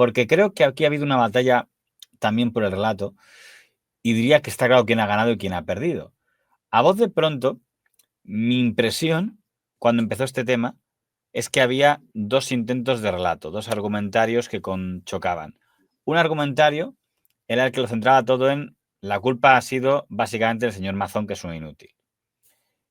porque creo que aquí ha habido una batalla también por el relato y diría que está claro quién ha ganado y quién ha perdido. A voz de pronto, mi impresión cuando empezó este tema es que había dos intentos de relato, dos argumentarios que chocaban. Un argumentario era el que lo centraba todo en la culpa ha sido básicamente del señor Mazón, que es un inútil.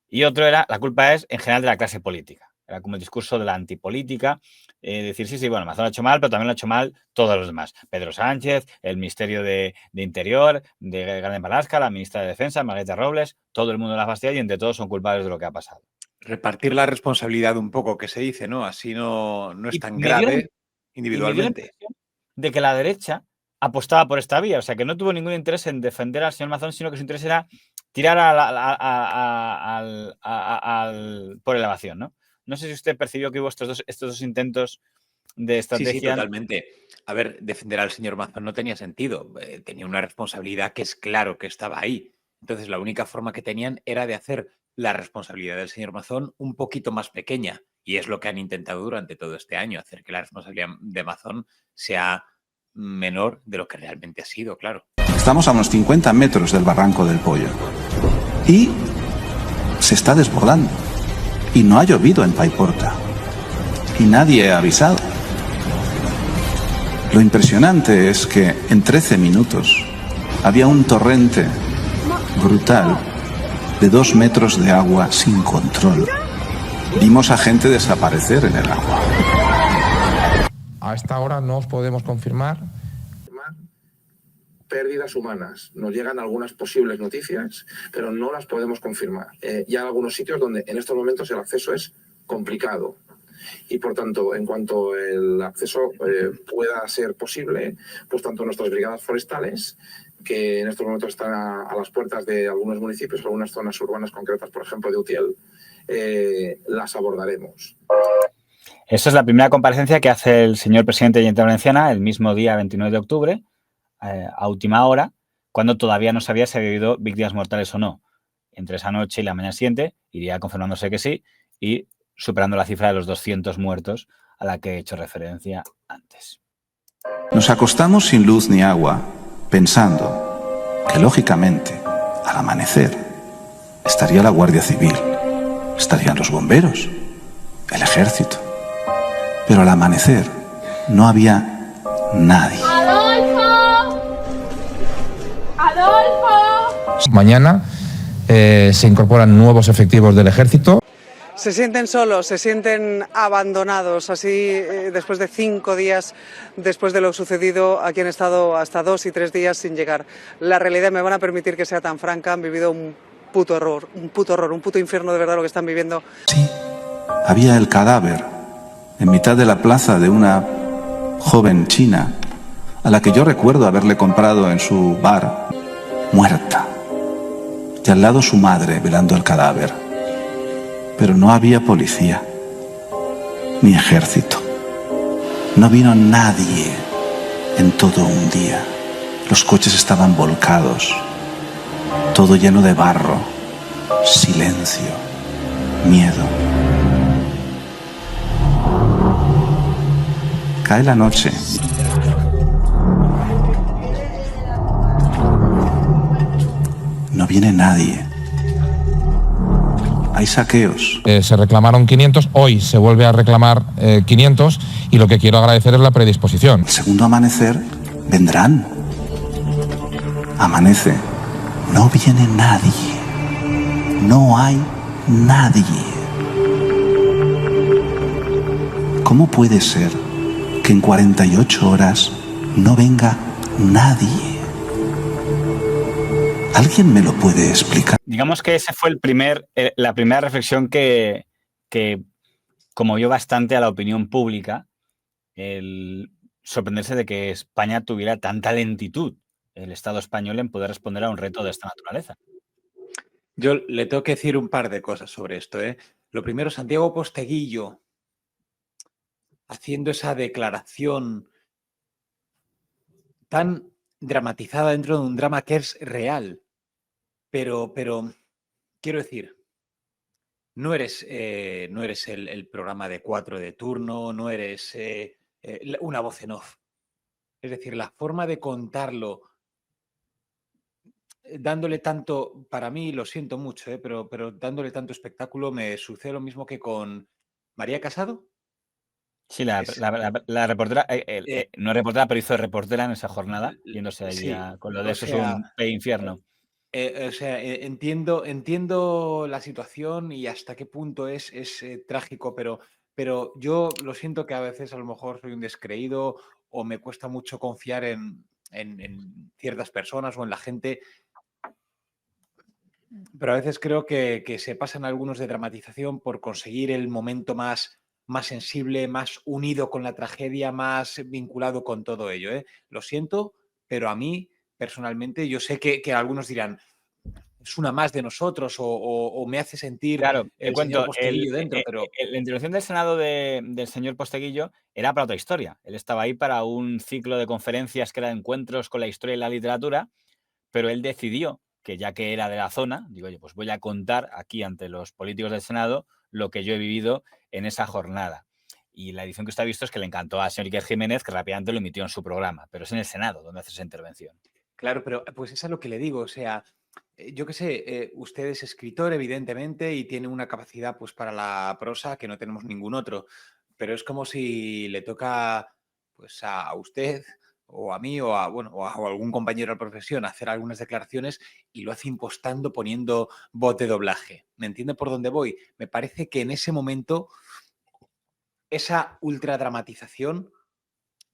Y otro era, la culpa es en general de la clase política. Era como el discurso de la antipolítica, decir, sí, bueno, Mazón lo ha hecho mal, pero también lo ha hecho mal todos los demás. Pedro Sánchez, el Ministerio de Interior, de Grande Marlaska, la ministra de Defensa, Margarita Robles, todo el mundo la fastidia y entre todos son culpables de lo que ha pasado. Repartir la responsabilidad un poco, que se dice, ¿no? Así no es tan grave individualmente. Y me dio la impresión de que la derecha apostaba por esta vía, o sea, que no tuvo ningún interés en defender al señor Mazón, sino que su interés era tirar por elevación, ¿no? No sé si usted percibió que hubo estos dos intentos de estrategia. Sí, totalmente. A ver, defender al señor Mazón no tenía sentido. Tenía una responsabilidad que es claro que estaba ahí. Entonces, la única forma que tenían era de hacer la responsabilidad del señor Mazón un poquito más pequeña. Y es lo que han intentado durante todo este año, hacer que la responsabilidad de Mazón sea menor de lo que realmente ha sido, claro. Estamos a unos 50 metros del Barranco del Pollo y se está desbordando. Y no ha llovido en Paiporta. Y nadie ha avisado. Lo impresionante es que en 13 minutos había un torrente brutal de 2 metros de agua sin control. Vimos a gente desaparecer en el agua. A esta hora no os podemos confirmar pérdidas humanas. Nos llegan algunas posibles noticias, pero no las podemos confirmar. Y hay algunos sitios donde en estos momentos el acceso es complicado. Y por tanto, en cuanto el acceso pueda ser posible, pues tanto nuestras brigadas forestales, que en estos momentos están a las puertas de algunos municipios, algunas zonas urbanas concretas, por ejemplo de Utiel, las abordaremos. Esa es la primera comparecencia que hace el señor presidente de la Generalitat Valenciana el mismo día 29 de octubre, a última hora, cuando todavía no sabía si había habido víctimas mortales o no. Entre esa noche y la mañana siguiente iría confirmándose que sí y superando la cifra de los 200 muertos a la que he hecho referencia antes. Nos acostamos sin luz ni agua, pensando que lógicamente, al amanecer, estaría la Guardia Civil, estarían los bomberos, el ejército. Pero al amanecer no había nadie. ¡Adolfo! Mañana se incorporan nuevos efectivos del ejército. Se sienten solos, se sienten abandonados, así después de 5 días después de lo sucedido, aquí han estado hasta 2 y 3 días sin llegar. La realidad, me van a permitir que sea tan franca, han vivido un puto horror, un puto infierno de verdad lo que están viviendo. Sí, había el cadáver en mitad de la plaza de una joven china a la que yo recuerdo haberle comprado en su bar, muerta, y al lado su madre velando el cadáver. Pero no había policía, ni ejército. No vino nadie en todo un día. Los coches estaban volcados, todo lleno de barro, silencio, miedo. Cae la noche. No viene nadie. Hay saqueos. Se reclamaron 500, hoy se vuelve a reclamar 500 y lo que quiero agradecer es la predisposición. El segundo amanecer vendrán. Amanece. No viene nadie. No hay nadie. ¿Cómo puede ser que en 48 horas no venga nadie? ¿Alguien me lo puede explicar? Digamos que ese fue la primera reflexión que conmovió bastante a la opinión pública, el sorprenderse de que España tuviera tanta lentitud, el Estado español, en poder responder a un reto de esta naturaleza. Yo le tengo que decir un par de cosas sobre esto. Lo primero, Santiago Posteguillo haciendo esa declaración tan dramatizada dentro de un drama que es real. Pero quiero decir, no eres el programa de 4 de turno, no eres una voz en off. Es decir, la forma de contarlo, dándole tanto, para mí, lo siento mucho, pero dándole tanto espectáculo, me sucede lo mismo que con María Casado. Sí, la reportera, no reportera, pero hizo reportera en esa jornada, yéndose allí Sí, con lo de o eso es sea, un infierno. entiendo la situación y hasta qué punto es trágico, pero yo lo siento que a veces a lo mejor soy un descreído o me cuesta mucho confiar en ciertas personas o en la gente, pero a veces creo que se pasan algunos de dramatización por conseguir el momento más sensible, más unido con la tragedia, más vinculado con todo ello, ¿eh? Lo siento, pero a mí, personalmente, yo sé que algunos dirán, es una más de nosotros o me hace sentir Claro, te el señor cuento, Posteguillo dentro, pero la intervención del Senado del señor Posteguillo era para otra historia. Él estaba ahí para un ciclo de conferencias que era de encuentros con la historia y la literatura, pero él decidió que ya que era de la zona, digo, oye, pues voy a contar aquí ante los políticos del Senado lo que yo he vivido en esa jornada. Y la edición que usted ha visto es que le encantó al señor Iker Jiménez, que rápidamente lo emitió en su programa, pero es en el Senado donde hace esa intervención. claro, pero pues eso es lo que le digo, o sea, yo qué sé, usted es escritor, evidentemente, y tiene una capacidad pues para la prosa que no tenemos ningún otro, pero es como si le toca pues a usted o a mí o a, bueno, o a algún compañero de profesión hacer algunas declaraciones y lo hace impostando poniendo voz de doblaje. ¿Me entiende por dónde voy? Me parece que en ese momento esa ultradramatización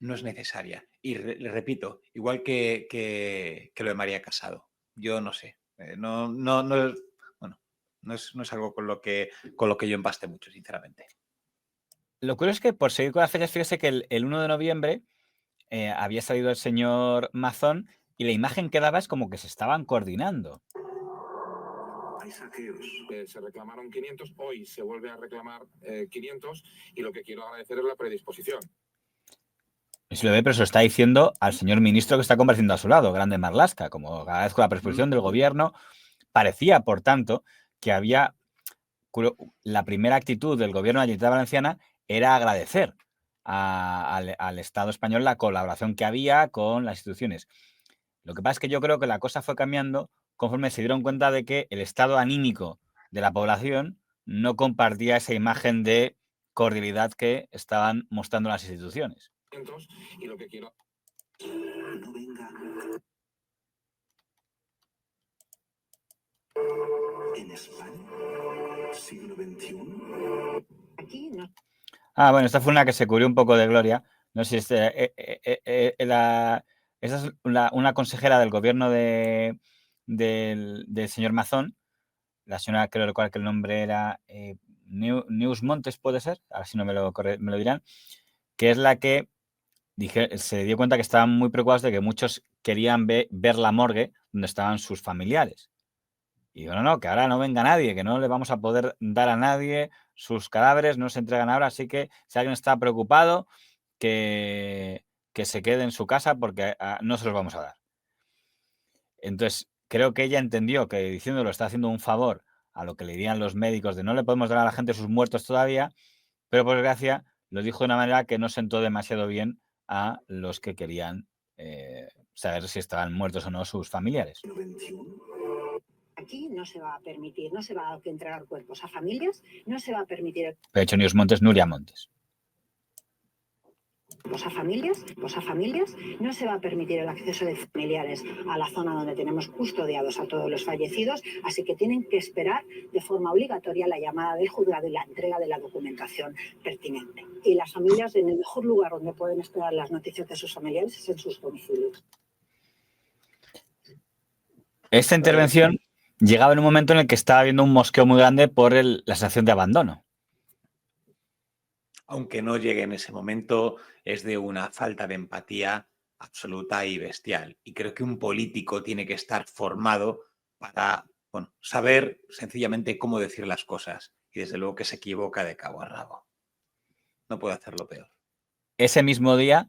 no es necesaria. Y le repito, igual que lo de María Casado. Yo no sé. No es, bueno, no es algo con lo que yo empaste mucho, sinceramente. Lo curioso es que, por seguir con las fechas, fíjese que el 1 de noviembre había salido el señor Mazón y la imagen que daba es como que se estaban coordinando. Hay saqueos. Se reclamaron 500, hoy se vuelve a reclamar 500 y lo que quiero agradecer es la predisposición. Y si lo ve, pero se lo está diciendo al señor ministro que está compareciendo a su lado, Grande Marlaska. Como agradezco la predisposición del gobierno, parecía, por tanto, que había la primera actitud del gobierno de la Generalitat Valenciana era agradecer al Estado español la colaboración que había con las instituciones. Lo que pasa es que yo creo que la cosa fue cambiando conforme se dieron cuenta de que el estado anímico de la población no compartía esa imagen de cordialidad que estaban mostrando las instituciones. Y lo que quiero... No venga. En España, siglo XXI. Aquí no. Bueno, esta fue una que se cubrió un poco de gloria. No sé si esa es una consejera del gobierno del señor Mazón, la señora, creo recordar que el nombre era Neus Montes, puede ser, ahora si no me lo dirán, que es la que se dio cuenta que estaban muy preocupados de que muchos querían ver la morgue donde estaban sus familiares. Y digo, no, que ahora no venga nadie, que no le vamos a poder dar a nadie sus cadáveres, no se entregan ahora, así que si alguien está preocupado, que se quede en su casa porque no se los vamos a dar. Entonces, creo que ella entendió que diciéndolo está haciendo un favor a lo que le dirían los médicos de no le podemos dar a la gente sus muertos todavía, pero por desgracia lo dijo de una manera que no sentó demasiado bien a los que querían saber si estaban muertos o no sus familiares. Aquí no se va a permitir, no se va a entregar cuerpos a familias, no se va a permitir. De hecho, Neus Montes, Nuria Montes. A familias, no se va a permitir el acceso de familiares a la zona donde tenemos custodiados a todos los fallecidos, así que tienen que esperar de forma obligatoria la llamada del juzgado y la entrega de la documentación pertinente. Y las familias, en el mejor lugar donde pueden esperar las noticias de sus familiares es en sus domicilios. Esta intervención llegaba en un momento en el que estaba habiendo un mosqueo muy grande por la sensación de abandono. Aunque no llegue en ese momento, es de una falta de empatía absoluta y bestial. Y creo que un político tiene que estar formado para saber sencillamente cómo decir las cosas. Y desde luego que se equivoca de cabo a rabo. No puede hacerlo peor. Ese mismo día,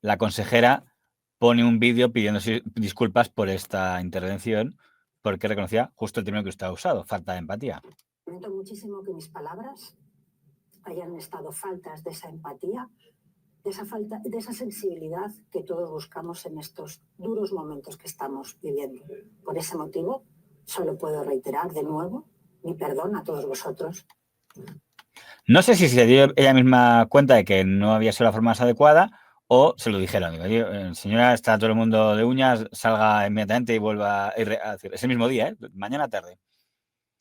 la consejera pone un vídeo pidiendo disculpas por esta intervención porque reconocía justo el término que usted ha usado, falta de empatía. Lamento muchísimo que mis palabras hayan estado faltas de esa empatía de esa falta, de esa sensibilidad que todos buscamos en estos duros momentos que estamos viviendo. Por ese motivo, solo puedo reiterar de nuevo mi perdón a todos vosotros. No sé si se dio ella misma cuenta de que no había sido la forma más adecuada o se lo dijeron. Digo, oye, señora, está todo el mundo de uñas, salga inmediatamente y vuelva a decir, ese mismo día, mañana tarde.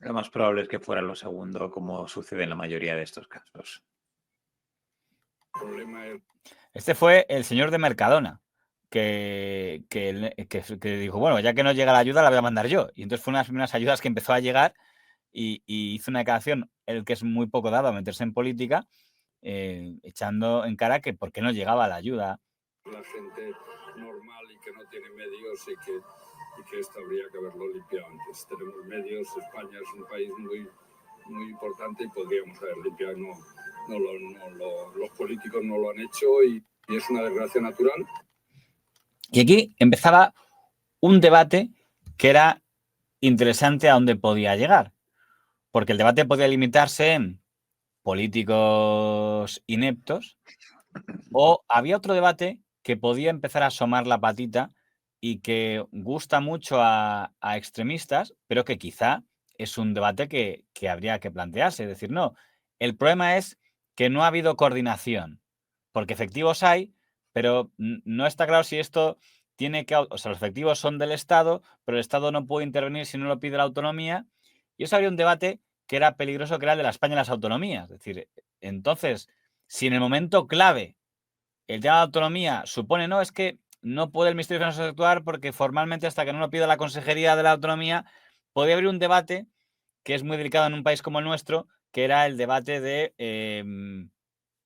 Lo más probable es que fuera lo segundo, como sucede en la mayoría de estos casos. Este fue el señor de Mercadona, que dijo, bueno, ya que no llega la ayuda, la voy a mandar yo. Y entonces fue una de las primeras ayudas que empezó a llegar y hizo una declaración, el que es muy poco dado a meterse en política, echando en cara que por qué no llegaba la ayuda. La gente normal y que no tiene medios y que esto habría que haberlo limpiado antes. Tenemos medios, España es un país muy importante y podríamos haber limpiado. Los políticos no lo han hecho y es una desgracia natural. Y aquí empezaba un debate que era interesante a dónde podía llegar, porque el debate podía limitarse en políticos ineptos o había otro debate que podía empezar a asomar la patita y que gusta mucho a extremistas, pero que quizá es un debate que habría que plantearse. Es decir, no, el problema es que no ha habido coordinación, porque efectivos hay, pero no está claro si esto tiene que... O sea, los efectivos son del Estado, pero el Estado no puede intervenir si no lo pide la autonomía. Y eso había un debate que era peligroso, que era el de la España y las autonomías. Es decir, entonces, si en el momento clave el tema de autonomía supone, no, es que no puede el Ministerio de Finanzas actuar porque formalmente hasta que no lo pida la Consejería de la Autonomía, podría haber un debate que es muy delicado en un país como el nuestro, que era el debate de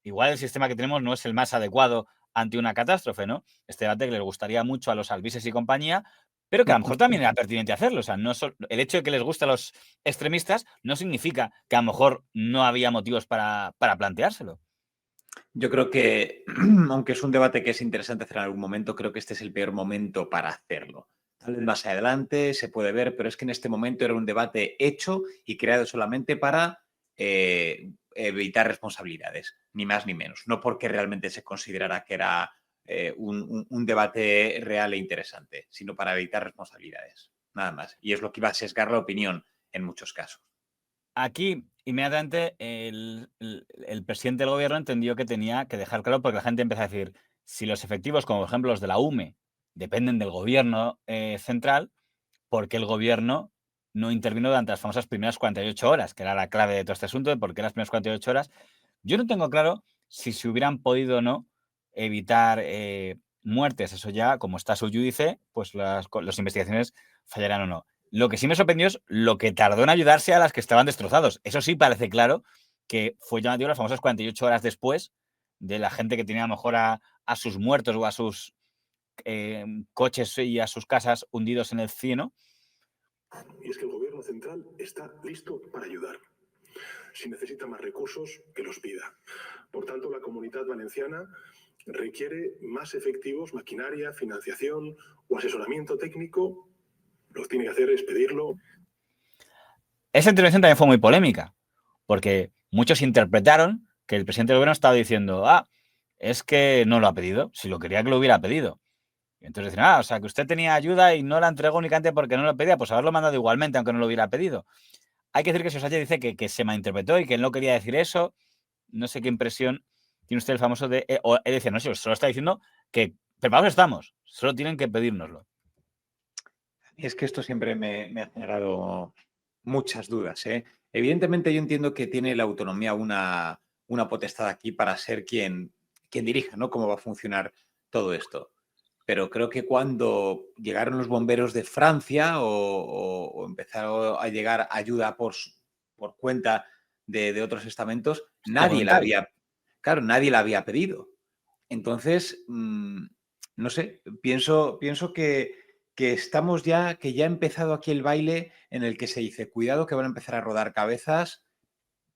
igual el sistema que tenemos no es el más adecuado ante una catástrofe, ¿no? Este debate que les gustaría mucho a los albises y compañía, pero que a lo mejor también era pertinente hacerlo. O sea, el hecho de que les guste a los extremistas no significa que a lo mejor no había motivos para planteárselo. Yo creo que, aunque es un debate que es interesante hacer en algún momento, creo que este es el peor momento para hacerlo. Tal vez más adelante se puede ver, pero es que en este momento era un debate hecho y creado solamente para evitar responsabilidades, ni más ni menos. No porque realmente se considerara que era un debate real e interesante, sino para evitar responsabilidades, nada más. Y es lo que iba a sesgar la opinión en muchos casos. Aquí, inmediatamente, el presidente del gobierno entendió que tenía que dejar claro, porque la gente empieza a decir, si los efectivos, como por ejemplo los de la UME, dependen del gobierno central, ¿por qué el gobierno no intervino durante las famosas primeras 48 horas? Que era la clave de todo este asunto, de por qué las primeras 48 horas. Yo no tengo claro si se hubieran podido o no evitar muertes. Eso ya, como está su judice, pues las investigaciones fallarán o no. Lo que sí me sorprendió es lo que tardó en ayudarse a las que estaban destrozados. Eso sí parece claro que fue llamativo las famosas 48 horas después de la gente que tenía a lo mejor a sus muertos o a sus coches y a sus casas hundidos en el cieno. Y es que el gobierno central está listo para ayudar. Si necesita más recursos, que los pida. Por tanto, la Comunitat Valenciana requiere más efectivos, maquinaria, financiación o asesoramiento técnico. Lo que tiene que hacer es pedirlo. Esa intervención también fue muy polémica, porque muchos interpretaron que el presidente del gobierno estaba diciendo, es que no lo ha pedido, si lo quería que lo hubiera pedido. Y entonces dicen, o sea, que usted tenía ayuda y no la entregó únicamente porque no lo pedía, pues haberlo mandado igualmente, aunque no lo hubiera pedido. Hay que decir que Sosache dice que se malinterpretó y que él no quería decir eso. No sé qué impresión tiene usted el famoso de... o él decía, no, solo está diciendo que preparados estamos, solo tienen que pedírnoslo. Es que esto siempre me ha generado muchas dudas, ¿eh? Evidentemente yo entiendo que tiene la autonomía una potestad aquí para ser quien dirija, ¿no? Cómo va a funcionar todo esto. Pero creo que cuando llegaron los bomberos de Francia o empezaron a llegar ayuda por cuenta de otros estamentos, nadie la había pedido. Entonces, no sé, pienso que estamos ya, que ya ha empezado aquí el baile en el que se dice, cuidado que van a empezar a rodar cabezas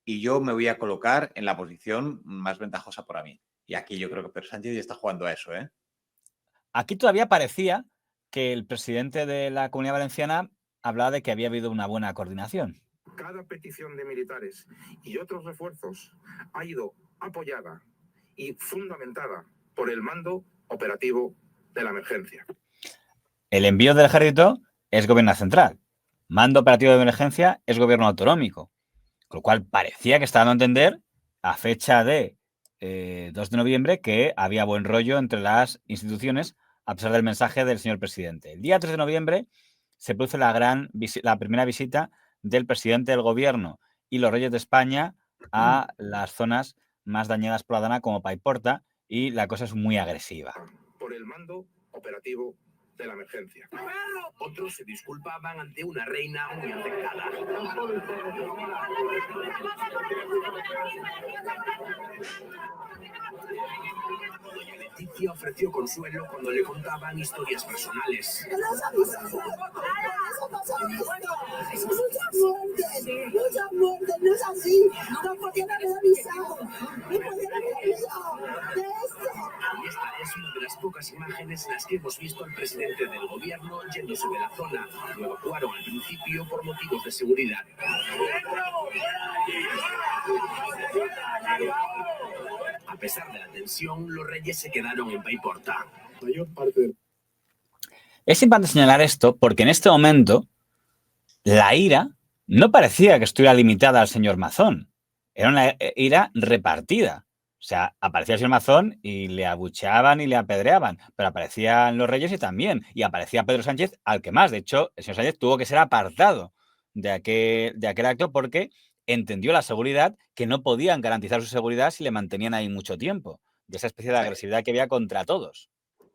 y yo me voy a colocar en la posición más ventajosa para mí. Y aquí yo creo que Pedro Sánchez ya está jugando a eso, ¿eh? Aquí todavía parecía que el presidente de la Comunidad Valenciana hablaba de que había habido una buena coordinación. Cada petición de militares y otros refuerzos ha ido apoyada y fundamentada por el mando operativo de la emergencia. El envío del ejército es gobierno central. Mando operativo de emergencia es gobierno autonómico. Con lo cual parecía que estaba dando a entender, a fecha de 2 de noviembre, que había buen rollo entre las instituciones, a pesar del mensaje del señor presidente. El día 3 de noviembre se produce la primera visita del presidente del gobierno y los reyes de España a las zonas más dañadas por la dana, como Paiporta, y la cosa es muy agresiva. Por el mando operativo de la emergencia. Otros se disculpaban ante una reina muy afectada. Doña Leticia ofreció consuelo cuando le contaban historias personales. Mucha muerte, no es así. No podían haber avisado. No podían haber avisado de esto. Y esta es una de las pocas imágenes en las que hemos visto al presidente del gobierno yéndose de la zona. Lo evacuaron al principio por motivos de seguridad. A pesar de la tensión, los reyes se quedaron en Paiporta. Es importante señalar esto porque en este momento la ira no parecía que estuviera limitada al señor Mazón. Era una ira repartida. O sea, aparecía el señor Mazón y le abucheaban y le apedreaban, pero aparecían los reyes y también. Y aparecía Pedro Sánchez al que más. De hecho, el señor Sánchez tuvo que ser apartado de aquel acto porque entendió la seguridad, que no podían garantizar su seguridad si le mantenían ahí mucho tiempo. De esa especie de agresividad que había contra todos.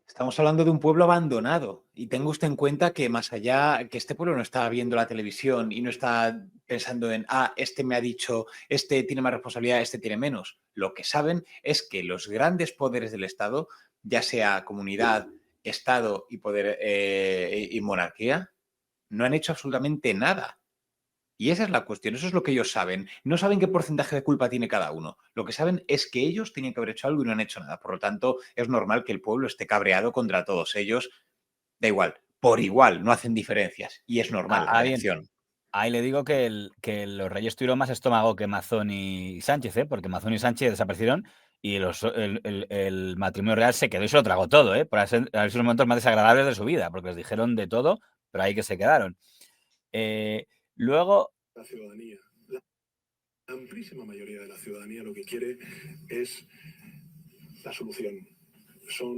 Estamos hablando de un pueblo abandonado y tenga usted en cuenta que más allá, que este pueblo no está viendo la televisión y no está pensando en, este me ha dicho, este tiene más responsabilidad, este tiene menos. Lo que saben es que los grandes poderes del Estado, ya sea comunidad, Estado y poder y monarquía, no han hecho absolutamente nada. Y esa es la cuestión, eso es lo que ellos saben. No saben qué porcentaje de culpa tiene cada uno. Lo que saben es que ellos tenían que haber hecho algo y no han hecho nada. Por lo tanto, es normal que el pueblo esté cabreado contra todos ellos. Da igual, por igual, no hacen diferencias. Y es normal la reacción. Ahí le digo que los reyes tuvieron más estómago que Mazón y Sánchez, porque Mazón y Sánchez desaparecieron y el matrimonio real se quedó y se lo tragó todo, por haber sido los momentos más desagradables de su vida, porque les dijeron de todo, pero ahí que se quedaron. Luego... La ciudadanía, la amplísima mayoría de la ciudadanía lo que quiere es la solución. Son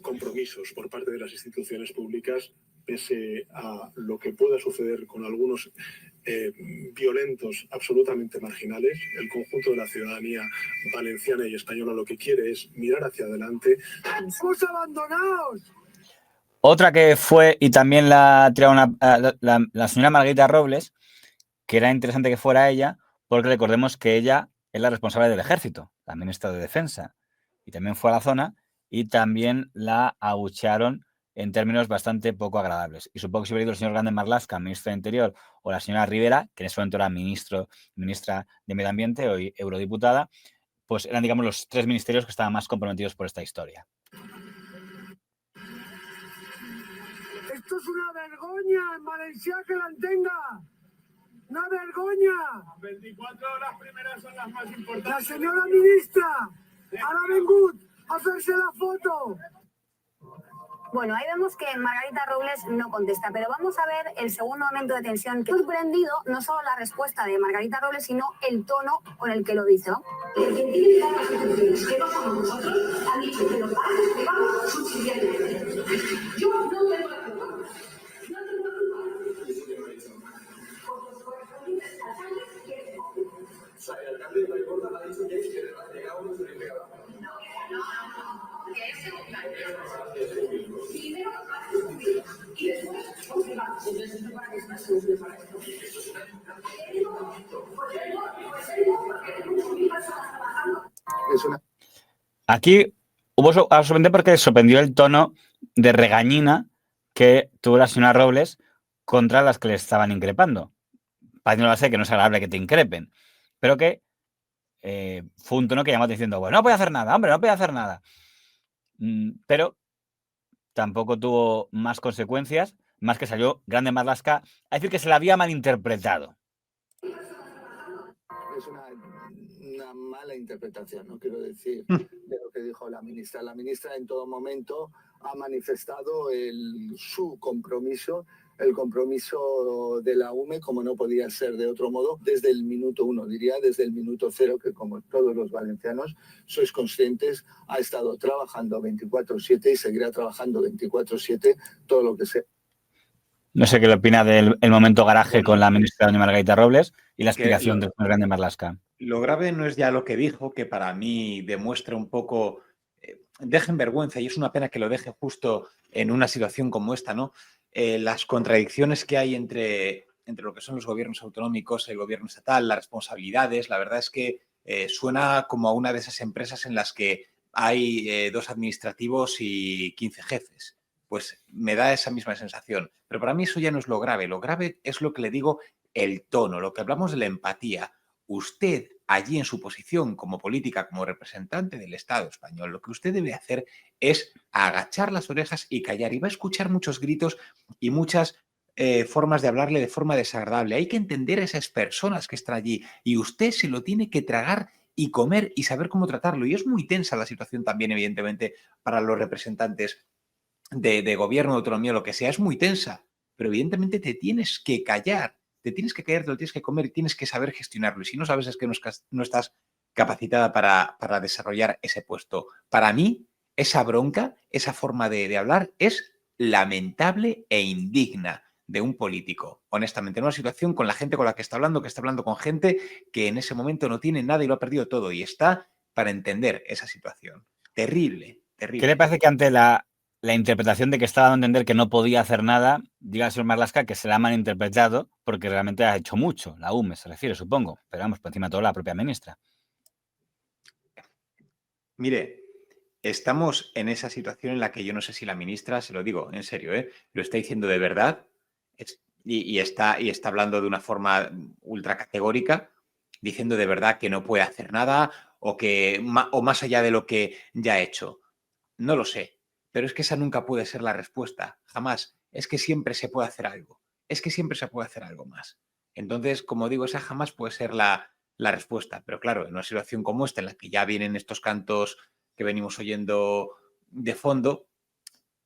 compromisos por parte de las instituciones públicas, pese a lo que pueda suceder con algunos violentos absolutamente marginales. El conjunto de la ciudadanía valenciana y española lo que quiere es mirar hacia adelante. ¡Somos abandonados! Otra que fue, y también la señora Margarita Robles, que era interesante que fuera ella, porque recordemos que ella es la responsable del ejército, la ministra de Defensa, y también fue a la zona y también la abuchearon en términos bastante poco agradables. Y supongo que si hubiera ido el señor Grande Marlaska, ministro de Interior, o la señora Rivera, que en ese momento era ministra de Medio Ambiente o eurodiputada, pues eran, digamos, los 3 ministerios que estaban más comprometidos por esta historia. Esto es una vergonya en Valencia que la tenga. ¡Una vergonya! 24 horas primeras son las más importantes. La señora ministra ha vengut a hacerse la foto. Bueno, ahí vemos que Margarita Robles no contesta, pero vamos a ver el segundo momento de tensión. Que ha sorprendido no solo la respuesta de Margarita Robles, sino el tono con el que lo dice, ¿no? El que tiene que dar las instrucciones que no somos nosotros, han dicho que los padres que vamos subsidiariamente. Yo no tengo la culpa. No tengo la culpa. O sea, el alcalde de Paiporta ha dicho que le va a llegar uno se le pega. Que es secundario. Primero y después observamos. Entonces, no para que es más simple para esto. Aquí hubo sorprendente porque sorprendió el tono de regañina que tuvo la señora Robles contra las que le estaban increpando. Parece no sé que no es agradable que te increpen, pero que fue un tono que llamó diciendo, bueno, no puede hacer nada, hombre, no puede hacer nada. Pero tampoco tuvo más consecuencias, más que salió Grande Marlaska a decir que se la había malinterpretado. Es una una mala interpretación, no quiero decir, de lo que dijo la ministra. La ministra en todo momento ha manifestado su compromiso, el compromiso de la UME, como no podía ser de otro modo, desde el minuto 1, diría desde el minuto 0, que como todos los valencianos sois conscientes, ha estado trabajando 24/7 y seguirá trabajando 24/7 todo lo que sea. No sé qué le opina del momento garaje con la ministra doña Margarita Robles y la explicación del señor Grande Marlaska. Lo grave no es ya lo que dijo, que para mí demuestra un poco, deja en vergüenza, y es una pena que lo deje justo en una situación como esta, ¿no? Las contradicciones que hay entre lo que son los gobiernos autonómicos, el gobierno estatal, las responsabilidades. La verdad es que suena como a una de esas empresas en las que hay 2 administrativos y 15 jefes. Pues me da esa misma sensación. Pero para mí eso ya no es lo grave. Lo grave es lo que le digo, el tono, lo que hablamos de la empatía. Usted, allí en su posición como política, como representante del Estado español, lo que usted debe hacer es agachar las orejas y callar. Y va a escuchar muchos gritos y muchas formas de hablarle de forma desagradable. Hay que entender a esas personas que están allí y usted se lo tiene que tragar y comer y saber cómo tratarlo. Y es muy tensa la situación también, evidentemente, para los representantes de gobierno, de autonomía, lo que sea. Es muy tensa, pero evidentemente te tienes que callar. Te tienes que callar, te lo tienes que comer y tienes que saber gestionarlo. Y si no sabes es que no estás capacitada para desarrollar ese puesto. Para mí, esa bronca, esa forma de hablar es lamentable e indigna de un político. Honestamente, en una situación con la gente con la que está hablando con gente que en ese momento no tiene nada y lo ha perdido todo y está para entender esa situación. Terrible, terrible. ¿Qué le parece que ante la interpretación de que estaba dando a entender que no podía hacer nada, diga el señor Marlaska que se la ha malinterpretado porque realmente ha hecho mucho? La UME se refiere, supongo. Pero vamos, por encima de todo la propia ministra. Mire, estamos en esa situación en la que yo no sé si la ministra, se lo digo en serio, lo está diciendo de verdad y está hablando de una forma ultra categórica, diciendo de verdad que no puede hacer nada o más allá de lo que ya ha hecho. No lo sé, pero es que esa nunca puede ser la respuesta, jamás. Es que siempre se puede hacer algo, es que siempre se puede hacer algo más. Entonces, como digo, esa jamás puede ser la respuesta. Pero claro, en una situación como esta, en la que ya vienen estos cantos que venimos oyendo de fondo,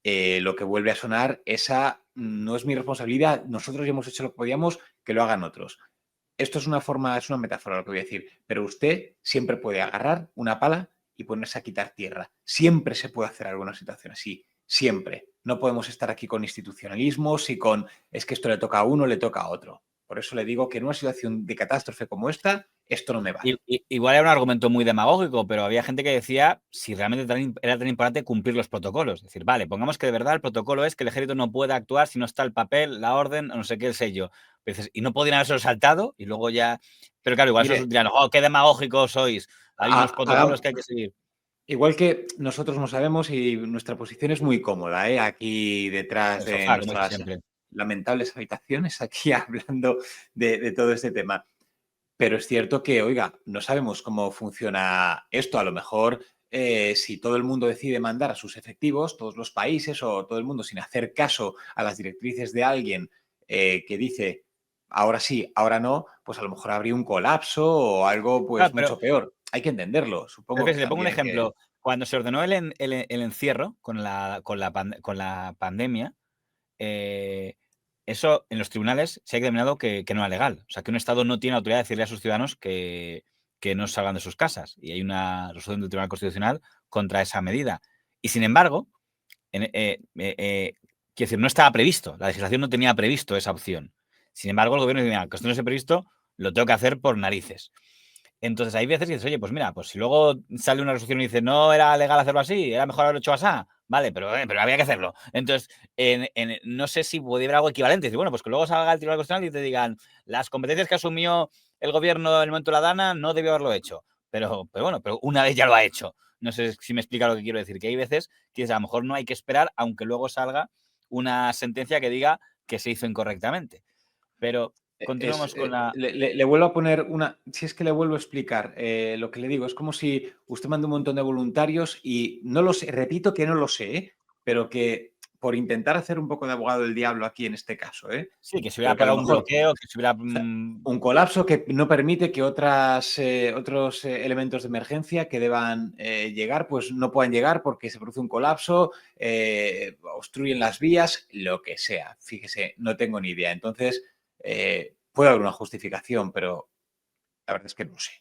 lo que vuelve a sonar, esa no es mi responsabilidad, nosotros ya hemos hecho lo que podíamos, que lo hagan otros. Esto es una metáfora lo que voy a decir, pero usted siempre puede agarrar una pala y ponerse a quitar tierra. Siempre se puede hacer alguna situación así, siempre. No podemos estar aquí con institucionalismos y con es que esto le toca a uno, le toca a otro. Por eso le digo que en una situación de catástrofe como esta, esto no me vale. Igual era un argumento muy demagógico, pero había gente que decía si realmente era tan importante cumplir los protocolos. Es decir, vale, pongamos que de verdad el protocolo es que el ejército no puede actuar si no está el papel, la orden, o no sé qué, el sello. Y no podían haberse saltado y luego ya... Pero claro, igual se dirán, ¡oh, qué demagógicos sois! Hay unos protocolos que hay que seguir. Igual que nosotros no sabemos y nuestra posición es muy cómoda, aquí detrás de nuestras lamentables habitaciones, aquí hablando de todo este tema. Pero es cierto que, oiga, no sabemos cómo funciona esto. A lo mejor si todo el mundo decide mandar a sus efectivos, todos los países o todo el mundo sin hacer caso a las directrices de alguien que dice ahora sí, ahora no, pues a lo mejor habría un colapso o algo pues mucho peor. Hay que entenderlo, supongo. Le pongo un ejemplo. Cuando se ordenó el encierro con la pandemia, eso en los tribunales se ha determinado que no era legal. O sea, que un Estado no tiene autoridad de decirle a sus ciudadanos que no salgan de sus casas. Y hay una resolución del Tribunal Constitucional contra esa medida. Y sin embargo, quiero decir, no estaba previsto. La legislación no tenía previsto esa opción. Sin embargo, el gobierno dice, que esto no esté previsto, lo tengo que hacer por narices. Entonces hay veces que dices, oye, pues mira, pues si luego sale una resolución y dice, no era legal hacerlo así, era mejor haberlo hecho así, vale, pero había que hacerlo. Entonces, no sé si puede haber algo equivalente. Bueno, pues que luego salga el Tribunal Constitucional y te digan, las competencias que asumió el gobierno en el momento de la Dana no debió haberlo hecho. Pero una vez ya lo ha hecho. No sé si me explica lo que quiero decir, que hay veces que a lo mejor no hay que esperar, aunque luego salga una sentencia que diga que se hizo incorrectamente. Pero continuamos con la... Le vuelvo a poner una... Si es que le vuelvo a explicar lo que le digo. Es como si usted manda un montón de voluntarios y no lo sé, repito que no lo sé, pero que por intentar hacer un poco de abogado del diablo aquí en este caso, Sí, que se hubiera pero que a lo pegado un mejor, bloqueo, que se hubiera... o sea, un colapso que no permite que otros elementos de emergencia que deban llegar, pues no puedan llegar porque se produce un colapso, obstruyen las vías, lo que sea. Fíjese, no tengo ni idea. Entonces, puede haber una justificación, pero la verdad es que no sé.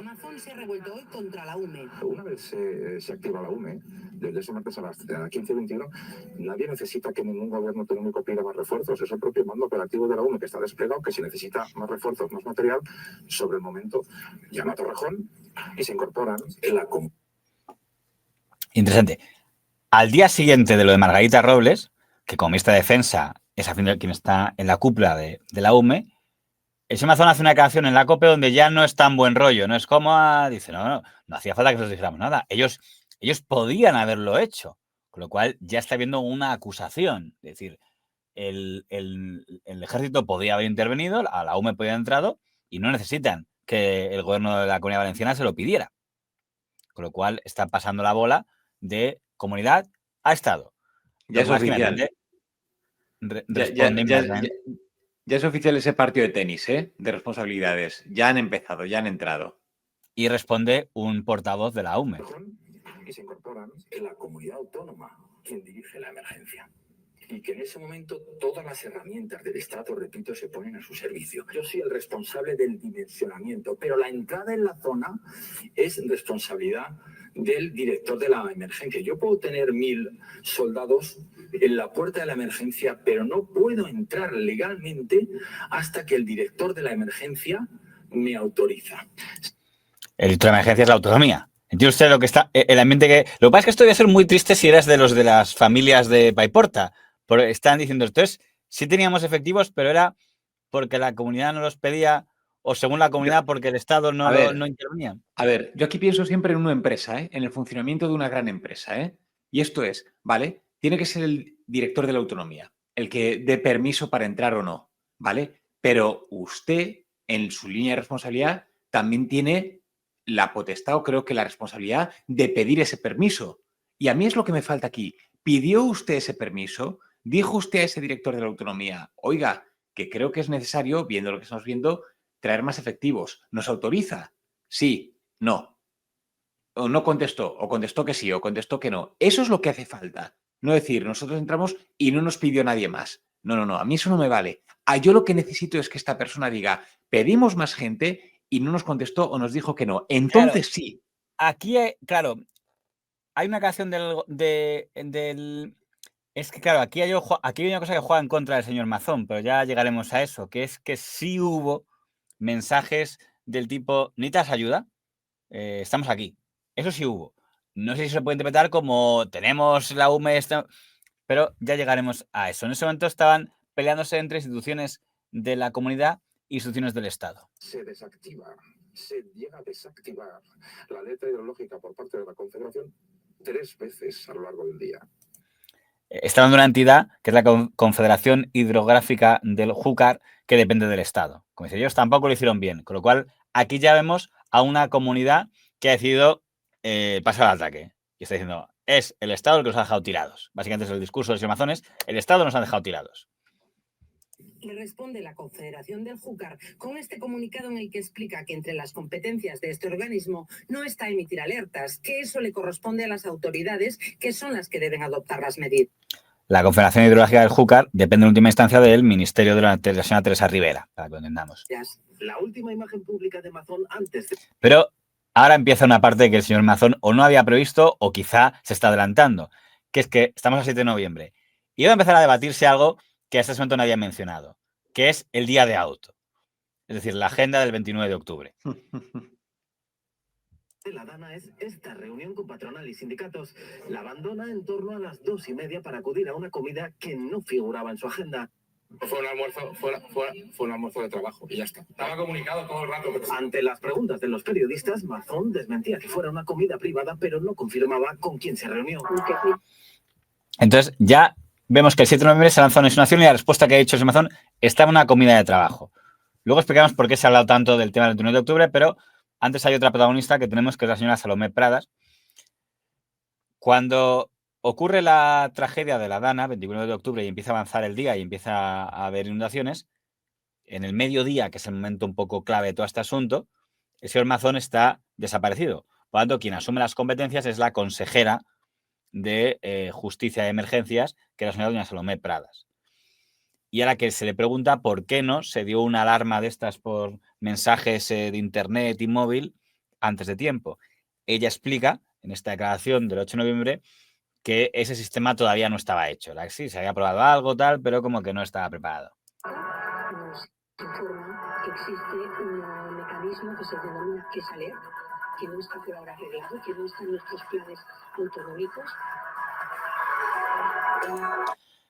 Mazón se ha revuelto hoy contra la UME. Una vez se activa la UME, desde ese martes a las 15:21, nadie necesita que ningún gobierno autonómico pida más refuerzos. Es el propio mando operativo de la UME que está desplegado, que si necesita más refuerzos, más material, sobre el momento llama a Torrejón y se incorporan en la COM. Interesante. Al día siguiente de lo de Margarita Robles, que como ministra de Defensa es al final quien está en la cúpula de la UME, el señor Mazón hace una canción en la COPE donde ya no es tan buen rollo, no es como, dice, no hacía falta que nos dijéramos nada. Ellos podían haberlo hecho, con lo cual ya está habiendo una acusación. Es decir, el ejército podía haber intervenido, a la UME podía haber entrado y no necesitan que el gobierno de la Comunidad Valenciana se lo pidiera. Con lo cual está pasando la bola de comunidad a Estado. Ya es oficial. Ya es oficial ese partido de tenis, de responsabilidades. Ya han empezado, ya han entrado. Y responde un portavoz de la UME. Y se incorporan en la comunidad autónoma quien dirige la emergencia. Y que en ese momento todas las herramientas del Estado, repito, se ponen a su servicio. Yo soy el responsable del dimensionamiento, pero la entrada en la zona es responsabilidad del director de la emergencia. Yo puedo tener 1000 soldados en la puerta de la emergencia, pero no puedo entrar legalmente hasta que el director de la emergencia me autoriza. El director de la emergencia es la autonomía. ¿Entiende usted lo que está, el ambiente que... Lo que pasa es que esto debe ser muy triste si eres de los de las familias de Paiporta. Porque están diciendo, entonces, sí teníamos efectivos, pero era porque la comunidad no los pedía, o según la comunidad, porque el Estado no intervenía. A ver, yo aquí pienso siempre en una empresa, en el funcionamiento de una gran empresa. Y esto es, ¿vale? Tiene que ser el director de la autonomía, el que dé permiso para entrar o no, ¿vale? Pero usted, en su línea de responsabilidad, también tiene la potestad, o creo que la responsabilidad, de pedir ese permiso. Y a mí es lo que me falta aquí. ¿Pidió usted ese permiso? ¿Dijo usted a ese director de la autonomía, oiga, que creo que es necesario, viendo lo que estamos viendo, traer más efectivos? ¿Nos autoriza? Sí, no. O no contestó, o contestó que sí, o contestó que no. Eso es lo que hace falta. No decir, nosotros entramos y no nos pidió nadie más. No, a mí eso no me vale. Yo lo que necesito es que esta persona diga, pedimos más gente y no nos contestó o nos dijo que no. Entonces claro, sí. Aquí, claro, hay una canción Es que, claro, aquí hay una cosa que juega en contra del señor Mazón, pero ya llegaremos a eso, que es que sí hubo mensajes del tipo, ¿necesitas ayuda? Estamos aquí. Eso sí hubo. No sé si se puede interpretar como tenemos la UME, pero ya llegaremos a eso. En ese momento estaban peleándose entre instituciones de la comunidad e instituciones del Estado. Se llega a desactivar la letra hidrológica por parte de la Confederación 3 veces a lo largo del día. Está hablando de una entidad que es la Confederación Hidrográfica del Júcar, que depende del Estado. Como dice, ellos tampoco lo hicieron bien. Con lo cual, aquí ya vemos a una comunidad que ha decidido pasar al ataque. Y está diciendo, es el Estado el que nos ha dejado tirados. Básicamente es el discurso de los amazones, el Estado nos ha dejado tirados. Le responde la Confederación del Júcar con este comunicado en el que explica que entre las competencias de este organismo no está emitir alertas, que eso le corresponde a las autoridades, que son las que deben adoptar las medidas. La Confederación Hidrográfica del Júcar depende en última instancia del Ministerio de la señora Teresa Rivera, para que lo entendamos. La última imagen pública de Mazón antes de... Pero ahora empieza una parte que el señor Mazón o no había previsto o quizá se está adelantando, que es que estamos a 7 de noviembre y va a empezar a debatirse algo que hasta ese momento no había mencionado, que es el día de auto. Es decir, la agenda del 29 de octubre. La Dana es esta reunión con patronal y sindicatos. La abandona en torno a las 2:30 para acudir a una comida que no figuraba en su agenda. Fue un almuerzo de trabajo y ya está. Estaba comunicado todo el rato. Ante las preguntas de los periodistas, Mazón desmentía que fuera una comida privada, pero no confirmaba con quién se reunió. Entonces, ya vemos que el 7 de noviembre se lanza una insinuación y la respuesta que ha dicho el señor Mazón está en una comida de trabajo. Luego explicamos por qué se ha hablado tanto del tema del 29 de octubre, pero antes hay otra protagonista que tenemos, que es la señora Salomé Pradas, Cuando ocurre la tragedia de la Dana, 29 de octubre, y empieza a avanzar el día y empieza a haber inundaciones, en el mediodía, que es el momento un poco clave de todo este asunto, el señor Mazón está desaparecido. Por lo tanto, quien asume las competencias es la consejera de Justicia de Emergencias, que era la señora doña Salomé Pradas. Y a la que se le pregunta por qué no se dio una alarma de estas por mensajes de internet y móvil antes de tiempo. Ella explica, en esta declaración del 8 de noviembre, que ese sistema todavía no estaba hecho. Sí, se había probado algo, tal, pero como que no estaba preparado. Nos informa que existe un mecanismo que se denomina que es alert, que no está por ahora arreglado, que no está en nuestros planes autonómicos.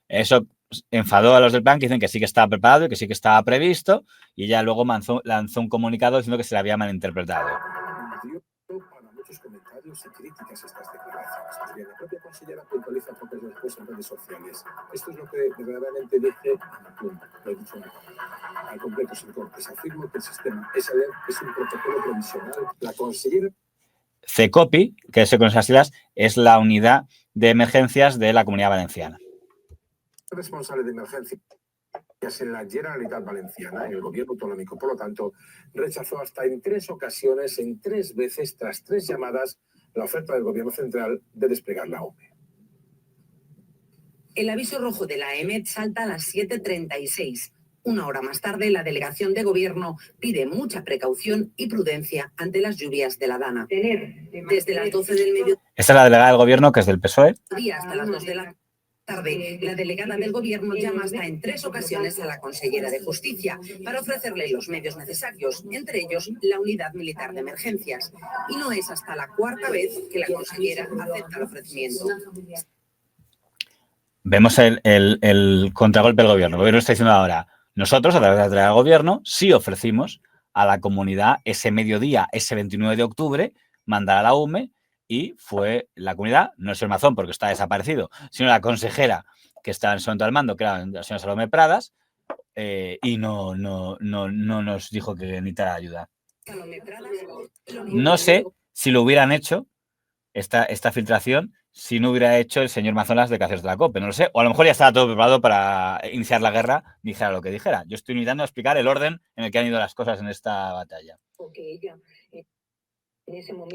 Eso enfadó a los del plan, que dicen que sí que estaba preparado y que sí que estaba previsto, y ella luego lanzó un comunicado diciendo que se le había malinterpretado. Para muchos comentarios y críticas a estas declaraciones. Pues bien, la propia consellera puntualiza pocos después en redes sociales. Esto es lo que verdaderamente dije lo he dicho al completo sin cortes. Afirmo que el sistema es un protocolo provisional. La consellera CECOPI, que es con esas siglas, es la unidad de emergencias de la Comunidad Valenciana. responsable de emergencias en la Generalitat Valenciana, en el gobierno autonómico, por lo tanto, rechazó hasta en 3 ocasiones, en 3 veces, tras 3 llamadas, la oferta del gobierno central de desplegar la UME. El aviso rojo de la EMET salta a las 7:36. Una hora más tarde, la delegación de gobierno pide mucha precaución y prudencia ante las lluvias de la Dana. Desde las 12 del mediodía Esta es la delegada del gobierno, que es del PSOE. hasta las 2 de la tarde, la delegada del gobierno llama hasta en 3 ocasiones a la consellera de Justicia para ofrecerle los medios necesarios, entre ellos la unidad militar de emergencias. Y no es hasta la 4ª vez que la consellera acepta el ofrecimiento. Vemos el contragolpe del gobierno. El gobierno está diciendo ahora, nosotros, a través de la delegada del gobierno, sí ofrecimos a la comunidad ese mediodía, ese 29 de octubre, mandar a la UME, y fue la comunidad, no el señor Mazón porque está desaparecido, sino la consejera que estaba en ese momento al mando, que era la señora Salomé Pradas, y no nos dijo que necesitara ayuda. No sé si lo hubieran hecho, esta filtración, si no hubiera hecho el señor Mazón las declaraciones de la COPE, no lo sé. O a lo mejor ya estaba todo preparado para iniciar la guerra, dijera lo que dijera. Yo estoy intentando explicar el orden en el que han ido las cosas en esta batalla.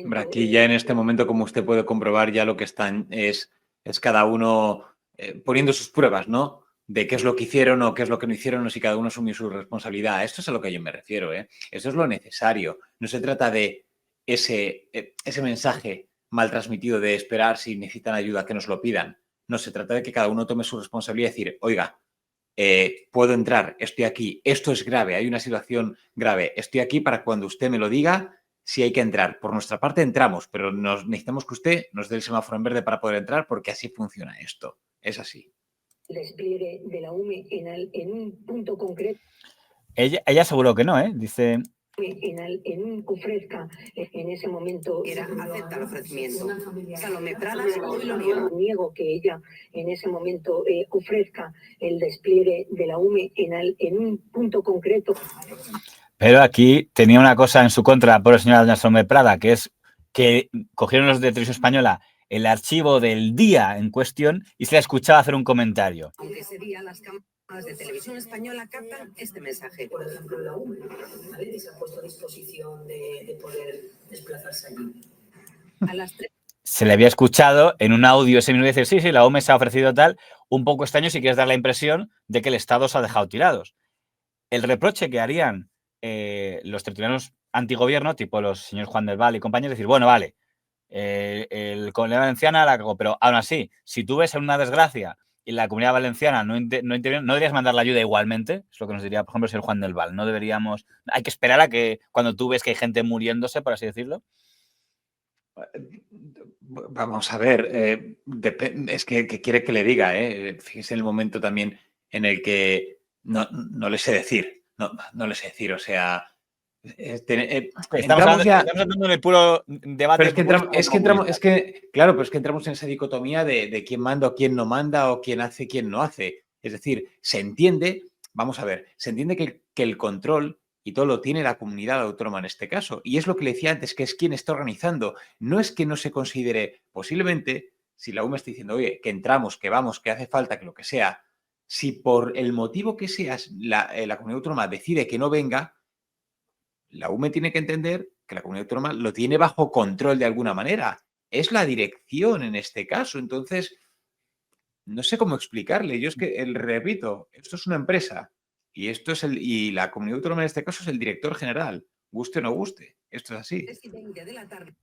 Hombre, aquí ya en este momento, como usted puede comprobar, ya lo que están es cada uno poniendo sus pruebas, ¿no? De qué es lo que hicieron o qué es lo que no hicieron, o si cada uno asumió su responsabilidad. Esto es a lo que yo me refiero, ¿eh? Eso es lo necesario. No se trata de ese mensaje mal transmitido de esperar si necesitan ayuda que nos lo pidan. No, se trata de que cada uno tome su responsabilidad y decir, oiga, puedo entrar, estoy aquí, esto es grave, hay una situación grave, estoy aquí para cuando usted me lo diga. Si hay que entrar, por nuestra parte entramos, pero necesitamos que usted nos dé el semáforo en verde para poder entrar, porque así funciona esto. Es así. Despliegue de la UME en un punto concreto. Ella aseguró que no, ¿eh? Dice... ofrezca en ese momento era acepta el ofrecimiento. Salomé Pradas hoy lo niego que ella en ese momento ofrezca el despliegue de la UME en un punto concreto. Pero aquí tenía una cosa en su contra por la señora doña Salomé Prada, que es que cogieron los de Televisión Española el archivo del día en cuestión y se la escuchaba hacer un comentario. Aunque ese día las cámaras de Televisión Española captan este mensaje. Por ejemplo, la UME, ¿vale? Que se ha puesto a disposición de poder desplazarse allí. A las 3. Se le había escuchado en un audio ese mismo decir, sí, la UME se ha ofrecido tal, un poco extraño si quieres dar la impresión de que el Estado os ha dejado tirados. El reproche que harían los tertulianos antigobierno, tipo los señores Juan del Val y compañeros, decir, bueno, vale, el Comunidad Valenciana la cagó, pero aún así, si tú ves una desgracia y la Comunidad Valenciana no interviene, no deberías mandar la ayuda igualmente, es lo que nos diría, por ejemplo, el señor Juan del Val. No deberíamos, hay que esperar a que cuando tú ves que hay gente muriéndose, por así decirlo. Vamos a ver, es que quiere que le diga, fíjese en el momento también en el que no le sé decir. No le sé decir, o sea... Estamos hablando en el puro debate. Pero es que entramos en esa dicotomía de quién manda o quién no manda o quién hace, quién no hace. Es decir, se entiende, vamos a ver, se entiende que el control y todo lo tiene la comunidad autónoma en este caso. Y es lo que le decía antes, que es quien está organizando. No es que no se considere, posiblemente, si la UME está diciendo, oye, que entramos, que vamos, que hace falta, que lo que sea, si por el motivo que sea la comunidad autónoma decide que no venga, la UME tiene que entender que la comunidad autónoma lo tiene bajo control de alguna manera. Es la dirección en este caso. Entonces, no sé cómo explicarle. Yo es que, repito, esto es una empresa y la comunidad autónoma en este caso es el director general, guste o no guste. Esto es así. 3:20 de la tarde,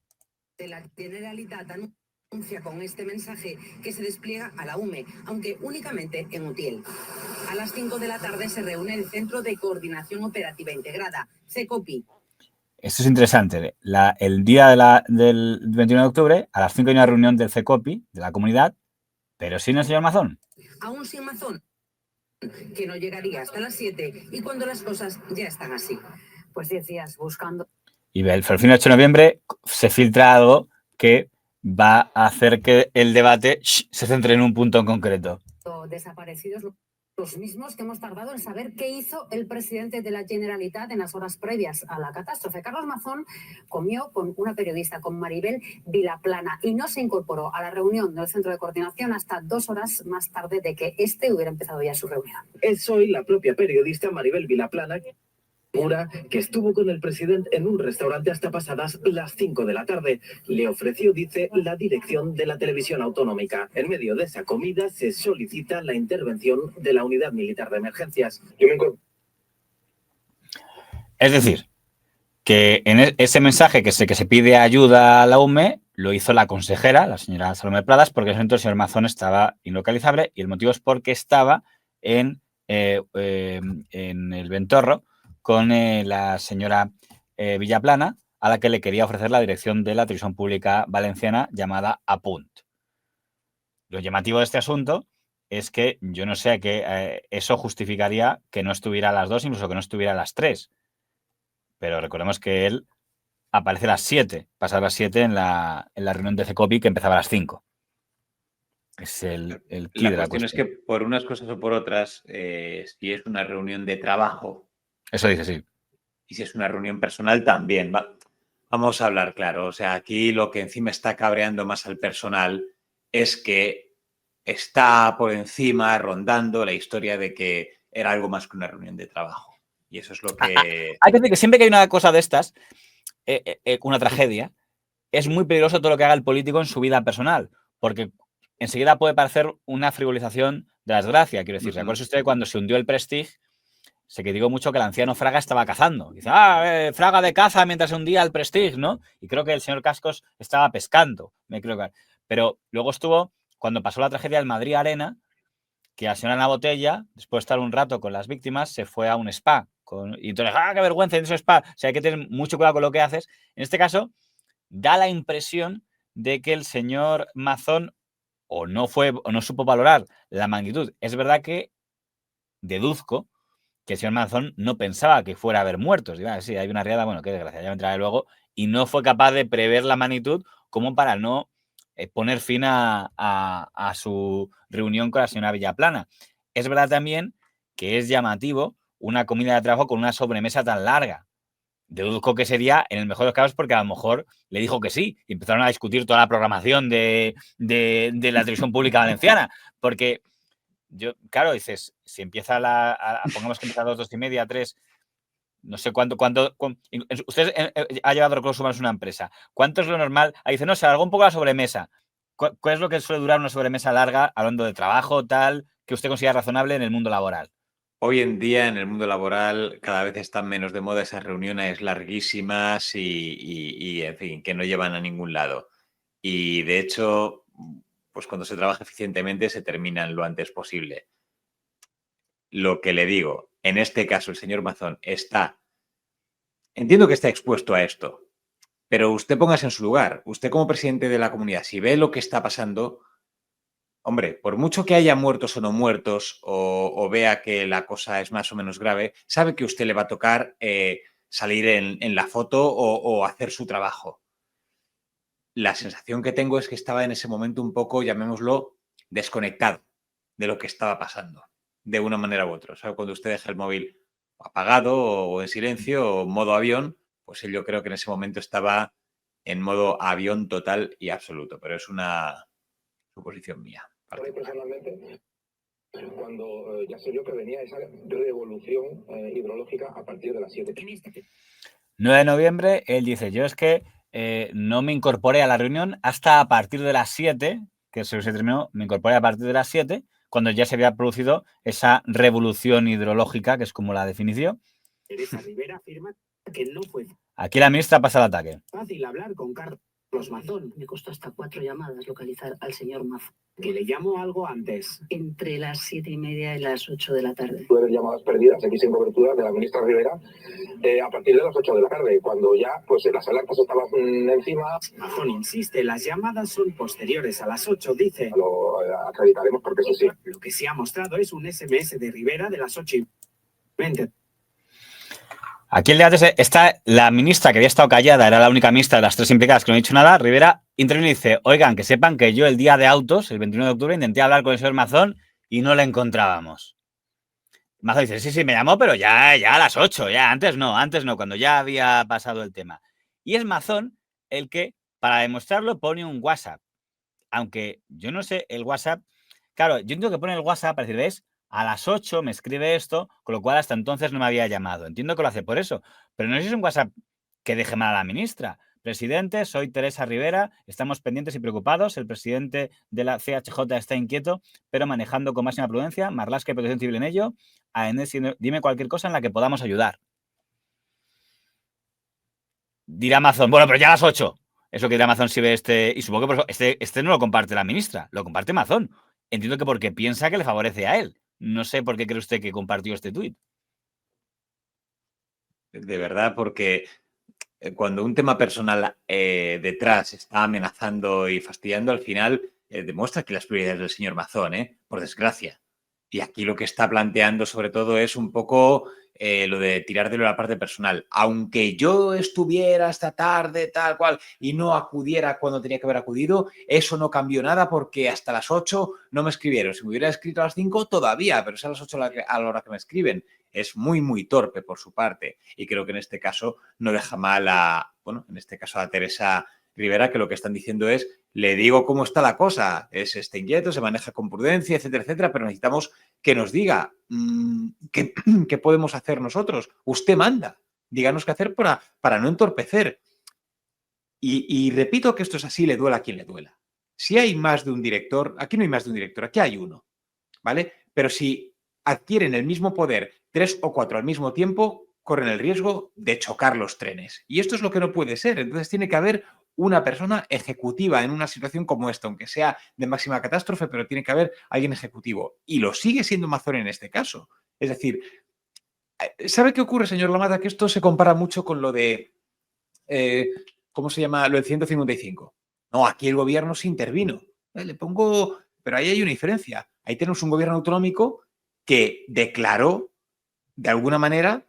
la Generalitat anuncia con este mensaje que se despliega a la UME, aunque únicamente en Utiel. A las 5 de la tarde se reúne el Centro de Coordinación Operativa Integrada, CECOPI. Esto es interesante. El día del 21 de octubre, a las 5 hay una reunión del CECOPI, de la comunidad, pero sin el señor Mazón. Aún sin Mazón, que no llegaría hasta las 7 y cuando las cosas ya están así. Pues 10 días buscando. Y el fin del 8 de noviembre se filtra algo que va a hacer que el debate se centre en un punto en concreto. Desaparecidos los mismos que hemos tardado en saber qué hizo el presidente de la Generalitat en las horas previas a la catástrofe. Carlos Mazón comió con una periodista, con Maribel Vilaplana, y no se incorporó a la reunión del Centro de Coordinación hasta 2 horas más tarde de que este hubiera empezado ya su reunión. Es hoy la propia periodista Maribel Vilaplana que estuvo con el presidente en un restaurante hasta pasadas las 5 de la tarde. Le ofreció, dice, la dirección de la televisión autonómica. En medio de esa comida se solicita la intervención de la Unidad Militar de Emergencias. Es decir, que en ese mensaje que se pide ayuda a la UME lo hizo la consejera, la señora Salomé Pradas, porque en ese momento el señor Mazón estaba inlocalizable y el motivo es porque estaba en el Ventorro con la señora Vilaplana, a la que le quería ofrecer la dirección de la televisión pública valenciana llamada Apunt. Lo llamativo de este asunto es que yo no sé que eso justificaría que no estuviera a las 2, incluso que no estuviera a las 3. Pero recordemos que él aparece a las 7, pasa a las 7 en la reunión de CECOPI que empezaba a las 5. Es el key de la cuestión es que por unas cosas o por otras, si es una reunión de trabajo... Eso dice, sí. Y si es una reunión personal, también. Vamos a hablar claro. O sea, aquí lo que encima está cabreando más al personal es que está por encima, rondando la historia de que era algo más que una reunión de trabajo. Y eso es lo que... Hay que decir que siempre que hay una cosa de estas, una tragedia, es muy peligroso todo lo que haga el político en su vida personal. Porque enseguida puede parecer una frivolización de la desgracia. Quiero decir, ¿recuerda usted cuando se hundió el Prestige? Sé que digo mucho que el anciano Fraga estaba cazando. Dice, Fraga de caza mientras se hundía el Prestige, ¿no? Y creo que el señor Cascos estaba pescando. Pero luego estuvo, cuando pasó la tragedia del Madrid Arena, que la señora Ana Botella, después de estar un rato con las víctimas, se fue a un spa. Y entonces, qué vergüenza en ese spa. O sea, hay que tener mucho cuidado con lo que haces. En este caso, da la impresión de que el señor Mazón o no supo valorar la magnitud. Es verdad que deduzco que el señor Mazón no pensaba que fuera a haber muertos. Digo, sí, hay una riada, bueno, qué desgracia, ya me entraré luego. Y no fue capaz de prever la magnitud como para no poner fin a su reunión con la señora Vilaplana. Es verdad también que es llamativo una comida de trabajo con una sobremesa tan larga. Deduzco que sería, en el mejor de los casos, porque a lo mejor le dijo que sí y empezaron a discutir toda la programación de la televisión pública valenciana. Porque... claro, dices, si empieza pongamos que empieza a las 2:30, 3, no sé cuánto usted ha llevado recursos humanos a una empresa. ¿Cuánto es lo normal? Ahí dice, no, se alargó un poco la sobremesa. ¿Cuál es lo que suele durar una sobremesa larga, hablando de trabajo, tal, que usted considera razonable en el mundo laboral? Hoy en día, en el mundo laboral, cada vez están menos de moda esas reuniones larguísimas y en fin, que no llevan a ningún lado. Y, de hecho... pues cuando se trabaja eficientemente se terminan lo antes posible. Lo que le digo, en este caso el señor Mazón entiendo que está expuesto a esto, pero usted póngase en su lugar. Usted como presidente de la comunidad, si ve lo que está pasando, hombre, por mucho que haya muertos o no muertos o vea que la cosa es más o menos grave, sabe que a usted le va a tocar salir en la foto o hacer su trabajo. La sensación que tengo es que estaba en ese momento un poco, llamémoslo, desconectado de lo que estaba pasando, de una manera u otra. O sea, cuando usted deja el móvil apagado o en silencio o en modo avión, pues yo creo que en ese momento estaba en modo avión total y absoluto. Pero es una suposición mía. Personalmente, cuando ya se vio que venía esa revolución hidrológica a partir de las 7. 9 de noviembre, él dice, yo es que no me incorporé a la reunión hasta a partir de las 7, que se terminó, me incorporé a partir de las 7, cuando ya se había producido esa revolución hidrológica, que es como la definición. Teresa Rivera afirma que no fue Aquí la ministra pasa el ataque. fácil hablar con Carlos Mazón. Me costó hasta 4 llamadas localizar al señor Mazón. Que le llamó algo antes. Entre las 7:30 y las 8 de la tarde. Puede haber llamadas perdidas aquí sin cobertura de la ministra Rivera a partir de las 8 de la tarde, cuando ya pues las alertas estaban encima. Mazón insiste, las llamadas son posteriores a las 8, dice. Lo acreditaremos porque eso sí. Lo que se ha mostrado es un SMS de Rivera de las 8:20. Aquí el debate está la ministra que había estado callada, era la única ministra de las 3 implicadas que no ha dicho nada. Rivera interviene y dice, oigan, que sepan que yo el día de autos, el 21 de octubre, intenté hablar con el señor Mazón y no le encontrábamos. Mazón dice, sí, me llamó, pero ya a las 8, ya antes no, cuando ya había pasado el tema. Y es Mazón el que, para demostrarlo, pone un WhatsApp. Aunque yo no sé el WhatsApp. Claro, yo entiendo que pone el WhatsApp para decir, ¿ves? A las 8 me escribe esto, con lo cual hasta entonces no me había llamado. Entiendo que lo hace por eso, pero no sé si es un WhatsApp que deje mal a la ministra. Presidente, soy Teresa Rivera, estamos pendientes y preocupados. El presidente de la CHJ está inquieto, pero manejando con máxima prudencia. Marlaska y Protección Civil en ello. AENES, dime cualquier cosa en la que podamos ayudar. Dirá Mazón, bueno, pero ya a las 8. Es lo que dirá Mazón si ve este. Y supongo que por eso, este no lo comparte la ministra, lo comparte Mazón. Entiendo que porque piensa que le favorece a él. No sé por qué cree usted que compartió este tuit. De verdad, porque cuando un tema personal detrás está amenazando y fastidiando, al final demuestra que las prioridades del señor Mazón, por desgracia. Y aquí lo que está planteando sobre todo es un poco lo de tirar de la parte personal. Aunque yo estuviera esta tarde tal cual y no acudiera cuando tenía que haber acudido, eso no cambió nada porque hasta las 8 no me escribieron. Si me hubiera escrito a las 5 todavía, pero es a las 8 a la hora que me escriben. Es muy, muy torpe por su parte. Y creo que en este caso no deja mal en este caso a Teresa Rivera, que lo que están diciendo es, le digo cómo está la cosa, está inquieto, se maneja con prudencia, etcétera, etcétera, pero necesitamos que nos diga qué podemos hacer nosotros. Usted manda, díganos qué hacer para no entorpecer. Y repito que esto es así, le duela a quien le duela. Si hay más de un director, aquí no hay más de un director, aquí hay uno, ¿vale? Pero si adquieren el mismo poder 3 o 4 al mismo tiempo, corren el riesgo de chocar los trenes. Y esto es lo que no puede ser. Entonces tiene que haber una persona ejecutiva en una situación como esta, aunque sea de máxima catástrofe, pero tiene que haber alguien ejecutivo. Y lo sigue siendo Mazón en este caso. Es decir, ¿sabe qué ocurre, señor Lamadda? Que esto se compara mucho con lo de, ¿cómo se llama? Lo del 155. No, aquí el gobierno se intervino. Le pongo, pero ahí hay una diferencia. Ahí tenemos un gobierno autonómico que declaró, de alguna manera,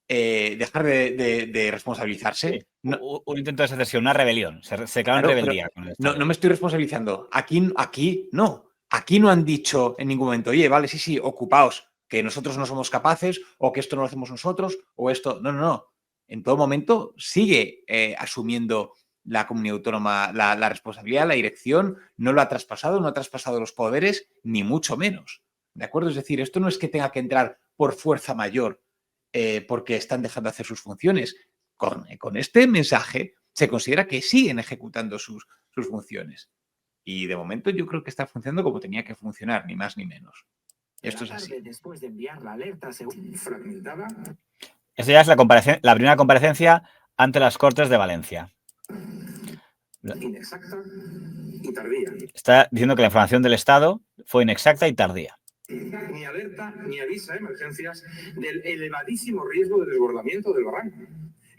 dejar de responsabilizarse. Sí, un intento de secesión, una rebelión. Se declaró en rebeldía. No me estoy responsabilizando. Aquí no. Aquí no han dicho en ningún momento, oye, vale, sí, ocupaos, que nosotros no somos capaces, o que esto no lo hacemos nosotros, o esto. No. En todo momento sigue asumiendo la comunidad autónoma la responsabilidad, la dirección, no lo ha traspasado, no ha traspasado los poderes, ni mucho menos. ¿De acuerdo? Es decir, esto no es que tenga que entrar por fuerza mayor, porque están dejando de hacer sus funciones. Con este mensaje se considera que siguen ejecutando sus funciones. Y de momento yo creo que está funcionando como tenía que funcionar, ni más ni menos. Esto es así. Después de enviar la alerta fragmentada. Esta ya es la primera comparecencia ante las Cortes de Valencia. Inexacta y tardía. Está diciendo que la información del Estado fue inexacta y tardía. Ni alerta ni avisa a emergencias del elevadísimo riesgo de desbordamiento del barranco.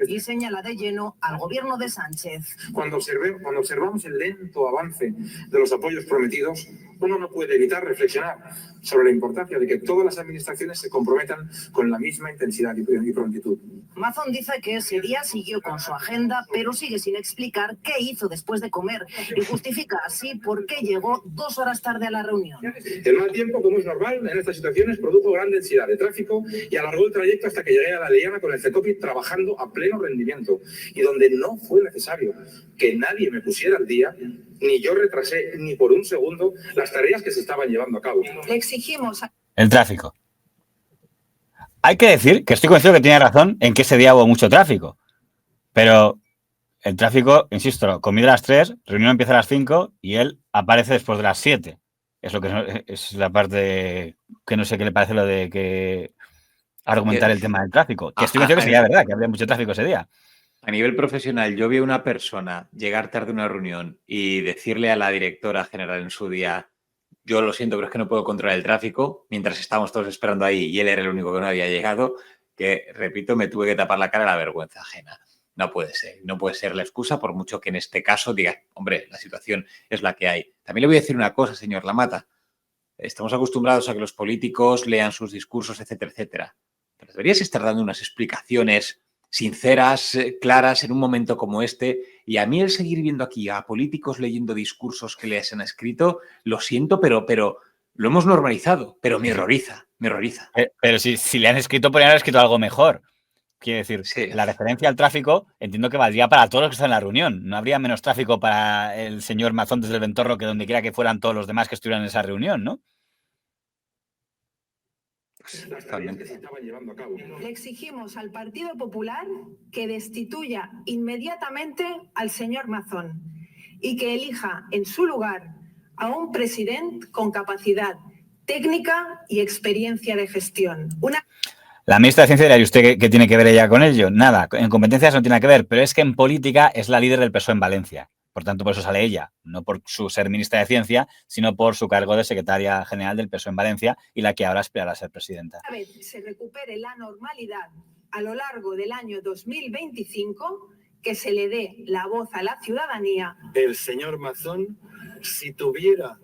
Y señala de lleno al gobierno de Sánchez. Cuando observamos el lento avance de los apoyos prometidos, uno no puede evitar reflexionar sobre la importancia de que todas las administraciones se comprometan con la misma intensidad y prontitud. Mazón dice que ese día siguió con su agenda, pero sigue sin explicar qué hizo después de comer y justifica así por qué llegó 2 horas tarde a la reunión. El mal tiempo, como es normal en estas situaciones, produjo gran densidad de tráfico y alargó el trayecto hasta que llegué a la Liana con el CECOPI trabajando a pleno rendimiento y donde no fue necesario que nadie me pusiera al día ni yo retrasé ni por un segundo las tareas que se estaban llevando a cabo. Le exigimos El tráfico. Hay que decir que estoy convencido que tiene razón en que ese día hubo mucho tráfico. Pero el tráfico, insisto, comida a las 3, reunión empieza a las 5 y él aparece después de las 7. Es lo que es la parte que no sé qué le parece lo de que argumentar el tema del tráfico. Que estoy convencido que sería verdad, que habría mucho tráfico ese día. A nivel profesional, yo vi a una persona llegar tarde a una reunión y decirle a la directora general en su día: yo lo siento, pero es que no puedo controlar el tráfico, mientras estábamos todos esperando ahí y él era el único que no había llegado, que, repito, me tuve que tapar la cara de la vergüenza ajena. No puede ser la excusa, por mucho que en este caso diga, hombre, la situación es la que hay. También le voy a decir una cosa, señor Lammata. Estamos acostumbrados a que los políticos lean sus discursos, etcétera, etcétera. Pero deberías estar dando unas explicaciones sinceras, claras, en un momento como este. Y a mí el seguir viendo aquí a políticos leyendo discursos que les han escrito, lo siento, pero lo hemos normalizado, pero me horroriza, me horroriza. Pero si le han escrito, podrían haber escrito algo mejor. Quiero decir, sí, la referencia al tráfico entiendo que valdría para todos los que están en la reunión. No habría menos tráfico para el señor Mazón desde el Ventorro que donde quiera que fueran todos los demás que estuvieran en esa reunión, ¿no? Las tareas que se estaban llevando a cabo. Le exigimos al Partido Popular que destituya inmediatamente al señor Mazón y que elija en su lugar a un presidente con capacidad técnica y experiencia de gestión. La ministra de Ciencia dirá: ¿y usted qué tiene que ver ella con ello? Nada, en competencias no tiene que ver, pero es que en política es la líder del PSOE en Valencia. Por tanto, por eso sale ella, no por su ser ministra de Ciencia, sino por su cargo de secretaria general del PSOE en Valencia y la que ahora aspirará a ser presidenta. Una vez se recupere la normalidad a lo largo del año 2025, que se le dé la voz a la ciudadanía. El señor Mazón, si tuviera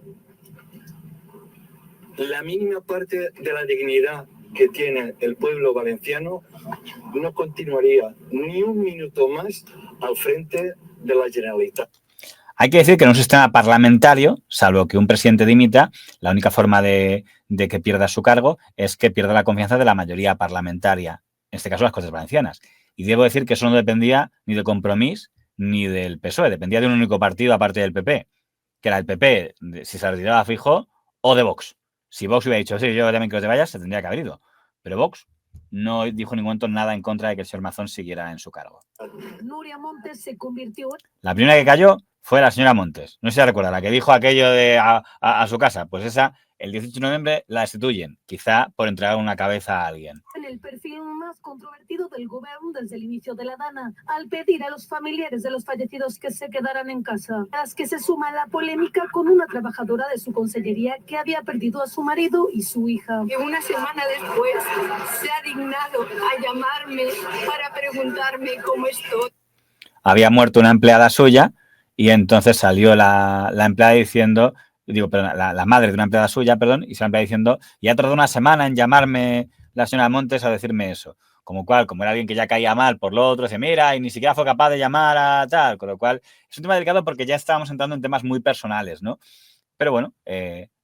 la mínima parte de la dignidad que tiene el pueblo valenciano, no continuaría ni un minuto más al frente de la Generalitat. Hay que decir que en un sistema parlamentario, salvo que un presidente dimita, la única forma de que pierda su cargo es que pierda la confianza de la mayoría parlamentaria, en este caso las Cortes Valencianas. Y debo decir que eso no dependía ni de Compromís ni del PSOE, dependía de un único partido aparte del PP, que era el PP, si se retiraba Feijóo, o de Vox. Si Vox hubiera dicho, sí, yo también quiero que te vayas, se tendría que haber ido. Pero Vox no dijo en ningún momento nada en contra de que el señor Mazón siguiera en su cargo. Nuria Montes se convirtió... La primera que cayó fue la señora Montes. No sé si se recuerda, la que dijo aquello de a su casa. Pues esa, el 18 de noviembre la destituyen, quizá por entregar una cabeza a alguien. En el perfil más controvertido del gobierno desde el inicio de la Dana, al pedir a los familiares de los fallecidos que se quedaran en casa. A las que se suma la polémica con una trabajadora de su consellería que había perdido a su marido y su hija. Que una semana después se ha dignado a llamarme para preguntarme cómo estoy. Había muerto una empleada suya y entonces salió la empleada diciendo... la madre de una empleada suya, y se la empleada diciendo: ya tardó una semana en llamarme la señora Montes a decirme eso. Como era alguien que ya caía mal por lo otro, dice, mira, y ni siquiera fue capaz de llamar a tal. Con lo cual, es un tema delicado porque ya estábamos entrando en temas muy personales, ¿no? Pero bueno,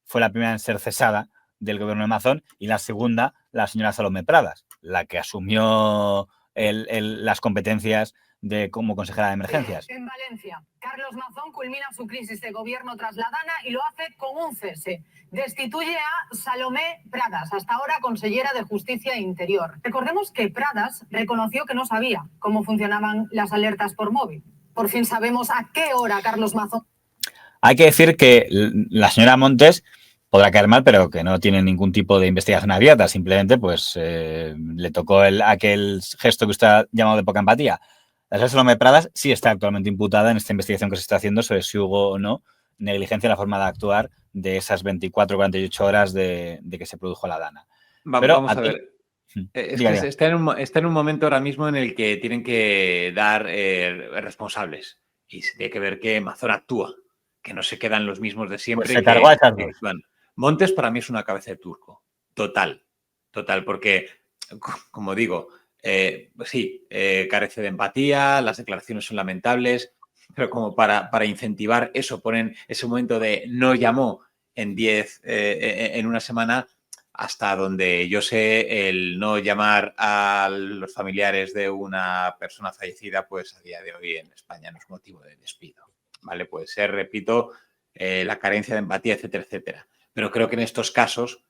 fue la primera en ser cesada del gobierno de Mazón y la segunda, la señora Salomé Pradas, la que asumió las competencias como consejera de emergencias. En Valencia, Carlos Mazón culmina su crisis de gobierno tras la Dana y lo hace con un cese. Destituye a Salomé Pradas, hasta ahora consellera de Justicia e Interior. Recordemos que Pradas reconoció que no sabía cómo funcionaban las alertas por móvil. Por fin sabemos a qué hora Carlos Mazón... Hay que decir que la señora Montes podrá caer mal, pero que no tiene ningún tipo de investigación abierta. Simplemente, pues, le tocó aquel gesto que usted ha llamado de poca empatía. La señora Salomé Pradas sí está actualmente imputada en esta investigación que se está haciendo sobre si hubo o no negligencia en la forma de actuar de esas 24 o 48 horas de que se produjo la Dana. Vamos a ver. Está en un momento ahora mismo en el que tienen que dar responsables y se tiene que ver que Mazón actúa, que no se quedan los mismos de siempre. Pues se cargó a esas dos. Montes para mí es una cabeza de turco. Total, porque, como digo... sí, carece de empatía, las declaraciones son lamentables, pero como para incentivar eso, ponen ese momento de no llamó en una semana, hasta donde yo sé, el no llamar a los familiares de una persona fallecida, pues a día de hoy en España no es motivo de despido. ¿vale? Puede ser, repito, la carencia de empatía, etcétera, etcétera. Pero creo que en estos casos,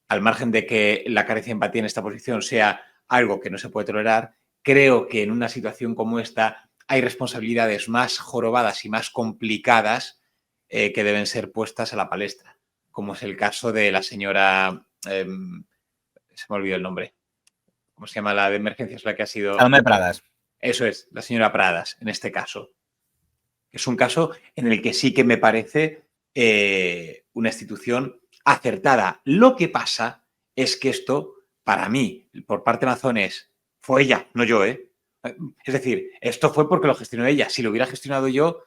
al margen de que la carencia de empatía en esta posición sea algo que no se puede tolerar, creo que en una situación como esta hay responsabilidades más jorobadas y más complicadas que deben ser puestas a la palestra, como es el caso de la señora... se me olvidó el nombre. ¿Cómo se llama la de emergencias? La que ha sido... Salomé Pradas. Eso es, la señora Pradas, en este caso. Es un caso en el que sí que me parece una institución acertada. Lo que pasa es que esto, para mí, por parte de Amazones, fue ella, no yo, ¿eh? Es decir, esto fue porque lo gestionó ella. Si lo hubiera gestionado yo,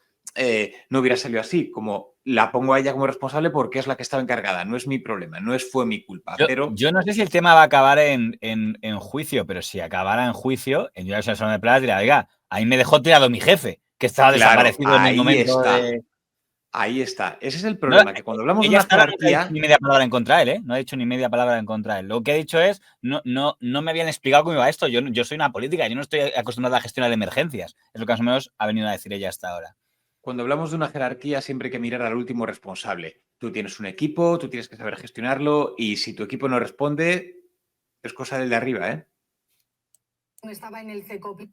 no hubiera salido así. Como la pongo a ella como responsable porque es la que estaba encargada. No es mi problema, fue mi culpa. Yo no sé si el tema va a acabar en juicio, pero si acabara en juicio, en Josep Salomé Pradas diría, oiga, ahí me dejó tirado mi jefe, que estaba desaparecido en el momento de... Ahí está. Ese es el problema, que cuando hablamos de una jerarquía... No ha dicho ni media palabra en contra de él, ¿eh? No ha dicho ni media palabra en contra de él. Lo que ha dicho es, no me habían explicado cómo iba esto. Yo soy una política, yo no estoy acostumbrada a gestionar emergencias. Es lo que más o menos ha venido a decir ella hasta ahora. Cuando hablamos de una jerarquía siempre hay que mirar al último responsable. Tú tienes un equipo, tú tienes que saber gestionarlo y si tu equipo no responde, es cosa del de arriba, ¿eh? Estaba en el CECOPI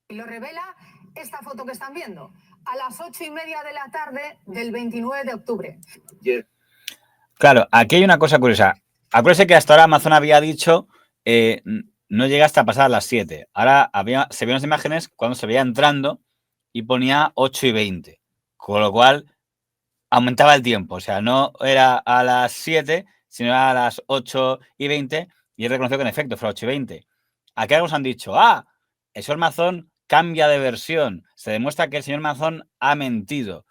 y lo revela esta foto que están viendo. A las 8:30 de la tarde del 29 de octubre. Claro, aquí hay una cosa curiosa. Acuérdense que hasta ahora Amazon había dicho no llega hasta pasar las 7. Ahora se vieron las imágenes cuando se veía entrando y ponía 8:20. Con lo cual aumentaba el tiempo. O sea, no era a las 7, sino era a las 8:20 y él reconoció que en efecto fue a 8:20. Aquí algunos han dicho, el señor Mazón cambia de versión. Se demuestra que el señor Mazón ha mentido.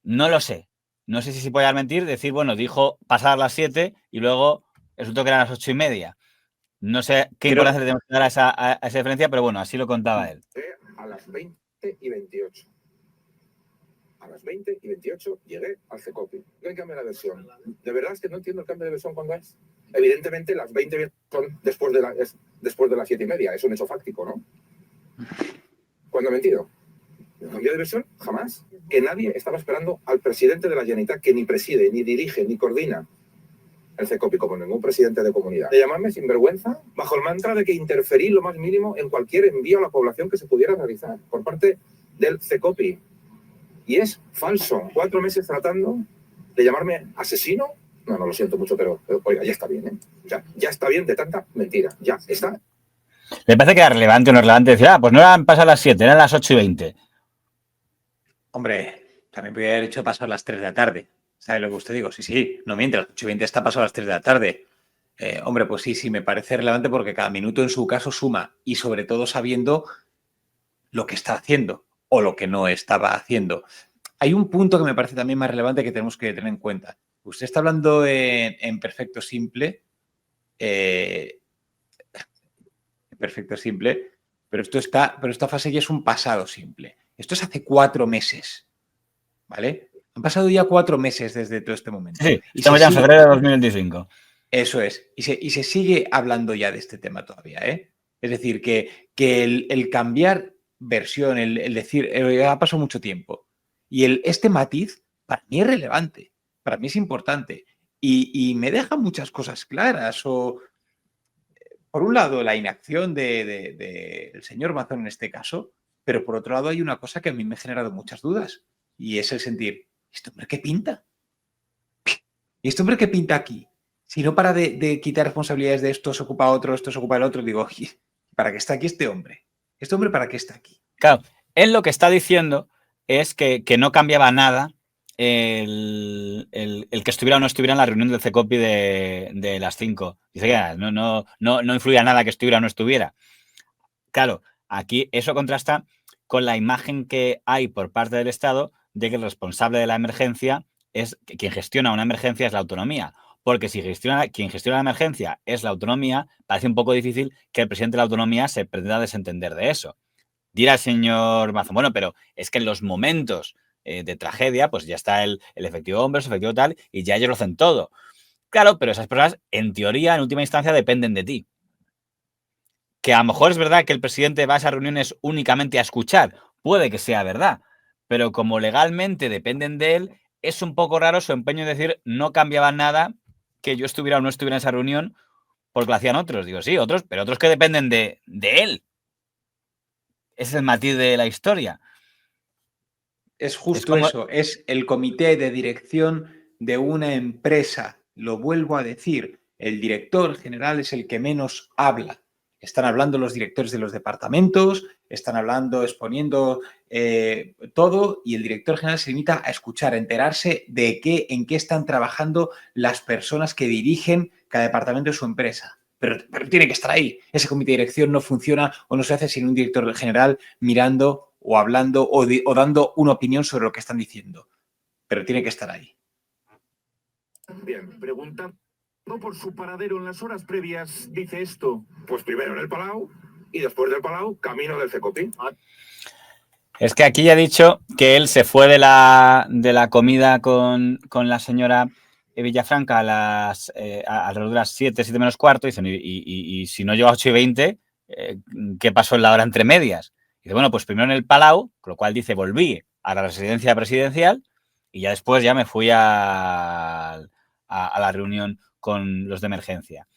No lo sé. No sé si puede mentir, decir, bueno, dijo pasar las 7 y luego resultó que eran las 8:30. No sé qué importancia le tenemos que dar a esa diferencia, pero bueno, así lo contaba él. A las 20:28. A las 20:28 llegué al CECOPI. No hay cambio de la versión. De verdad es que no entiendo el cambio de versión cuando es. Evidentemente las 20 son después de las 7:30. Es un hecho fáctico, ¿no? ¿Cuándo he mentido? ¿El cambio de versión? Jamás. Que nadie estaba esperando al presidente de la Generalitat, que ni preside, ni dirige, ni coordina el CECOPI, como ningún presidente de comunidad. De llamarme sinvergüenza bajo el mantra de que interferí lo más mínimo en cualquier envío a la población que se pudiera realizar por parte del CECOPI. Y es falso. 4 meses tratando de llamarme asesino. No, lo siento mucho, pero oiga, ya está bien, ¿eh? O sea, ya está bien de tanta mentira. Ya está. ¿Le parece que era relevante o no relevante? Decir, pues no eran pasar las 7, eran las 8:20. Hombre, también podría haber hecho pasar las 3 de la tarde. ¿Sabe lo que usted digo? Sí, no miente, las 8:20 está pasado a las 3 de la tarde. Hombre, pues sí, me parece relevante porque cada minuto en su caso suma y sobre todo sabiendo lo que está haciendo o lo que no estaba haciendo. Hay un punto que me parece también más relevante que tenemos que tener en cuenta. Usted está hablando en perfecto simple, pero esta fase ya es un pasado simple. Esto es hace 4 meses, ¿vale? Han pasado ya 4 meses desde todo este momento. Sí, estamos ya en febrero de 2025. Eso es. Y se sigue hablando ya de este tema todavía, ¿eh? Es decir, que el cambiar versión, el decir, ha pasado mucho tiempo. Y este matiz, para mí es relevante, para mí es importante. Y me deja muchas cosas claras. Por un lado, la inacción del señor Mazón en este caso, pero por otro lado hay una cosa que a mí me ha generado muchas dudas. Y es el sentir, ¿este hombre qué pinta? ¿Y este hombre qué pinta aquí? Si no para de quitar responsabilidades de esto se ocupa otro, esto se ocupa el otro, digo, ¿para qué está aquí este hombre? ¿Este hombre para qué está aquí? Claro, él lo que está diciendo es que no cambiaba nada el que estuviera o no estuviera en la reunión del CECOPI de las 5. Dice que no influía nada que estuviera o no estuviera. Claro, aquí eso contrasta con la imagen que hay por parte del Estado de que el responsable de la emergencia es quien gestiona una emergencia es la autonomía. Porque si quien gestiona la emergencia es la autonomía, parece un poco difícil que el presidente de la autonomía se pretenda desentender de eso. Dirá el señor Mazón, bueno, pero es que en los momentos de tragedia, pues ya está el efectivo hombre, el efectivo tal, y ya ellos lo hacen todo. Claro, pero esas personas, en teoría, en última instancia, dependen de ti. Que a lo mejor es verdad que el presidente va a esas reuniones únicamente a escuchar. Puede que sea verdad. pero como legalmente dependen de él, es un poco raro su empeño en decir no cambiaba nada que yo estuviera o no estuviera en esa reunión porque lo hacían otros. Digo, sí, otros, pero otros que dependen de él. Ese es el matiz de la historia. Es justo eso, es el comité de dirección de una empresa. Lo vuelvo a decir, el director general es el que menos habla. Están hablando los directores de los departamentos, están hablando, exponiendo todo, y el director general se limita a escuchar, a enterarse de en qué están trabajando las personas que dirigen cada departamento de su empresa. Pero tiene que estar ahí. Ese comité de dirección no funciona o no se hace sin un director general mirando o hablando o dando una opinión sobre lo que están diciendo. Pero tiene que estar ahí. Bien, preguntando por su paradero en las horas previas, dice esto. Pues primero en el Palau y después del Palau, camino del CECOPI. Es que aquí ya ha dicho que él se fue de la comida con la señora Villafranca alrededor de las 7 menos cuarto. Dicen, y si no llegó a 8:20, ¿qué pasó en la hora entre medias? Dice, bueno, pues primero en el Palau, con lo cual dice, volví a la residencia presidencial y ya después ya me fui a la reunión con los de emergencia.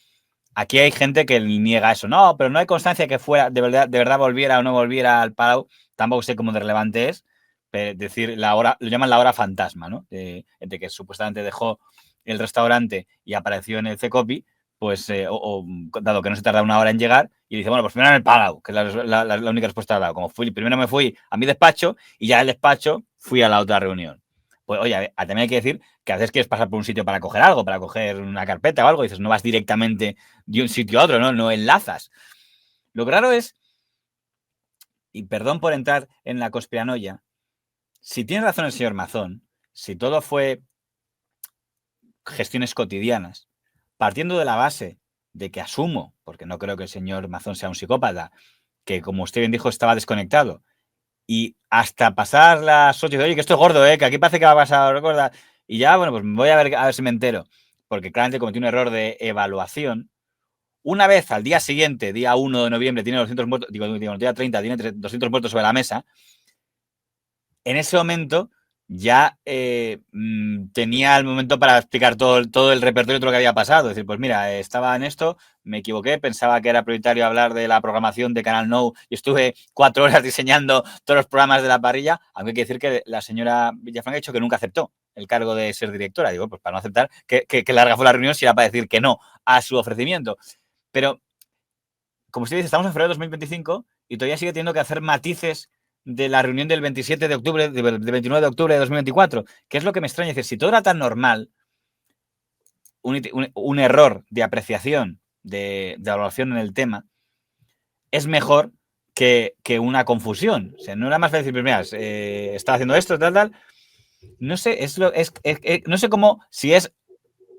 Aquí hay gente que niega eso. No, pero no hay constancia que fuera de verdad volviera o no volviera al Palau. Tampoco sé cómo de relevante es. Decir, la hora, lo llaman la hora fantasma, ¿no? De que supuestamente dejó el restaurante y apareció en el CECOPI, pues, dado que no se tarda una hora en llegar, y dice, bueno, pues primero en el Palau, que es la única respuesta que ha dado. Como primero me fui a mi despacho y ya del despacho fui a la otra reunión. Pues, oye, también hay que decir que a veces quieres pasar por un sitio para coger algo, para coger una carpeta o algo, y dices, no vas directamente de un sitio a otro, no enlazas. Lo raro es, y perdón por entrar en la conspiranoia, si tiene razón el señor Mazón, si todo fue gestiones cotidianas, partiendo de la base de que asumo, porque no creo que el señor Mazón sea un psicópata, que como usted bien dijo estaba desconectado, y hasta pasar las 8, oye, que esto es gordo, que aquí parece que va a pasar, recuerda, y ya, bueno, pues voy a ver si me entero, porque claramente cometió un error de evaluación. Una vez al día siguiente, día 1 de noviembre, tiene 200 muertos, día 30, tiene 200 muertos sobre la mesa, en ese momento ya tenía el momento para explicar todo el repertorio de todo lo que había pasado. Es decir, pues mira, estaba en esto, me equivoqué, pensaba que era prioritario hablar de la programación de Canal Nou y estuve 4 horas diseñando todos los programas de la parrilla, aunque hay que decir que la señora Villafranca ha dicho que nunca aceptó el cargo de ser directora. Digo, pues para no aceptar, que larga fue la reunión si era para decir que no a su ofrecimiento. Pero, como usted dice, estamos en febrero de 2025 y todavía sigue teniendo que hacer matices de la reunión del 27 de octubre, del 29 de octubre de 2024, que es lo que me extraña. Es decir, si todo era tan normal, un error de apreciación, de evaluación en el tema, es mejor que una confusión. O sea, no era más fácil decir, mira, estaba haciendo esto, tal. No sé, no sé cómo, si es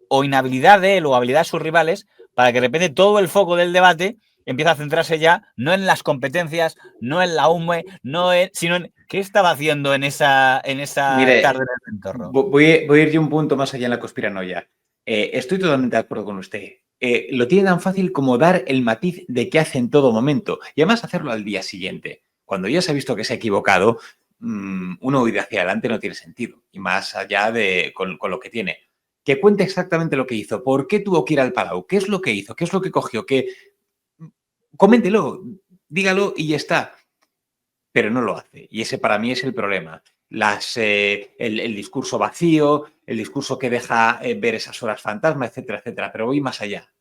o inhabilidad de él o habilidad de sus rivales, para que de repente todo el foco del debate empieza a centrarse ya no en las competencias, no en la UME, sino en qué estaba haciendo en esa Mire, tarde del entorno. Voy a ir yo un punto más allá en la conspiranoia. Estoy totalmente de acuerdo con usted. Lo tiene tan fácil como dar el matiz de qué hace en todo momento y además hacerlo al día siguiente. Cuando ya se ha visto que se ha equivocado, uno ir hacia adelante no tiene sentido. Y más allá con lo que tiene. Que cuente exactamente lo que hizo. ¿Por qué tuvo que ir al Palau? ¿Qué es lo que hizo? ¿Qué es lo que cogió? Coméntelo, dígalo y ya está. Pero no lo hace. Y ese para mí es el problema. El discurso vacío, el discurso que deja ver esas horas fantasma, etcétera, etcétera. Pero voy más allá.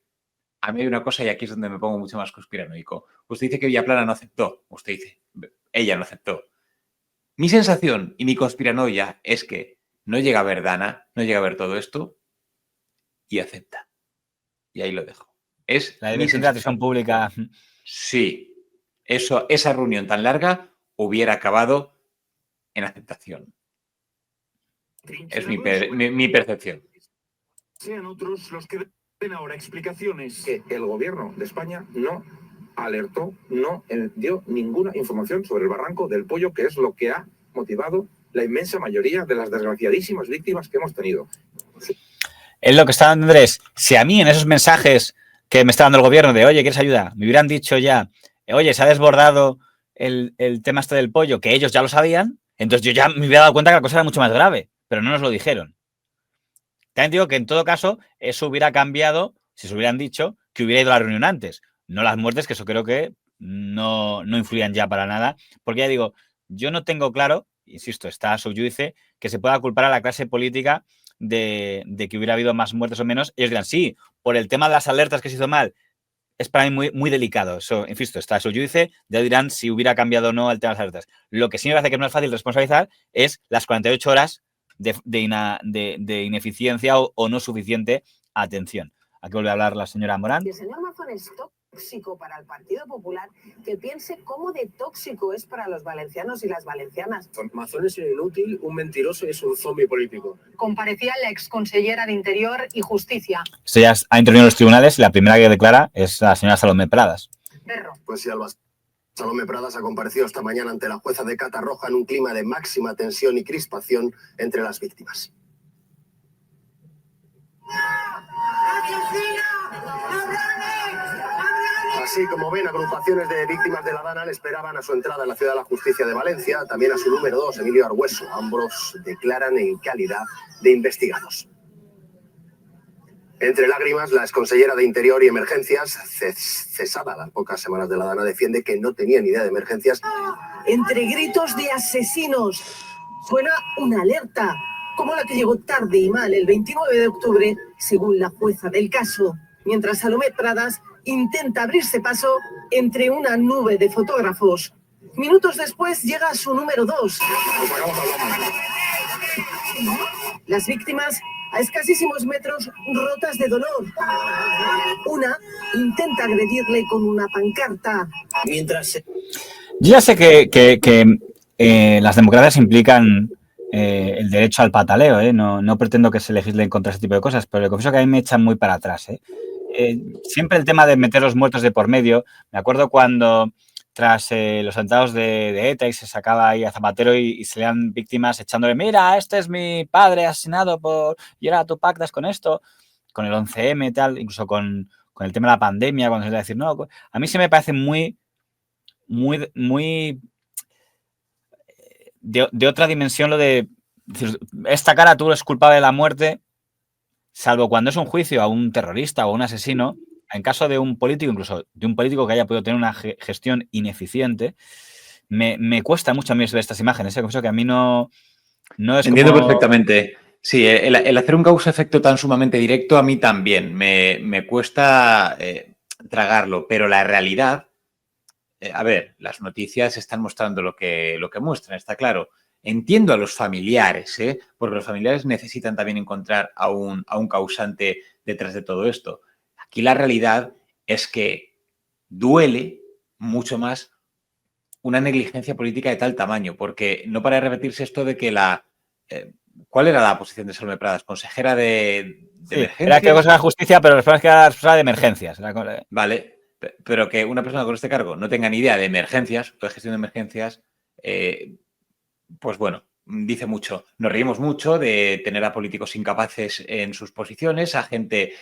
A mí hay una cosa y aquí es donde me pongo mucho más conspiranoico. Usted dice que Villaplana no aceptó. Usted dice, ella no aceptó. Mi sensación y mi conspiranoia es que no llega a ver Dana, no llega a ver todo esto y acepta. Y ahí lo dejo. Es la dirección de la atención pública. Sí. Esa reunión tan larga hubiera acabado en aceptación. Es mi percepción. Sean otros los que den ahora explicaciones. Que el gobierno de España no alertó, no dio ninguna información sobre el barranco del Pollo, que es lo que ha motivado la inmensa mayoría de las desgraciadísimas víctimas que hemos tenido. Es lo que está dando Andrés. Si a mí en esos mensajes que me está dando el gobierno de, oye, ¿quieres ayuda? Me hubieran dicho ya, oye, se ha desbordado el tema este del pollo, que ellos ya lo sabían, Entonces yo ya me había dado cuenta que la cosa era mucho más grave, pero no nos lo dijeron. También digo que en todo caso eso hubiera cambiado si se hubieran dicho que hubiera ido a la reunión antes, no las muertes, que eso creo que no influían ya para nada, porque ya digo, yo no tengo claro, insisto, está a su judice, que se pueda culpar a la clase política de que hubiera habido más muertes o menos. Ellos dirán, sí, por el tema de las alertas que se hizo mal, es para mí muy delicado. Eso, insisto, está a su judice, ya dirán si hubiera cambiado o no el tema de las alertas. Lo que sí me parece que es más fácil responsabilizar es las 48 horas de ineficiencia o no suficiente atención. Aquí vuelve a hablar la señora Morán. El señor Mazón es tóxico para el Partido Popular, que piense cómo de tóxico es para los valencianos y las valencianas. Mazón es un inútil, un mentiroso y es un zombi político. Comparecía la exconsellera de Interior y Justicia. Esto ya ha intervenido en los tribunales y la primera que declara es la señora Salomé Pradas. Pues sí, Alba. Salomé Pradas ha comparecido esta mañana ante la jueza de Catarroja en un clima de máxima tensión y crispación entre las víctimas. Así como ven, agrupaciones de víctimas de la Dana le esperaban a su entrada en la Ciudad de la Justicia de Valencia, también a su número 2, Emilio Argüeso. Ambos declaran en calidad de investigados. Entre lágrimas, la exconsellera de Interior y Emergencias, cesada a las pocas semanas de la Dana, defiende que no tenía ni idea de emergencias. Entre gritos de asesinos suena una alerta, como la que llegó tarde y mal el 29 de octubre, según la jueza del caso, mientras Salomé Pradas intenta abrirse paso entre una nube de fotógrafos. Minutos después llega a su número 2. Las víctimas a escasísimos metros, rotas de dolor. Una intenta agredirle con una pancarta. Yo ya sé que las democracias implican el derecho al pataleo, ¿eh? No pretendo que se legisle contra ese tipo de cosas, pero le confieso que a mí me echan muy para atrás, ¿eh? Siempre el tema de meter los muertos de por medio. Me acuerdo cuando tras los atentados de ETA y se sacaba ahí a Zapatero y salían víctimas echándole, mira, este es mi padre asesinado y ahora tú pactas con esto, con el 11M y tal, incluso con el tema de la pandemia, cuando se le va a decir, no, a mí se me parece muy de otra dimensión lo de decir, esta cara tú eres culpable de la muerte, salvo cuando es un juicio a un terrorista o a un asesino. En caso de un político, incluso de un político que haya podido tener una gestión ineficiente, me cuesta mucho a mí ver estas imágenes. Confieso que a mí no es Entiendo como... perfectamente. Sí, el hacer un causa-efecto tan sumamente directo a mí también me cuesta tragarlo, pero la realidad, a ver, las noticias están mostrando lo que muestran, está claro. Entiendo a los familiares, porque los familiares necesitan también encontrar a un causante detrás de todo esto. Aquí la realidad es que duele mucho más una negligencia política de tal tamaño, porque no para de repetirse esto de que ¿cuál era la posición de Salomé Pradas? Consejera de emergencias. Era que cosa de justicia, pero el problema es que era responsable de emergencias. Vale, pero que una persona con este cargo no tenga ni idea de emergencias o de gestión de emergencias, pues bueno, dice mucho. Nos reímos mucho de tener a políticos incapaces en sus posiciones, a gente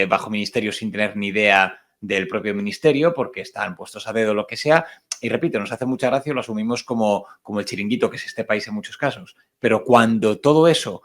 bajo ministerio sin tener ni idea del propio ministerio porque están puestos a dedo o lo que sea. Y repito, nos hace mucha gracia, lo asumimos como el chiringuito que es este país en muchos casos. Pero cuando todo eso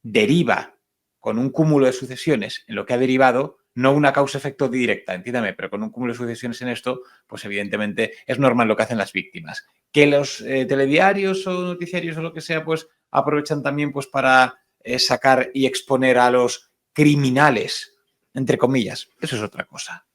deriva con un cúmulo de sucesiones en lo que ha derivado, no una causa-efecto directa, entiéndame, pero con un cúmulo de sucesiones en esto, pues evidentemente es normal lo que hacen las víctimas. Que los telediarios o noticiarios o lo que sea, pues aprovechan también pues para sacar y exponer a los criminales, entre comillas. Eso es otra cosa.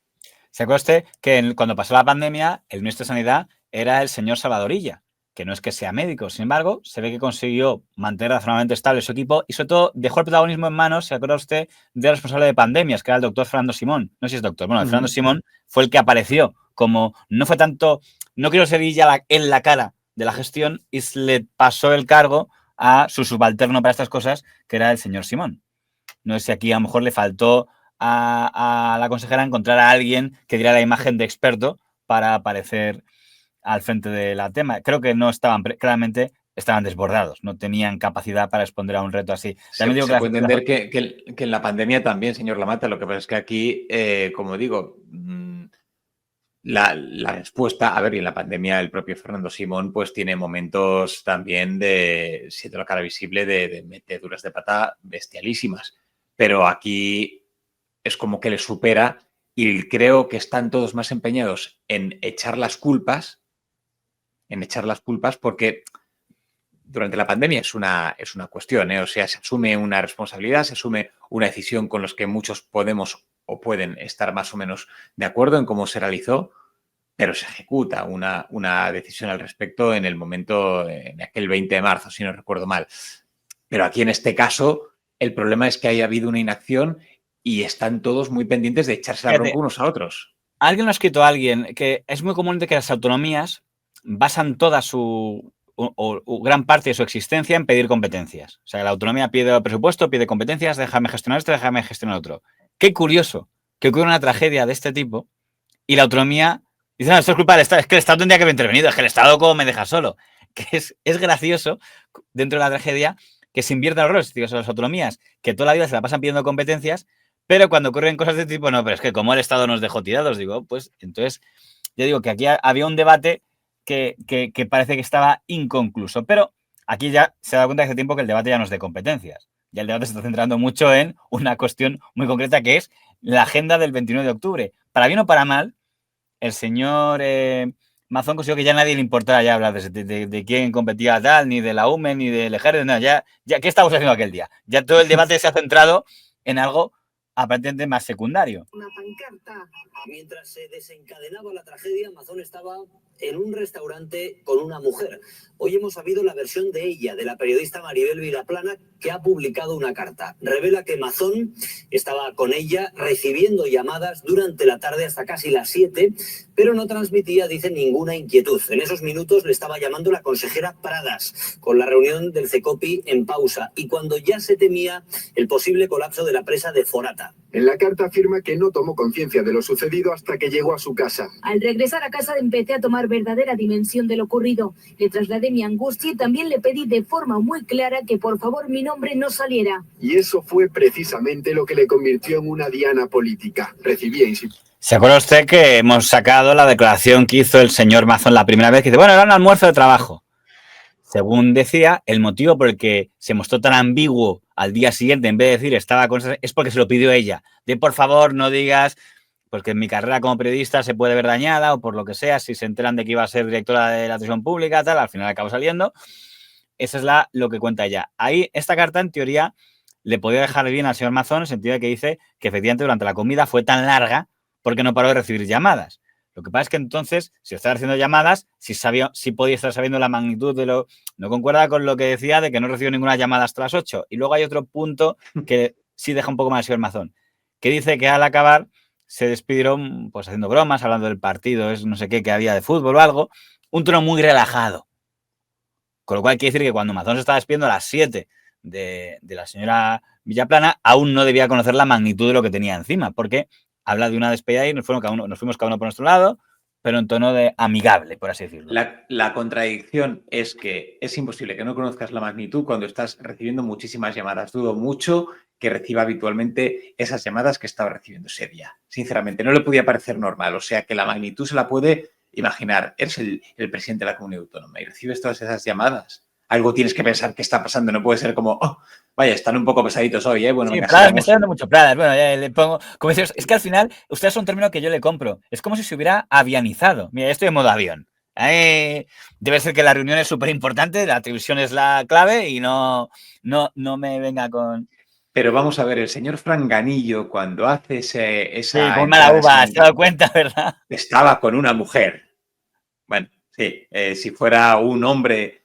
Se acuerda usted que cuando pasó la pandemia, el ministro de Sanidad era el señor Salvadorilla, que no es que sea médico, sin embargo, se ve que consiguió mantener razonablemente estable su equipo y sobre todo dejó el protagonismo en manos, ¿se acuerda usted del responsable de pandemias, que era el doctor Fernando Simón? No sé si es doctor, bueno, Fernando Simón fue el que apareció como, no fue tanto, no quiero ser ya en la cara de la gestión y le pasó el cargo a su subalterno para estas cosas, que era el señor Simón. No sé si aquí a lo mejor le faltó a la consejera encontrar a alguien que diera la imagen de experto para aparecer al frente de la tema. Creo que no estaban, claramente estaban desbordados, no tenían capacidad para responder a un reto así. También digo que puede entender que en la pandemia también, señor Lamata, lo que pasa es que aquí, como digo, la respuesta, a ver, y en la pandemia el propio Fernando Simón pues tiene momentos también de, siendo la cara visible, de meteduras de pata bestialísimas. Pero aquí es como que le supera y creo que están todos más empeñados en echar las culpas porque durante la pandemia es una cuestión, o sea, se asume una responsabilidad, se asume una decisión con los que muchos podemos o pueden estar más o menos de acuerdo en cómo se realizó, pero se ejecuta una decisión al respecto en el momento, en aquel 20 de marzo, si no recuerdo mal. Pero aquí en este caso el problema es que haya habido una inacción y están todos muy pendientes de echarse la bronca unos a otros. Alguien lo ha escrito a alguien, que es muy común de que las autonomías basan toda su... O gran parte de su existencia en pedir competencias. O sea, la autonomía pide presupuesto, pide competencias, déjame gestionar esto, déjame gestionar otro. Qué curioso que ocurra una tragedia de este tipo y la autonomía dice, no, esto es culpa del Estado, es que el Estado tendría que haber intervenido, es que el Estado cómo me deja solo. Que es gracioso dentro de la tragedia que se inviertan los roles, digo, son las autonomías, que toda la vida se la pasan pidiendo competencias, pero cuando ocurren cosas de este tipo, no, pero es que como el Estado nos dejó tirados, digo, pues entonces, yo digo que aquí había un debate que parece que estaba inconcluso. Pero aquí ya se da cuenta hace tiempo que el debate ya no es de competencias. Ya el debate se está centrando mucho en una cuestión muy concreta que es la agenda del 29 de octubre. Para bien o para mal, el señor Mazón consiguió que ya a nadie le importara ya hablar de quién competía tal, ni de la UME, ni del ejército, no, ya ¿qué estábamos haciendo aquel día? Ya todo el debate se ha centrado en algo aparentemente más secundario. Una pancarta. Mientras se desencadenaba la tragedia, Mazón estaba en un restaurante con una mujer. Hoy hemos sabido la versión de ella, de la periodista Maribel Vilaplana, que ha publicado una carta. Revela que Mazón estaba con ella recibiendo llamadas durante la tarde hasta casi las 7, pero no transmitía, dice, ninguna inquietud. En esos minutos le estaba llamando la consejera Pradas, con la reunión del CECOPI en pausa, y cuando ya se temía el posible colapso de la presa de Forata. En la carta afirma que no tomó conciencia de lo sucedido hasta que llegó a su casa. Al regresar a casa empecé a tomar verdadera dimensión de lo ocurrido. Le trasladé mi angustia y también le pedí de forma muy clara que por favor mi nombre no saliera. Y eso fue precisamente lo que le convirtió en una diana política. Recibía ¿Se acuerda usted que hemos sacado la declaración que hizo el señor Mazón la primera vez? Que dice, bueno, era un almuerzo de trabajo. Según decía, el motivo por el que se mostró tan ambiguo al día siguiente, en vez de decir estaba con... es porque se lo pidió ella. De por favor, no digas, porque mi carrera como periodista se puede ver dañada o por lo que sea, si se enteran de que iba a ser directora de la televisión pública, tal, al final acabó saliendo. Esa es lo que cuenta ella. Ahí, esta carta, en teoría, le podía dejar bien al señor Mazón en el sentido de que dice que efectivamente durante la comida fue tan larga porque no paró de recibir llamadas. Lo que pasa es que entonces, si estaba haciendo llamadas, si podía estar sabiendo la magnitud de lo... No concuerda con lo que decía de que no recibió ninguna llamada hasta las 8. Y luego hay otro punto que sí deja un poco más el señor Mazón, que dice que al acabar se despidieron pues haciendo bromas, hablando del partido, no sé qué, que había de fútbol o algo, un tono muy relajado. Con lo cual quiere decir que cuando Mazón se estaba despidiendo a las 7 de la señora Vilaplana, aún no debía conocer la magnitud de lo que tenía encima, porque... habla de una despedida y nos fuimos cada uno por nuestro lado, pero en tono de amigable, por así decirlo. La contradicción es que es imposible que no conozcas la magnitud cuando estás recibiendo muchísimas llamadas. Dudo mucho que reciba habitualmente esas llamadas que estaba recibiendo ese día. Sinceramente, no le podía parecer normal. O sea, que la magnitud se la puede imaginar. Eres el presidente de la comunidad autónoma y recibes todas esas llamadas. Algo tienes que pensar que está pasando. No puede ser como, oh, vaya, están un poco pesaditos hoy, ¿eh? Bueno, sí, Pradas, me está dando mucho Pradas. Bueno, ya le pongo... Como dices, es que al final, usted es un término que yo le compro. Es como si se hubiera avianizado. Mira, estoy en modo avión. Debe ser que la reunión es súper importante, la televisión es la clave y no me venga con... Pero vamos a ver, el señor Franganillo, cuando hace esa... Sí, con mala uva, ¿se ha dado cuenta, verdad? Estaba con una mujer. Bueno, sí, si fuera un hombre...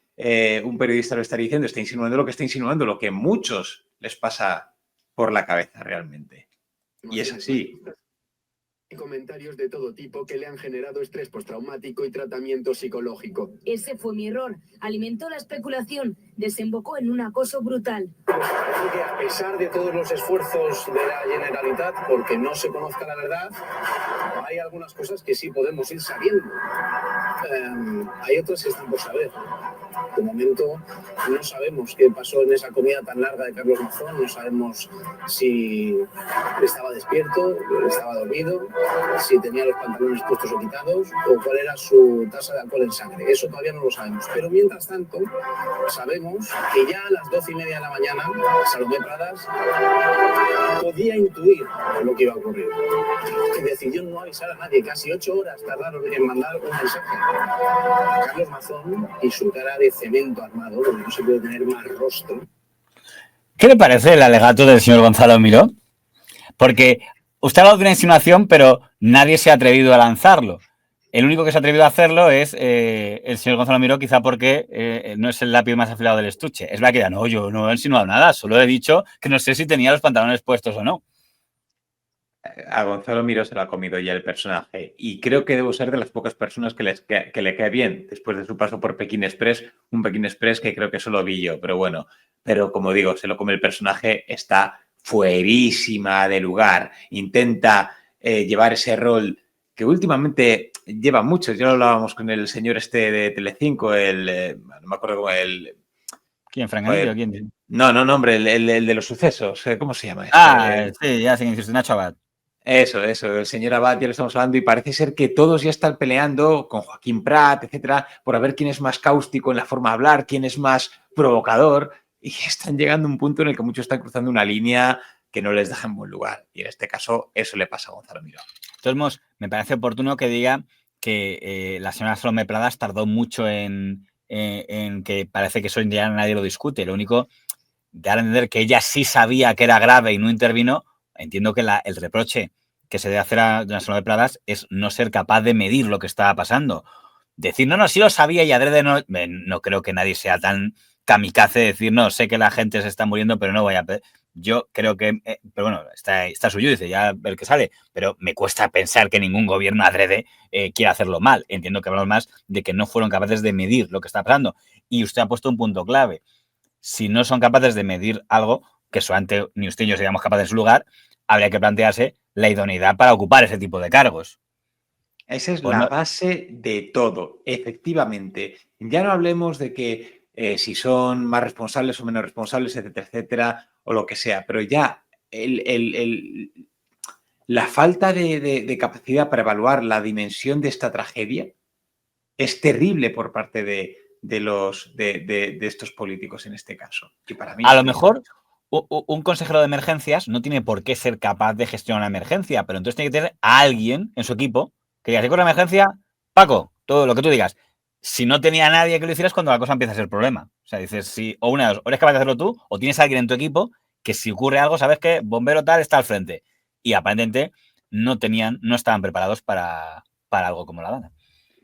un periodista lo estaría diciendo, está insinuando lo que está insinuando, lo que a muchos les pasa por la cabeza realmente. Y es así. Comentarios de todo tipo que le han generado estrés postraumático y tratamiento psicológico. Ese fue mi error. Alimentó la especulación. Desembocó en un acoso brutal. Que a pesar de todos los esfuerzos de la Generalitat, porque no se conozca la verdad, hay algunas cosas que sí podemos ir sabiendo. Hay otras que están por saber. De momento no sabemos qué pasó en esa comida tan larga de Carlos Mazón, no sabemos si estaba despierto, estaba dormido, si tenía los pantalones puestos o quitados o cuál era su tasa de alcohol en sangre. Eso todavía no lo sabemos. Pero mientras tanto sabemos que ya a las 12:30 de la mañana Salomé Pradas podía intuir lo que iba a ocurrir. Que decidió no avisar a nadie. Casi 8 horas tardaron en mandar un mensaje a Carlos Mazón y su cara de cemento armado, donde no se puede tener más rostro. ¿Qué le parece el alegato del señor Gonzalo Miró? Porque usted ha hablado de una insinuación, pero nadie se ha atrevido a lanzarlo. El único que se ha atrevido a hacerlo es el señor Gonzalo Miró, quizá porque no es el lápiz más afilado del estuche. Es verdad que ya no, yo no he insinuado nada, solo he dicho que no sé si tenía los pantalones puestos o no. A Gonzalo Miró se lo ha comido ya el personaje y creo que debo ser de las pocas personas que le cae bien después de su paso por Pekín Express, un Pekín Express que creo que solo vi yo, pero bueno, pero como digo, se lo come el personaje, está fuerísima de lugar, intenta llevar ese rol que últimamente lleva mucho. Ya lo hablábamos con el señor este de Telecinco, no me acuerdo cómo ¿Quién, Franganillo? ¿Quién? No, hombre, el de los sucesos, ¿cómo se llama? Sí, ya sin decirse, Nacho Abad. Eso, el señor Abad, ya lo estamos hablando y parece ser que todos ya están peleando con Joaquín Prat, etcétera, por a ver quién es más cáustico en la forma de hablar, quién es más provocador y están llegando a un punto en el que muchos están cruzando una línea que no les deja en buen lugar y en este caso eso le pasa a Gonzalo Miró. De todos modos, me parece oportuno que diga que la señora Salomé Pradas tardó mucho en que parece que eso ya nadie lo discute. Lo único, dar a entender que ella sí sabía que era grave y no intervino. Entiendo que el reproche que se debe hacer a doña Salomé Pradas es no ser capaz de medir lo que estaba pasando. Decir, no, sí lo sabía y adrede no... No creo que nadie sea tan kamikaze de decir, no, sé que la gente se está muriendo, pero no voy a... Yo creo que... pero bueno, está suyo, dice, ya ver qué sale. Pero me cuesta pensar que ningún gobierno adrede quiera hacerlo mal. Entiendo que hablamos más de que no fueron capaces de medir lo que está pasando. Y usted ha puesto un punto clave. Si no son capaces de medir algo, que solamente ni usted y yo seríamos capaces en su lugar, habría que plantearse la idoneidad para ocupar ese tipo de cargos. Esa es la base de todo, efectivamente. Ya no hablemos de que si son más responsables o menos responsables, etcétera, etcétera, o lo que sea, pero ya la falta de capacidad para evaluar la dimensión de esta tragedia es terrible por parte de estos políticos en este caso. Y para mí a lo mejor un consejero de emergencias no tiene por qué ser capaz de gestionar una emergencia, pero entonces tiene que tener a alguien en su equipo que diga, si ocurre una emergencia, Paco, todo lo que tú digas. Si no tenía nadie que lo hiciera es cuando la cosa empieza a ser problema. O sea, dices, si, o eres capaz de hacerlo tú, o tienes a alguien en tu equipo que si ocurre algo, sabes que bombero tal está al frente. Y aparentemente no estaban preparados para algo como la Dana.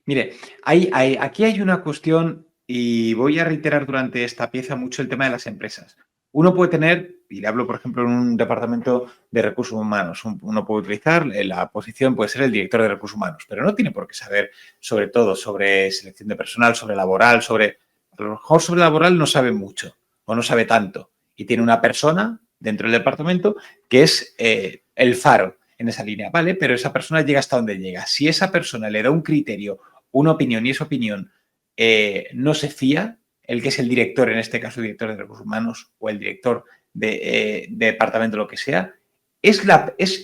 Mire, aquí hay una cuestión y voy a reiterar durante esta pieza mucho el tema de las empresas. Uno puede tener, y le hablo por ejemplo en un departamento de recursos humanos, uno puede utilizar, la posición puede ser el director de recursos humanos, pero no tiene por qué saber sobre todo sobre selección de personal, sobre laboral, a lo mejor sobre laboral no sabe mucho o no sabe tanto y tiene una persona dentro del departamento que es el faro en esa línea, ¿vale? Pero esa persona llega hasta donde llega. Si esa persona le da un criterio, una opinión y esa opinión no se fía, el que es el director, en este caso director de recursos humanos o el director de departamento, lo que sea, es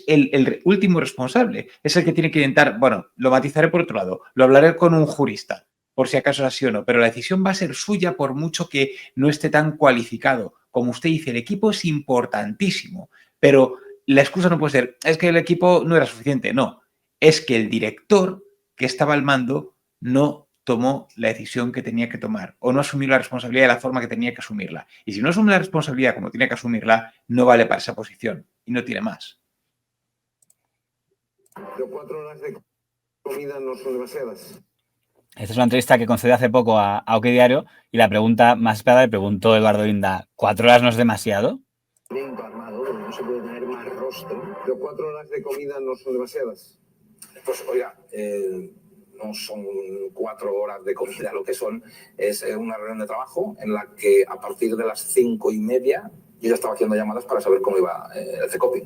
el último responsable. Es el que tiene que intentar, bueno, lo matizaré por otro lado, lo hablaré con un jurista, por si acaso es así o no, pero la decisión va a ser suya por mucho que no esté tan cualificado. Como usted dice, el equipo es importantísimo, pero la excusa no puede ser, es que el equipo no era suficiente. No, es que el director que estaba al mando no tomó la decisión que tenía que tomar o no asumió la responsabilidad de la forma que tenía que asumirla. Y si no asume la responsabilidad como tiene que asumirla, no vale para esa posición y no tiene más. Pero 4 horas de comida no son demasiadas. Esta es una entrevista que concedió hace poco a OK Diario y la pregunta más esperada le preguntó Eduardo Inda, ¿4 horas no es demasiado? Armado, donde no se puede tener más rostro. Pero 4 horas de comida no son demasiadas. Pues oiga, no son 4 horas de comida, lo que son es una reunión de trabajo en la que a partir de las 5:30 yo ya estaba haciendo llamadas para saber cómo iba el CECOPI.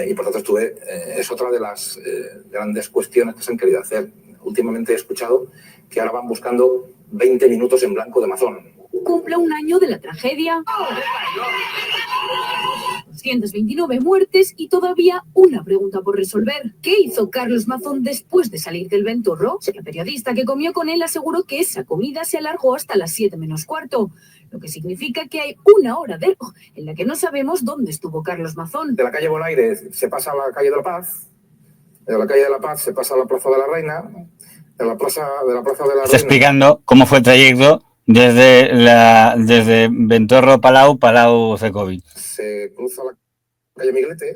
Y por tanto es otra de las grandes cuestiones que se han querido hacer. Últimamente he escuchado que ahora van buscando 20 minutos en blanco de Mazón. Cumple un año de la tragedia. 229 muertes y todavía una pregunta por resolver. ¿Qué hizo Carlos Mazón después de salir del Ventorro? La periodista que comió con él aseguró que esa comida se alargó hasta las 7 menos cuarto, lo que significa que hay una hora en la que no sabemos dónde estuvo Carlos Mazón. De la calle Bonaire se pasa a la calle de la Paz, de la calle de la Paz se pasa a la Plaza de la Reina, de la Plaza de la Reina... Está explicando cómo fue el trayecto desde Ventorro Palau, Palau Cecovi. Se cruza la calle Miglete,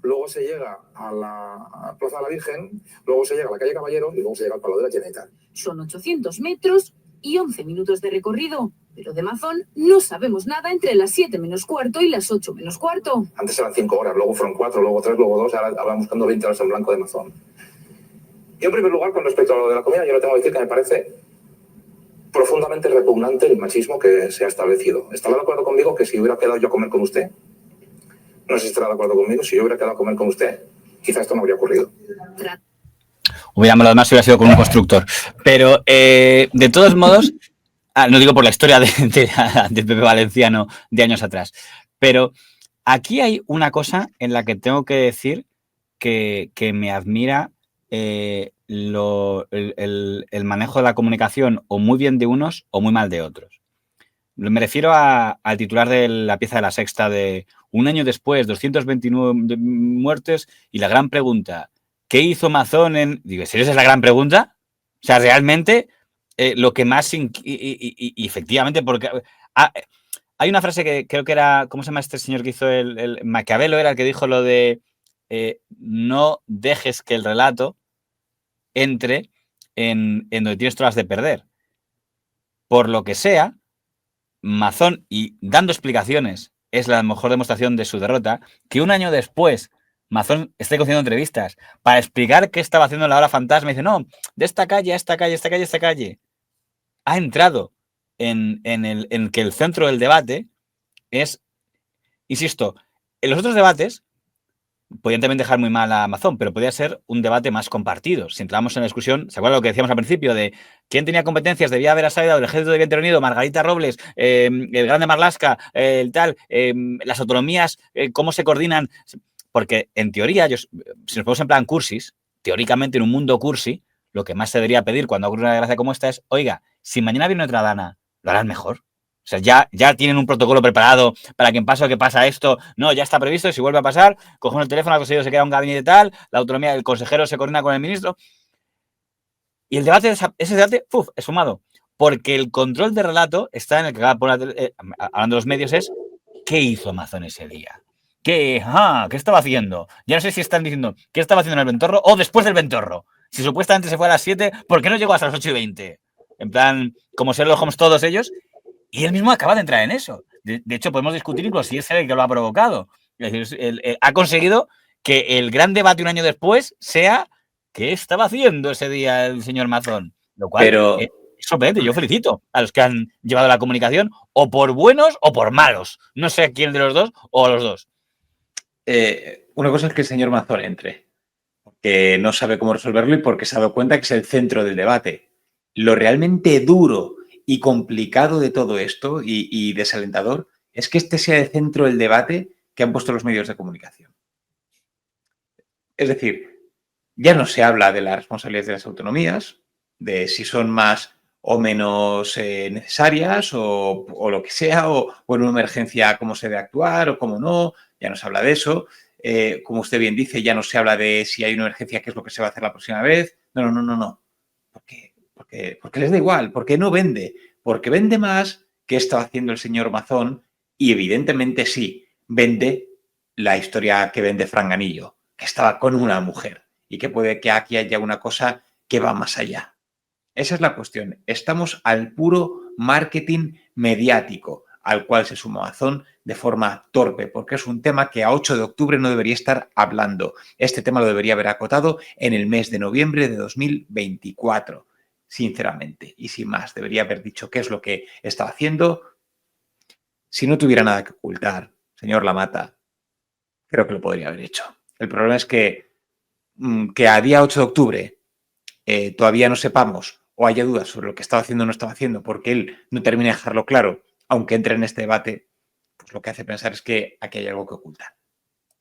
luego se llega a la Plaza de la Virgen, luego se llega a la calle Caballeros y luego se llega al Palau de la Generalitat. Son 800 metros y 11 minutos de recorrido, pero de Mazón no sabemos nada entre las 7 menos cuarto y las 8 menos cuarto. Antes eran 5 horas, luego fueron 4, luego 3, luego 2, ahora vamos buscando 20 horas en blanco de Mazón. Y en primer lugar, con respecto a lo de la comida, yo le tengo que decir que me parece profundamente repugnante el machismo que se ha establecido. ¿Estará de acuerdo conmigo que si hubiera quedado yo a comer con usted? No sé si estará de acuerdo conmigo, si yo hubiera quedado a comer con usted, quizás esto no habría ocurrido. Lo demás hubiera sido con un constructor. Pero, de todos modos, no digo por la historia del Pepe Valenciano de años atrás, pero aquí hay una cosa en la que tengo que decir que me admira el manejo de la comunicación o muy bien de unos o muy mal de otros. Me refiero al titular de la pieza de La Sexta de un año después, 229 muertes y la gran pregunta, ¿qué hizo Mazón en...? Digo, ¿serio esa es la gran pregunta? O sea, realmente lo que más... Y efectivamente, porque... hay una frase que creo que era... ¿Cómo se llama este señor que hizo el Maquiavelo? Era el que dijo lo de no dejes que el relato entre en donde tienes todas las de perder. Por lo que sea, Mazón, y dando explicaciones, es la mejor demostración de su derrota, que un año después Mazón está concediendo entrevistas para explicar qué estaba haciendo en la hora fantasma y dice, no, de esta calle a esta calle, esta calle, esta calle. Ha entrado en que el centro del debate es, insisto, en los otros debates podían también dejar muy mal a Mazón, pero podía ser un debate más compartido. Si entramos en la discusión, ¿se acuerdan lo que decíamos al principio de quién tenía competencias? Debía haber salido del ejército, debía haber unido Margarita Robles, el grande Marlaska, las autonomías, cómo se coordinan. Porque en teoría, si nos ponemos en plan cursis, teóricamente en un mundo cursi, lo que más se debería pedir cuando ocurre una desgracia como esta es, oiga, si mañana viene otra Dana, ¿lo harán mejor? O sea, ya tienen un protocolo preparado para que en caso de que pasa esto, no, ya está previsto, y si vuelve a pasar, cogen el teléfono, el consejero se queda en un gabinete tal, la autonomía del consejero se coordina con el ministro. Y el debate, ese debate, es fumado. Porque el control de relato está en el que acaba hablando de los medios, es ¿qué hizo Mazón ese día? ¿Qué estaba haciendo? Ya no sé si están diciendo qué estaba haciendo en el Ventorro o después del Ventorro. Si supuestamente se fue a las 7, ¿por qué no llegó hasta las 8:20? En plan, como Sherlock Holmes todos ellos. Y él mismo acaba de entrar en eso. De hecho, podemos discutir incluso si es él el que lo ha provocado. Es decir, ha conseguido que el gran debate un año después sea ¿qué estaba haciendo ese día el señor Mazón? Lo cual es sorprendente. Yo felicito a los que han llevado la comunicación o por buenos o por malos. No sé a quién de los dos o a los dos. Una cosa es que el señor Mazón entre, porque no sabe cómo resolverlo y porque se ha dado cuenta que es el centro del debate. Lo realmente duro y complicado de todo esto y desalentador es que este sea el centro del debate que han puesto los medios de comunicación. Es decir, ya no se habla de las responsabilidades de las autonomías, de si son más o menos necesarias o lo que sea, o en una emergencia cómo se debe actuar o cómo no, ya no se habla de eso. Como usted bien dice, ya no se habla de si hay una emergencia, qué es lo que se va a hacer la próxima vez. No. Porque les da igual, porque no vende, porque vende más que estaba haciendo el señor Mazón y evidentemente sí, vende la historia que vende Franganillo, que estaba con una mujer y que puede que aquí haya una cosa que va más allá. Esa es la cuestión. Estamos al puro marketing mediático, al cual se suma Mazón de forma torpe, porque es un tema que a 8 de octubre no debería estar hablando. Este tema lo debería haber acotado en el mes de noviembre de 2024. Sinceramente, y sin más, debería haber dicho qué es lo que estaba haciendo. Si no tuviera nada que ocultar, señor Lammata, creo que lo podría haber hecho. El problema es que a día 8 de octubre todavía no sepamos o haya dudas sobre lo que estaba haciendo o no estaba haciendo, porque él no termina de dejarlo claro, aunque entre en este debate, pues lo que hace pensar es que aquí hay algo que ocultar.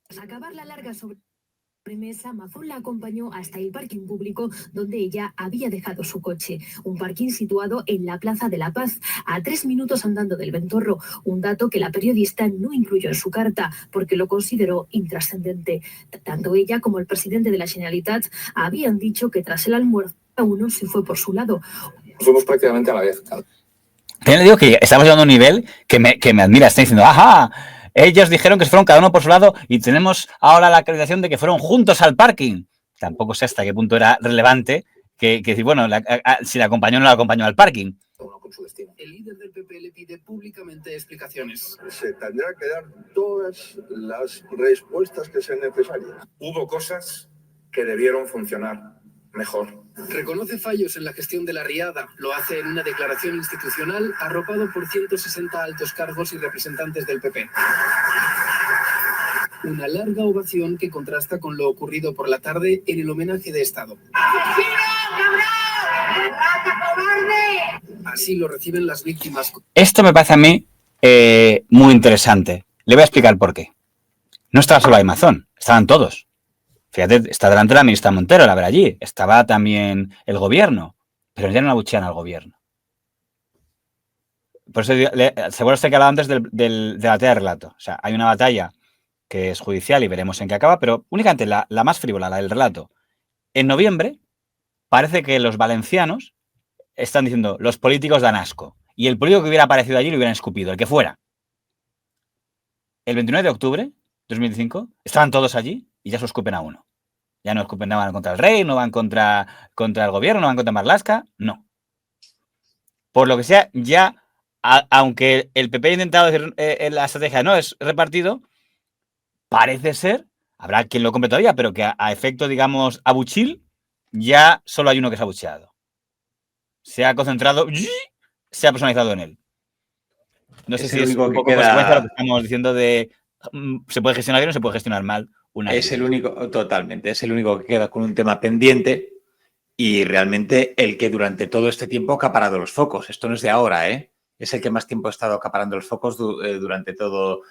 Tras acabar la larga sobremesa, Mazón la acompañó hasta el parking público donde ella había dejado su coche, un parking situado en la Plaza de la Paz, a 3 minutos andando del Ventorro, un dato que la periodista no incluyó en su carta porque lo consideró intrascendente. Tanto ella como el presidente de la Generalitat habían dicho que tras el almuerzo uno se fue por su lado. Fuimos prácticamente a la vez. También le digo que estamos llegando a un nivel que me admira. Están diciendo, ¡ajá! Ellos dijeron que se fueron cada uno por su lado y tenemos ahora la acreditación de que fueron juntos al parking. Tampoco sé hasta qué punto era relevante que decir, bueno, si la acompañó o no la acompañó al parking. El líder del PP le pide públicamente explicaciones. Se tendrá que dar todas las respuestas que sean necesarias. Hubo cosas que debieron funcionar mejor. Reconoce fallos en la gestión de la riada. Lo hace en una declaración institucional arropado por 160 altos cargos y representantes del PP. Una larga ovación que contrasta con lo ocurrido por la tarde en el homenaje de Estado. Así lo reciben las víctimas. Esto me parece a mí muy interesante. Le voy a explicar por qué. No estaba solo Mazón, estaban todos. Fíjate, está delante la ministra Montero, la verá allí. Estaba también el gobierno, pero ya no abuchean al gobierno. Por eso, seguro usted que hablaba antes de la batalla de relato. O sea, hay una batalla que es judicial y veremos en qué acaba, pero únicamente la más frívola, la del relato. En noviembre parece que los valencianos están diciendo los políticos dan asco. Y el político que hubiera aparecido allí lo hubieran escupido, el que fuera. El 29 de octubre de 2005 estaban todos allí y ya se escupen a uno. Ya no escupen, no van contra el rey, no van contra el gobierno, no van contra Marlaska, no. Por lo que sea, ya, aunque el PP ha intentado decir la estrategia no es repartido, parece ser, habrá quien lo compre todavía, pero que a efecto, digamos, abuchil, ya solo hay uno que se ha abucheado. Se ha concentrado, se ha personalizado en él. No sé si es un poco consecuencia de lo que estamos diciendo de se puede gestionar bien o se puede gestionar mal. Es el único, totalmente, es el único que queda con un tema pendiente y realmente el que durante todo este tiempo ha acaparado los focos. Esto no es de ahora, ¿eh? Es el que más tiempo ha estado acaparando los focos durante todo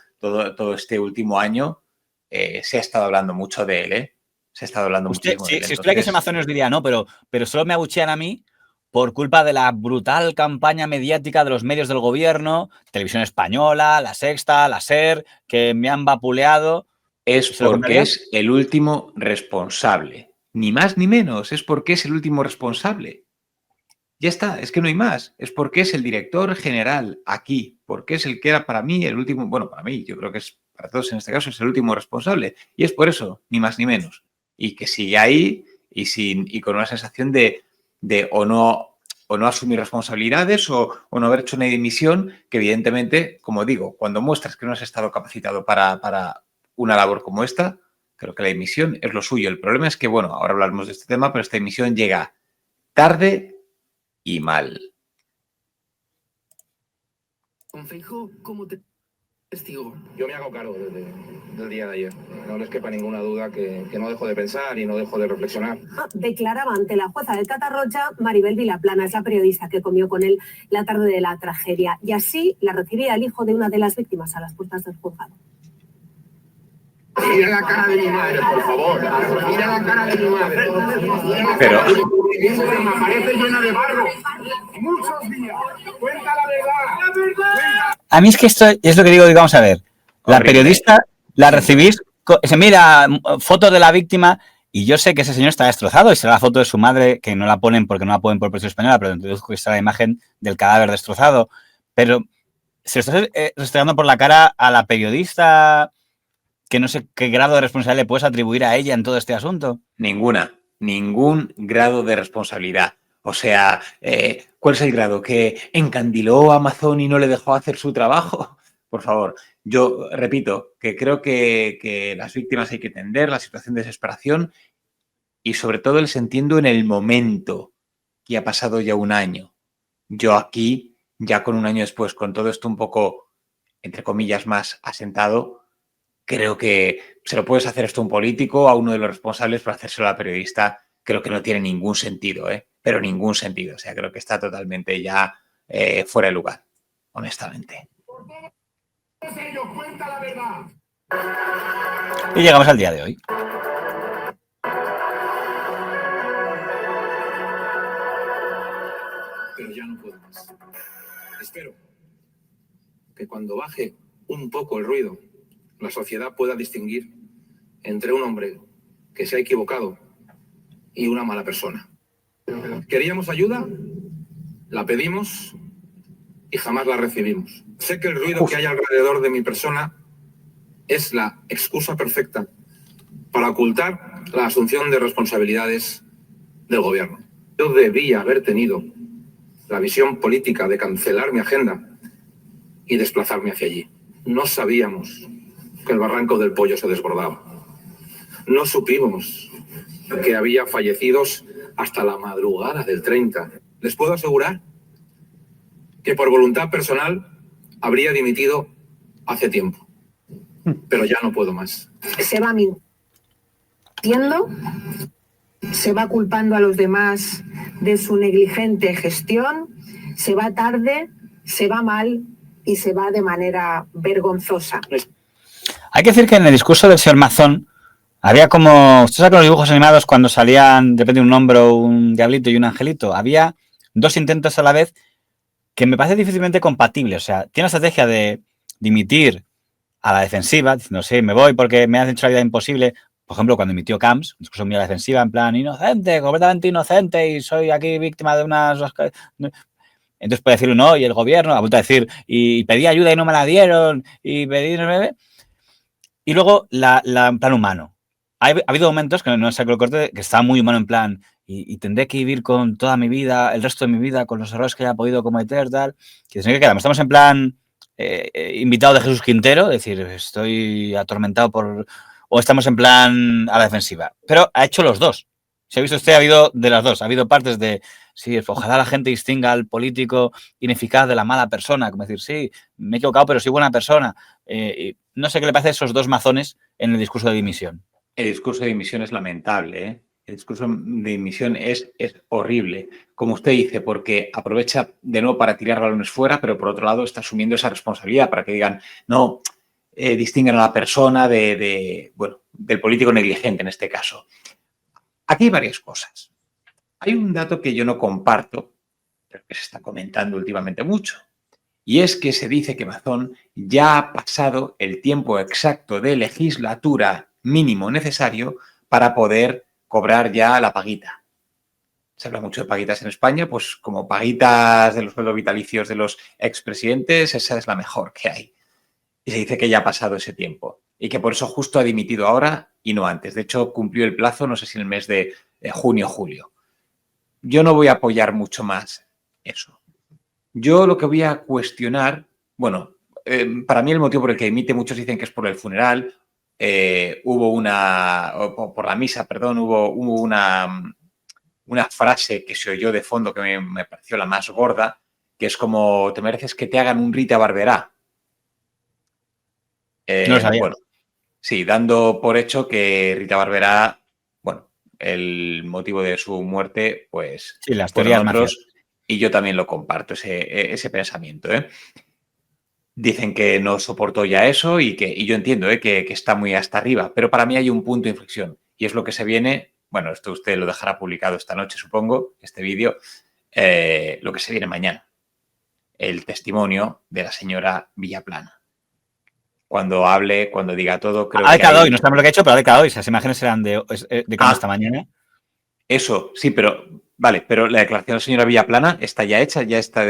este último año. Se ha estado hablando mucho de él, ¿eh? Se ha estado hablando muchísimo de él. Si estuviera que ese Mazón os diría, no, pero solo me abuchean a mí por culpa de la brutal campaña mediática de los medios del gobierno, Televisión Española, La Sexta, La SER, que me han vapuleado. Es porque es el último responsable. Ni más ni menos. Es porque es el último responsable. Ya está. Es que no hay más. Es porque es el director general aquí. Porque es el que era para mí el último... Bueno, para mí, yo creo que es para todos en este caso, es el último responsable. Y es por eso, ni más ni menos. Y que sigue ahí y con una sensación de o no asumir responsabilidades o no haber hecho una dimisión que evidentemente, como digo, cuando muestras que no has estado capacitado para una labor como esta, creo que la dimisión es lo suyo. El problema es que, bueno, ahora hablaremos de este tema, pero esta dimisión llega tarde y mal. Con Feijóo, ¿cómo te testigo? Yo me hago cargo del día de ayer. No les quepa ninguna duda que no dejo de pensar y no dejo de reflexionar. Declaraba ante la jueza de Catarroja Maribel Vilaplana, es la periodista que comió con él la tarde de la tragedia. Y así la recibía el hijo de una de las víctimas a las puertas del juzgado. Mira la cara de mi madre, por favor. Mira la cara de mi madre. Pero... me parece llena de barro. Muchos días. Cuenta la verdad. A mí es que esto es lo que digo, vamos a ver. La periodista la recibís, se mira foto de la víctima y yo sé que ese señor está destrozado y será la foto de su madre, que no la ponen porque no la ponen por presión española, pero deduzco que está la imagen del cadáver destrozado. Pero se lo está restregando por la cara a la periodista, que no sé qué grado de responsabilidad le puedes atribuir a ella en todo este asunto. Ningún grado de responsabilidad. O sea, ¿cuál es el grado? ¿Que encandiló a Mazón y no le dejó hacer su trabajo? Por favor, yo repito que creo que las víctimas hay que entender la situación de desesperación y sobre todo les entiendo en el momento que ha pasado ya un año. Yo aquí, ya con un año después, con todo esto un poco, entre comillas, más asentado, creo que se lo puedes hacer esto a un político, a uno de los responsables, pero hacérselo a la periodista, creo que no tiene ningún sentido, ¿eh? pero ningún sentido. O sea, creo que está totalmente ya fuera de lugar, honestamente. Cuenta la verdad. Y llegamos al día de hoy. Pero ya no puedo más. Espero que cuando baje un poco el ruido, la sociedad pueda distinguir entre un hombre que se ha equivocado y una mala persona. ¿Queríamos ayuda? La pedimos y jamás la recibimos. Sé que el ruido que hay alrededor de mi persona es la excusa perfecta para ocultar la asunción de responsabilidades del gobierno. Yo debía haber tenido la visión política de cancelar mi agenda y desplazarme hacia allí. No sabíamos que el barranco del Pollo se desbordaba. No supimos que había fallecidos hasta la madrugada del 30. Les puedo asegurar que por voluntad personal habría dimitido hace tiempo. Pero ya no puedo más. Se va mintiendo, se va culpando a los demás de su negligente gestión, se va tarde, se va mal y se va de manera vergonzosa. Hay que decir que en el discurso del señor Mazón había como... ¿Usted sabe con los dibujos animados cuando salían de repente un hombro, un diablito y un angelito? Había dos intentos a la vez que me parece difícilmente compatible. O sea, tiene la estrategia de dimitir a la defensiva, diciendo, sí, me voy porque me has hecho la vida imposible. Por ejemplo, cuando emitió Camps, un discurso muy a la defensiva, en plan, inocente, completamente inocente, y soy aquí víctima de unas... Entonces puede decir no, y el gobierno, ha vuelto a decir, y pedí ayuda y no me la dieron, y pedí... Y luego, en plan humano. Ha habido momentos, que no sé el corte, que estaba muy humano en plan, y tendré que vivir con toda mi vida, el resto de mi vida, con los errores que haya podido cometer, tal. Que que quedamos. Estamos en plan invitado de Jesús Quintero, es decir, estoy atormentado por... O estamos en plan a la defensiva. Pero ha hecho los dos. Si ha visto usted, ha habido de las dos. Ha habido partes de, sí, ojalá la gente distinga al político ineficaz de la mala persona. Como decir, sí, me he equivocado, pero soy buena persona. No sé qué le parece a esos dos mazones en el discurso de dimisión. El discurso de dimisión es lamentable, ¿eh? El discurso de dimisión es horrible, como usted dice, porque aprovecha de nuevo para tirar balones fuera, pero por otro lado está asumiendo esa responsabilidad para que digan, no, distinguen a la persona bueno, del político negligente en este caso. Aquí hay varias cosas. Hay un dato que yo no comparto, pero que se está comentando últimamente mucho, y es que se dice que Mazón ya ha pasado el tiempo exacto de legislatura mínimo necesario para poder cobrar ya la paguita. Se habla mucho de paguitas en España, pues como paguitas de los sueldos vitalicios de los expresidentes, esa es la mejor que hay. Y se dice que ya ha pasado ese tiempo y que por eso justo ha dimitido ahora y no antes. De hecho, cumplió el plazo, no sé si en el mes de junio o julio. Yo no voy a apoyar mucho más eso. Yo lo que voy a cuestionar, bueno, para mí el motivo por el que dimite, muchos dicen que es por el funeral, hubo por la misa, perdón, hubo una frase que se oyó de fondo que me pareció la más gorda, que es como, te mereces que te hagan un Rita Barberá. No lo sabía. Bueno, sí, dando por hecho que Rita Barberá, bueno, el motivo de su muerte, pues sí, las fueron teorías otros, mafias. y yo también lo comparto, ese pensamiento, ¿eh? Dicen que no soportó ya eso y yo entiendo que está muy hasta arriba, pero para mí hay un punto de inflexión y es lo que se viene, bueno, esto usted lo dejará publicado esta noche, supongo, este vídeo, lo que se viene mañana, el testimonio de la señora Villaplana. Cuando hable, cuando diga todo, creo que... Ha declarado hoy, no sabemos lo que ha hecho, pero ha declarado hoy, esas imágenes eran de cuando esta mañana. Eso, sí, pero... Vale, pero la declaración de la señora Villaplana está ya hecha, ya está...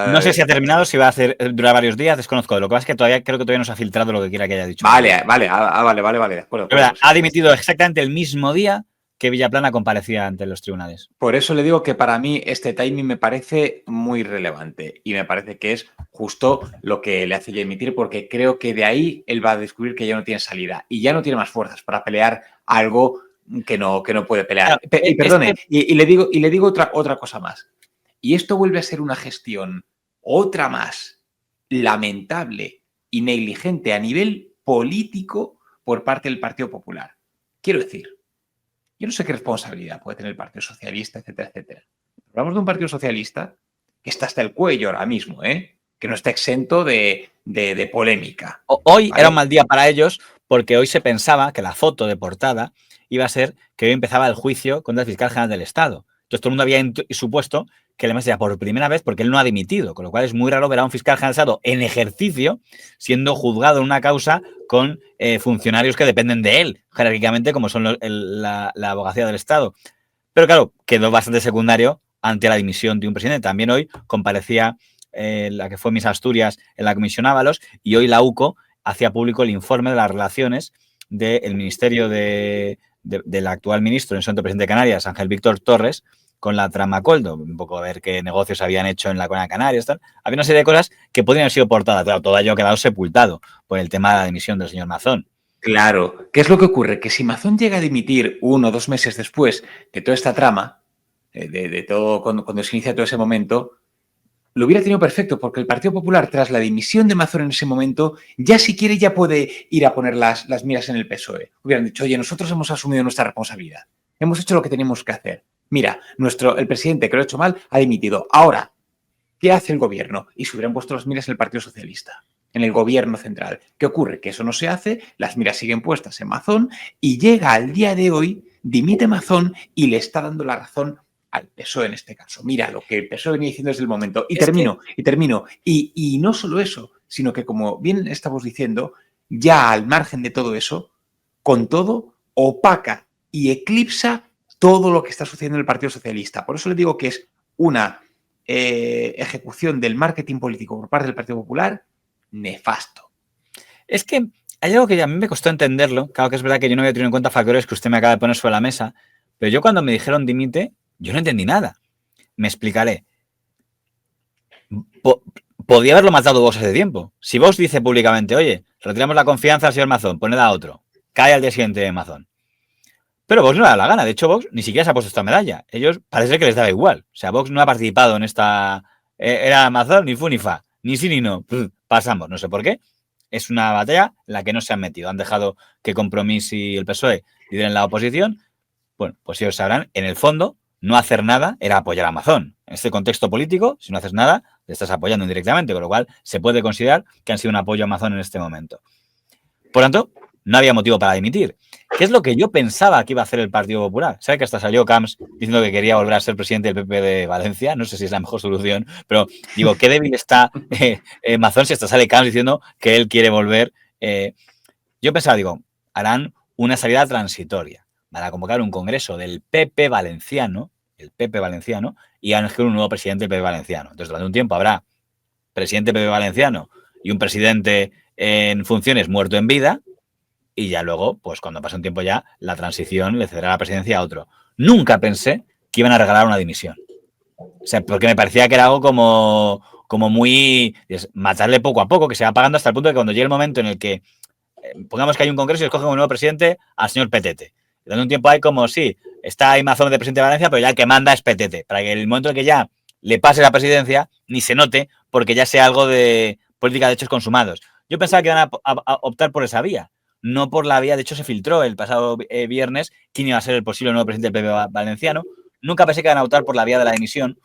No sé si ha terminado, si va a durar varios días, desconozco. Lo que pasa es que creo que todavía no se ha filtrado lo que quiera que haya dicho. Vale, de acuerdo. Pero ha dimitido exactamente el mismo día que Villaplana comparecía ante los tribunales. Por eso le digo que para mí este timing me parece muy relevante y me parece que es justo lo que le hace ya dimitir, porque creo que de ahí él va a descubrir que ya no tiene salida y ya no tiene más fuerzas para pelear algo que no puede pelear. Claro, y perdone, y le digo otra cosa más. Y esto vuelve a ser una gestión, otra más, lamentable y negligente a nivel político por parte del Partido Popular. Quiero decir, yo no sé qué responsabilidad puede tener el Partido Socialista, etcétera, etcétera. Hablamos de un partido socialista que está hasta el cuello ahora mismo, que no está exento de polémica. Hoy ¿vale? era un mal día para ellos porque hoy se pensaba que la foto de portada iba a ser que hoy empezaba el juicio contra el fiscal general del Estado. Entonces todo el mundo había supuesto que además ya por primera vez, porque él no ha dimitido, con lo cual es muy raro ver a un fiscal general del Estado en ejercicio siendo juzgado en una causa con funcionarios que dependen de él, jerárquicamente, como son la abogacía del Estado. Pero claro, quedó bastante secundario ante la dimisión de un presidente. También hoy comparecía la que fue Miss Asturias en la Comisión Ábalos, y hoy la UCO hacía público el informe de las relaciones del ministerio del actual ministro en Santo Presidente de Canarias, Ángel Víctor Torres, con la trama Coldo, un poco a ver qué negocios habían hecho en la Corona de Canarias, tal. Había una serie de cosas que podrían haber sido portadas. Claro, todo ello ha quedado sepultado por el tema de la dimisión del señor Mazón. Claro, ¿qué es lo que ocurre? Que si Mazón llega a dimitir 1 o 2 meses después de toda esta trama, de todo cuando se inicia todo ese momento, lo hubiera tenido perfecto, porque el Partido Popular, tras la dimisión de Mazón en ese momento, ya si quiere ya puede ir a poner las miras en el PSOE. Hubieran dicho, oye, nosotros hemos asumido nuestra responsabilidad, hemos hecho lo que teníamos que hacer. Mira, el presidente que lo ha hecho mal ha dimitido. Ahora, ¿qué hace el gobierno? Y se hubieran puesto las miras en el Partido Socialista, en el gobierno central. ¿Qué ocurre? Que eso no se hace, las miras siguen puestas en Mazón y llega al día de hoy, dimite Mazón y le está dando la razón al PSOE en este caso. Mira, lo que el PSOE venía diciendo desde el momento. Y termino. Y no solo eso, sino que, como bien estamos diciendo, ya al margen de todo eso, con todo, opaca y eclipsa todo lo que está sucediendo en el Partido Socialista. Por eso le digo que es una ejecución del marketing político por parte del Partido Popular nefasto. Es que hay algo que a mí me costó entenderlo. Claro que es verdad que yo no había tenido en cuenta factores que usted me acaba de poner sobre la mesa, pero yo cuando me dijeron dimite, yo no entendí nada. Me explicaré. Podía haberlo matado Vox hace tiempo. Si Vox dice públicamente, oye, retiramos la confianza al señor Mazón, poned a otro, cae al día siguiente de Mazón. Pero Vox no le da la gana. De hecho, Vox ni siquiera se ha puesto esta medalla. Ellos parece que les daba igual. O sea, Vox no ha participado en esta... Era Mazón, ni fu ni fa. Ni sí ni no. Pasamos. No sé por qué. Es una batalla en la que no se han metido. Han dejado que Compromís y el PSOE lideren la oposición. Bueno, pues ellos sabrán, en el fondo, no hacer nada era apoyar a Mazón. En este contexto político, si no haces nada, le estás apoyando indirectamente, con lo cual se puede considerar que han sido un apoyo a Mazón en este momento. Por tanto, no había motivo para dimitir. ¿Qué es lo que yo pensaba que iba a hacer el Partido Popular? ¿Sabe que hasta salió Camps diciendo que quería volver a ser presidente del PP de Valencia? No sé si es la mejor solución, pero digo, qué débil está Mazón si hasta sale Camps diciendo que él quiere volver. Yo pensaba, digo, harán una salida transitoria. Van a convocar un congreso del PP valenciano, y van a escoger un nuevo presidente del PP valenciano. Entonces, durante un tiempo habrá presidente del PP valenciano y un presidente en funciones muerto en vida, y ya luego, pues cuando pase un tiempo ya, la transición le cederá la presidencia a otro. Nunca pensé que iban a regalar una dimisión. O sea, porque me parecía que era algo como muy... matarle poco a poco, que se va pagando hasta el punto de que cuando llegue el momento en el que pongamos que hay un congreso y escogen un nuevo presidente, al señor Petete. Durante un tiempo hay como, sí, está ahí Mazón de presidente de Valencia, pero ya el que manda es Petete. Para que el momento en que ya le pase la presidencia, ni se note, porque ya sea algo de política de hechos consumados. Yo pensaba que iban a optar por esa vía. No por la vía, de hecho se filtró el pasado viernes quién iba a ser el posible nuevo presidente del PP valenciano. Nunca pensé que iban a optar por la vía de la dimisión,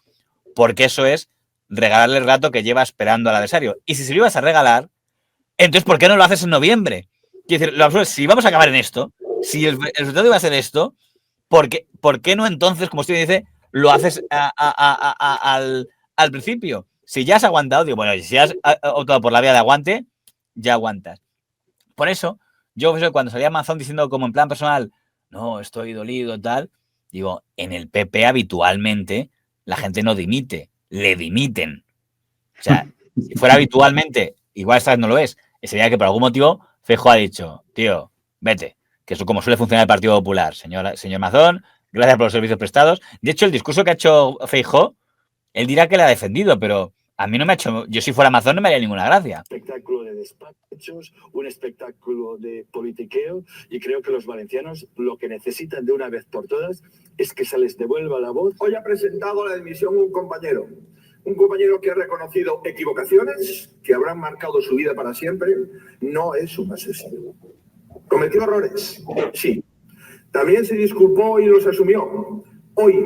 porque eso es regalarle el rato que lleva esperando al adversario. Y si se lo ibas a regalar, entonces ¿por qué no lo haces en noviembre? Quiero decir, lo absurdo es, si vamos a acabar en esto, si el resultado iba a ser esto, ¿por qué no entonces, como usted dice, lo haces al principio? Si ya has aguantado, digo, bueno, si has optado por la vía de aguante, ya aguantas. Por eso, yo cuando salía Mazón diciendo como en plan personal, no, estoy dolido, tal, digo, en el PP habitualmente la gente no dimite, le dimiten. O sea, si fuera habitualmente, igual esta vez no lo es, sería que por algún motivo Feijóo ha dicho, tío, vete, que es como suele funcionar el Partido Popular. Señor Mazón, gracias por los servicios prestados. De hecho, el discurso que ha hecho Feijóo, él dirá que le ha defendido, pero a mí no me ha hecho... Yo si fuera Mazón no me haría ninguna gracia. Un espectáculo de despachos, un espectáculo de politiqueo, y creo que los valencianos lo que necesitan de una vez por todas es que se les devuelva la voz. Hoy ha presentado la dimisión un compañero que ha reconocido equivocaciones que habrán marcado su vida para siempre. No es un asesino. ¿Cometió errores? Sí. También se disculpó y los asumió. Hoy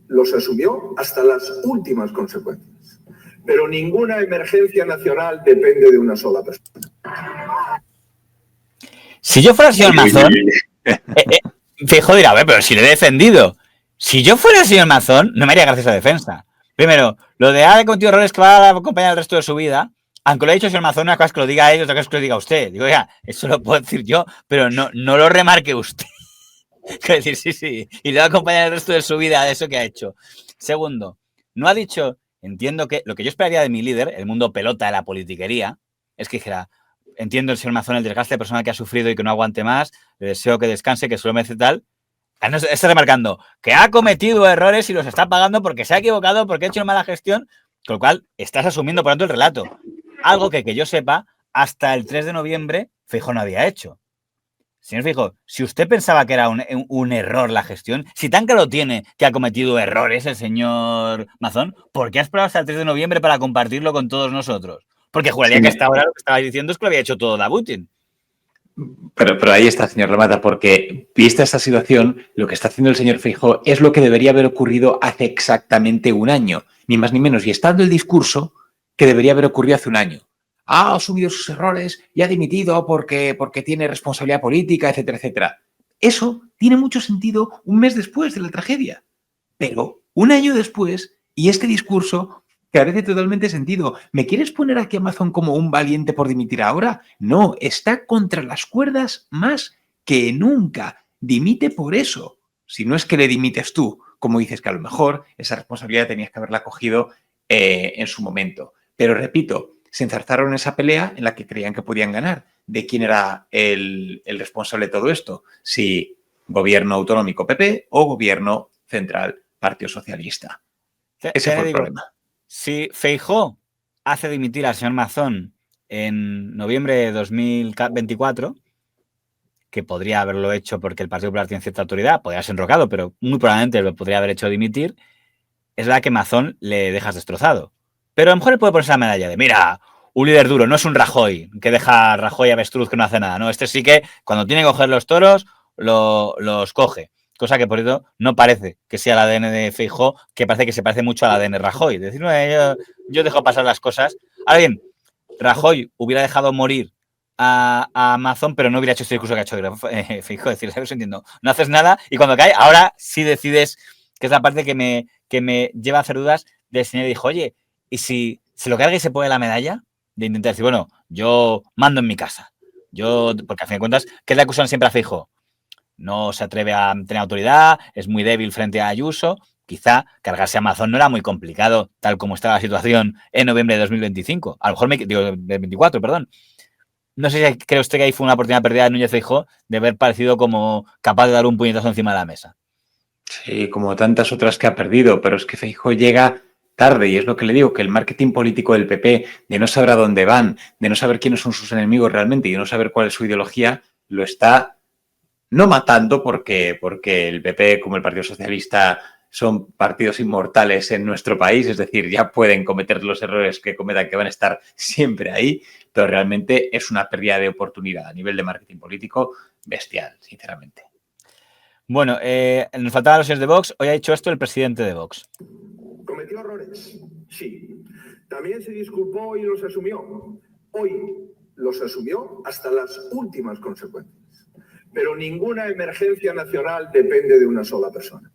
los asumió hasta las últimas consecuencias. Pero ninguna emergencia nacional depende de una sola persona. Si yo fuera el señor Mazón, Feijóo dirá, a ver, pero si le he defendido. Si yo fuera el señor Mazón, no me haría gracia esa defensa. Primero, lo de ha cometido errores que va a acompañar el resto de su vida, aunque lo ha dicho el señor Mazón, una cosa es que lo diga él, otra cosa es que lo diga usted. Digo, ya, eso lo puedo decir yo, pero no lo remarque usted. Es decir, sí, y le va a acompañar el resto de su vida de eso que ha hecho. Segundo, no ha dicho, entiendo que lo que yo esperaría de mi líder, el mundo pelota de la politiquería, es que dijera, entiendo el señor Mazón el desgaste de persona que ha sufrido y que no aguante más, le deseo que descanse, que se lo merece tal. Está remarcando que ha cometido errores y los está pagando porque se ha equivocado, porque ha hecho una mala gestión, con lo cual estás asumiendo por tanto el relato. Algo que yo sepa, hasta el 3 de noviembre Feijóo no había hecho. Señor Feijóo, si usted pensaba que era un error la gestión, si tan claro tiene que ha cometido errores el señor Mazón, ¿por qué ha esperado hasta el 3 de noviembre para compartirlo con todos nosotros? Porque juraría que hasta ahora lo que estaba diciendo es que lo había hecho todo Putin. Pero ahí está, señor Remata, porque vista esta situación, lo que está haciendo el señor Feijóo es lo que debería haber ocurrido hace exactamente un año, ni más ni menos, y está dando el discurso que debería haber ocurrido hace un año. Ha asumido sus errores y ha dimitido porque tiene responsabilidad política, etcétera, etcétera. Eso tiene mucho sentido un mes después de la tragedia, pero un año después, y este discurso carece totalmente sentido. ¿Me quieres poner aquí a Mazón como un valiente por dimitir ahora? No, está contra las cuerdas más que nunca. Dimite por eso. Si no es que le dimites tú, como dices que a lo mejor esa responsabilidad tenías que haberla cogido en su momento. Pero repito, se enzarzaron en esa pelea en la que creían que podían ganar. ¿De quién era el responsable de todo esto? Si gobierno autonómico PP o gobierno central Partido Socialista. Ese fue el problema. Si Feijóo hace dimitir al señor Mazón en noviembre de 2024, que podría haberlo hecho porque el Partido Popular tiene cierta autoridad, podría haberse enrocado, pero muy probablemente lo podría haber hecho dimitir, es verdad que Mazón le dejas destrozado. Pero a lo mejor le puede ponerse la medalla de, mira, un líder duro, no es un Rajoy, que deja a Rajoy avestruz que no hace nada, ¿no? Este sí que cuando tiene que coger los toros, los coge. Cosa que por eso no parece que sea el ADN de Feijóo, que parece que se parece mucho al ADN de Rajoy. Es decir, no, yo dejo pasar las cosas. Ahora bien, Rajoy hubiera dejado morir a Mazón, pero no hubiera hecho este discurso que ha hecho Feijóo. Es decir, ¿sabes? Entiendo. No haces nada y cuando cae, ahora sí decides, que es la parte que me lleva a hacer dudas del señor y dijo, oye, ¿y si se lo carga y se pone la medalla? De intentar decir, bueno, yo mando en mi casa. Porque a fin de cuentas, ¿qué le acusan siempre a Feijóo? No se atreve a tener autoridad, es muy débil frente a Ayuso. Quizá cargarse a Mazón no era muy complicado, tal como estaba la situación en noviembre de 2025. A lo mejor, de 24, perdón. No sé si cree usted que ahí fue una oportunidad perdida de Núñez Feijóo de haber parecido como capaz de dar un puñetazo encima de la mesa. Sí, como tantas otras que ha perdido, pero es que Feijóo llega tarde y es lo que le digo, que el marketing político del PP, de no saber a dónde van, de no saber quiénes son sus enemigos realmente y de no saber cuál es su ideología, lo está no matando porque el PP como el Partido Socialista son partidos inmortales en nuestro país, es decir, ya pueden cometer los errores que cometan, que van a estar siempre ahí, pero realmente es una pérdida de oportunidad a nivel de marketing político bestial, sinceramente. Bueno, nos faltaban los señores de Vox. Hoy ha dicho esto el presidente de Vox. ¿Cometió errores? Sí. También se disculpó y los asumió. Hoy los asumió hasta las últimas consecuencias. Pero ninguna emergencia nacional depende de una sola persona.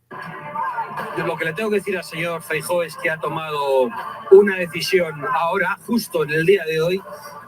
Yo lo que le tengo que decir al señor Feijóo es que ha tomado una decisión ahora, justo en el día de hoy,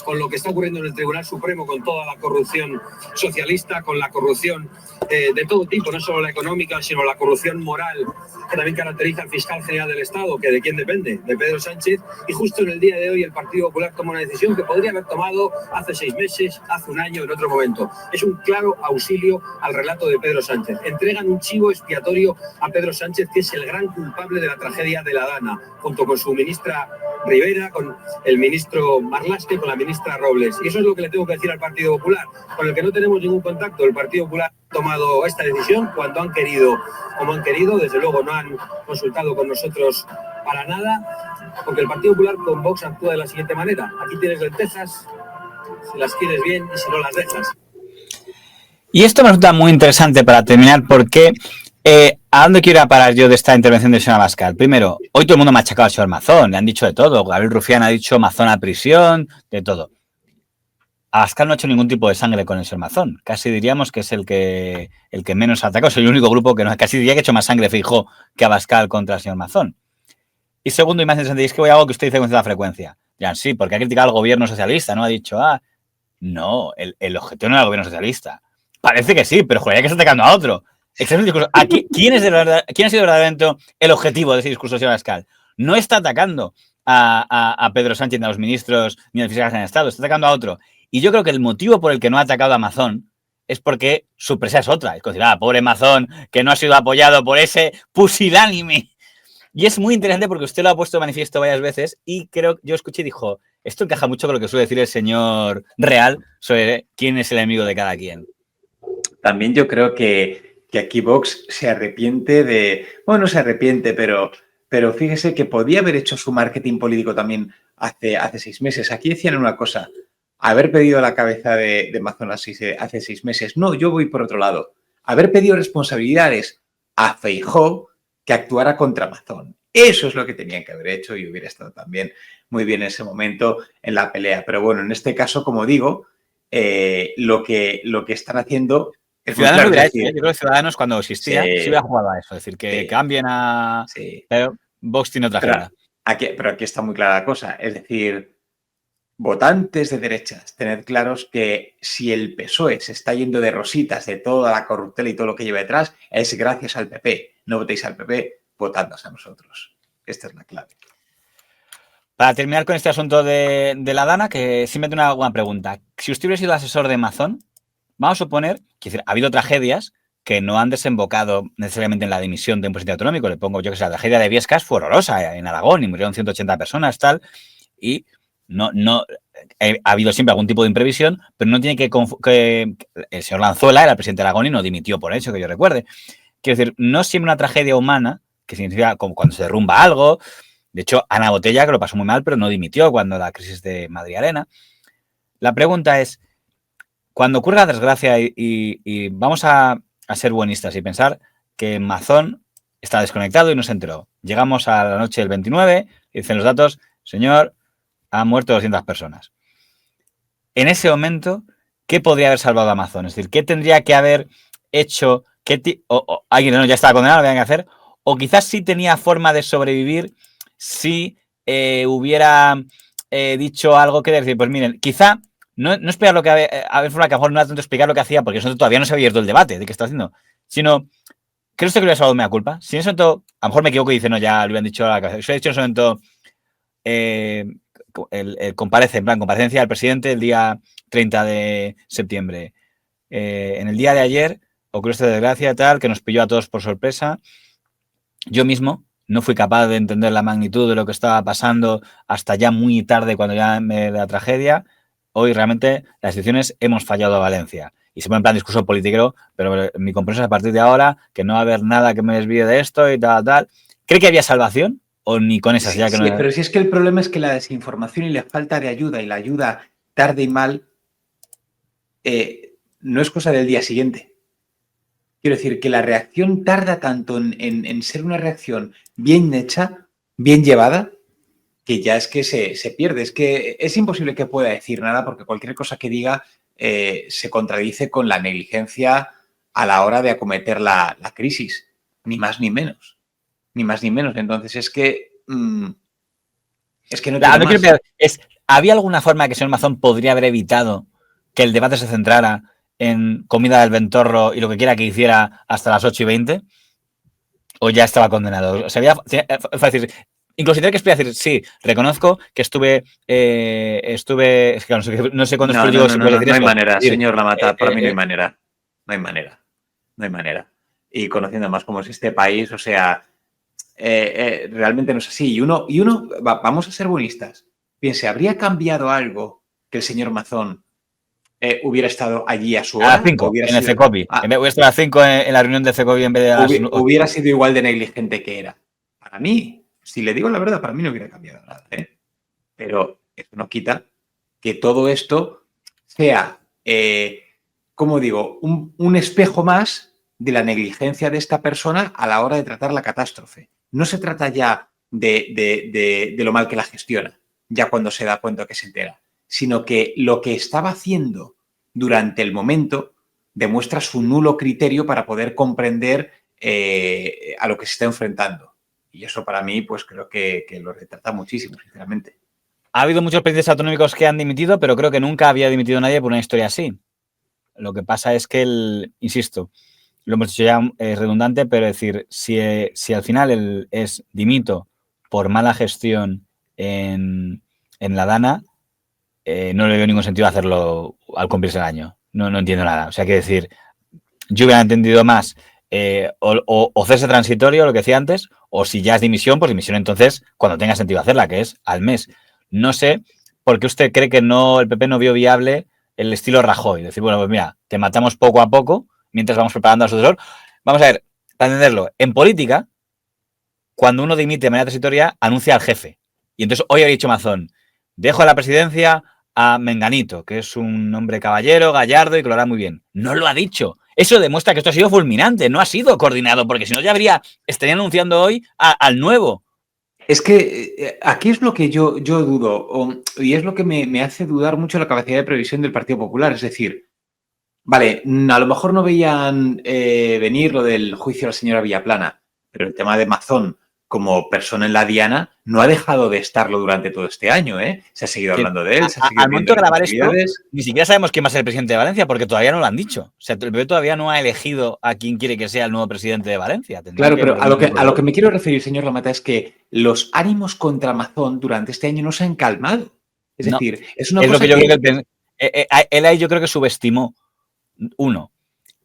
con lo que está ocurriendo en el Tribunal Supremo, con toda la corrupción socialista, con la corrupción de todo tipo, no solo la económica, sino la corrupción moral que también caracteriza al fiscal general del Estado, que de quién depende, de Pedro Sánchez, y justo en el día de hoy el Partido Popular toma una decisión que podría haber tomado hace 6 meses, hace un año, en otro momento. Es un claro auxilio al relato de Pedro Sánchez. Entregan un chivo expiatorio a Pedro Sánchez, que es el gran culpable de la tragedia de la Dana, junto con su ministra Rivera, con el ministro Marlaske, con la ministra Robles. Y eso es lo que le tengo que decir al Partido Popular, con el que no tenemos ningún contacto. El Partido Popular ha tomado esta decisión cuando han querido, como han querido. Desde luego no han consultado con nosotros para nada, porque el Partido Popular con Vox actúa de la siguiente manera. Aquí tienes lentejas, si las quieres bien y si no las dejas. Y esto me resulta muy interesante para terminar porque ¿A dónde quiero ir a parar yo de esta intervención del señor Abascal? Primero, hoy todo el mundo me ha achacado al señor Mazón, le han dicho de todo. Gabriel Rufián ha dicho Mazón a prisión, de todo. Abascal no ha hecho ningún tipo de sangre con el señor Mazón. Casi diríamos que es el que menos ha atacado. Es el único grupo que no, casi diría que ha hecho más sangre Feijóo que Abascal contra el señor Mazón. Y segundo, y más interesante, es que voy a algo que usted dice con cierta frecuencia. Ya, sí, porque ha criticado al gobierno socialista, ¿no? Ha dicho, no, el objetivo no era el gobierno socialista. Parece que sí, pero joder, que está atacando a otro. Ese es el discurso. ¿Quién ha sido verdaderamente el objetivo de ese discurso del señor Abascal? No está atacando a Pedro Sánchez, ni a los ministros, ni al fiscal general de Estado, está atacando a otro. Y yo creo que el motivo por el que no ha atacado a Mazón es porque su presa es otra. Es decir, pobre Mazón, que no ha sido apoyado por ese pusilánime. Y es muy interesante porque usted lo ha puesto de manifiesto varias veces y creo, yo escuché y dijo, esto encaja mucho con lo que suele decir el señor Real sobre quién es el enemigo de cada quien. También yo creo que aquí Vox se arrepiente de... Bueno, no se arrepiente, pero fíjese que podía haber hecho su marketing político también hace 6 meses. Aquí decían una cosa, haber pedido la cabeza de Mazón hace 6 meses. No, yo voy por otro lado. Haber pedido responsabilidades a Feijóo que actuara contra Mazón. Eso es lo que tenían que haber hecho y hubiera estado también muy bien en ese momento en la pelea. Pero bueno, en este caso, como digo, lo que están haciendo... Ciudadanos hubiera hecho, yo creo que Ciudadanos cuando existía sí hubiera jugado a eso, es decir, que cambien a... Sí. Pero Vox tiene otra agenda. Pero aquí está muy clara la cosa, es decir, votantes de derechas, tened claros que si el PSOE se está yendo de rositas de toda la corruptela y todo lo que lleva detrás, es gracias al PP. No votéis al PP, votadnos a nosotros. Esta es la clave. Para terminar con este asunto de la Dana, que simplemente una buena pregunta. Si usted hubiera sido asesor de Mazón, vamos a suponer que ha habido tragedias que no han desembocado necesariamente en la dimisión de un presidente autonómico. Le pongo yo que la tragedia de Biescas fue horrorosa en Aragón y murieron 180 personas, tal, y no ha habido siempre algún tipo de imprevisión, pero no tiene que el señor Lanzuela era el presidente de Aragón y no dimitió por eso, que yo recuerde. Quiero decir, no siempre una tragedia humana, que significa como cuando se derrumba algo. De hecho, Ana Botella, que lo pasó muy mal, pero no dimitió cuando la crisis de Madrid Arena. La pregunta es, cuando ocurre la desgracia y vamos a ser buenistas y pensar que Mazón está desconectado y no se enteró. Llegamos a la noche del 29 y dicen los datos, señor, han muerto 200 personas. En ese momento, ¿qué podría haber salvado a Mazón? Es decir, ¿qué tendría que haber hecho? Alguien no ya estaba condenado, lo habían que hacer. O quizás sí tenía forma de sobrevivir si hubiera dicho algo que decir, pues miren, quizá no explicar lo que a lo mejor no era tanto explicar lo que hacía, porque eso todavía no se había abierto el debate de qué está haciendo, sino creo que hubiera salvado mea culpa. Si en ese momento, a lo mejor me equivoco y dice, no, ya lo habían dicho a la cabeza. Yo he dicho en ese momento comparecencia del presidente el día 30 de septiembre. En el día de ayer ocurrió esta desgracia tal que nos pilló a todos por sorpresa. Yo mismo no fui capaz de entender la magnitud de lo que estaba pasando hasta ya muy tarde cuando ya me la tragedia. Hoy realmente las instituciones hemos fallado a Valencia. Y se pone en plan discurso político, pero mi compromiso es a partir de ahora que no va a haber nada que me desvíe de esto y tal. ¿Cree que había salvación? ¿O ni con esas? Sí, ya que no... pero si es que el problema es que la desinformación y la falta de ayuda y la ayuda tarde y mal no es cosa del día siguiente. Quiero decir que la reacción tarda tanto en ser una reacción bien hecha, bien llevada, que ya es que se pierde. Es que es imposible que pueda decir nada porque cualquier cosa que diga se contradice con la negligencia a la hora de acometer la crisis. Ni más ni menos. Ni más ni menos. Entonces es que no tiene más. ¿Había alguna forma que el señor Mazón podría haber evitado que el debate se centrara en comida del Ventorro y lo que quiera que hiciera hasta las 8:20? ¿O ya estaba condenado? O sea, incluso tendría que explicar, decir, sí, reconozco que estuve, no sé cuándo estuve yo. No hay manera, señor Lamatá, para mí no hay manera. No hay manera. Y conociendo más cómo es este país, o sea, realmente no es así. Y uno vamos a ser buenistas. Piense, ¿habría cambiado algo que el señor Mazón hubiera estado allí a su hora? A las 5, en el CECOPI. Hubiera estado a las 5 en la reunión del CECOPI en vez de a las 8. Hubiera sido igual de negligente que era. Para mí, si le digo la verdad, para mí no hubiera cambiado nada. Pero eso no quita que todo esto sea, como digo, un espejo más de la negligencia de esta persona a la hora de tratar la catástrofe. No se trata ya de lo mal que la gestiona, ya cuando se da cuenta que se entera, sino que lo que estaba haciendo durante el momento demuestra su nulo criterio para poder comprender a lo que se está enfrentando. Y eso para mí, pues creo que lo retrata muchísimo, sinceramente. Ha habido muchos presidentes autonómicos que han dimitido, pero creo que nunca había dimitido nadie por una historia así. Lo que pasa es que, insisto, lo hemos dicho ya, es redundante, pero es decir, si al final es dimito por mala gestión en la DANA, no le veo ningún sentido hacerlo al cumplirse el año. No entiendo nada. O sea, que decir, yo hubiera entendido más o cese transitorio, lo que decía antes, o si ya es dimisión, pues dimisión entonces cuando tenga sentido hacerla, que es al mes. No sé por qué usted cree que el PP no vio viable el estilo Rajoy. Decir, bueno, pues mira, te matamos poco a poco mientras vamos preparando al sucesor. Vamos a ver, para entenderlo, en política, cuando uno dimite de manera transitoria, anuncia al jefe. Y entonces hoy ha dicho Mazón, dejo la presidencia a Menganito, que es un hombre caballero, gallardo y que lo hará muy bien. No lo ha dicho. Eso demuestra que esto ha sido fulminante, no ha sido coordinado, porque si no ya estaría anunciando hoy al nuevo. Es que aquí es lo que yo dudo, y es lo que me hace dudar mucho la capacidad de previsión del Partido Popular. Es decir, vale, a lo mejor no veían venir lo del juicio a la señora Vilaplana, pero el tema de Mazón como persona en la diana no ha dejado de estarlo durante todo este año, ¿eh? Se ha seguido hablando de él, se ha seguido al momento de grabar esto, ni siquiera sabemos quién va a ser el presidente de Valencia, porque todavía no lo han dicho. O sea, el PP todavía no ha elegido a quién quiere que sea el nuevo presidente de Valencia. Claro, pero a lo que me quiero referir, señor Lamata, es que los ánimos contra Mazón durante este año no se han calmado. Es decir, es una cosa lo que yo creo que él ahí yo creo que subestimó, uno,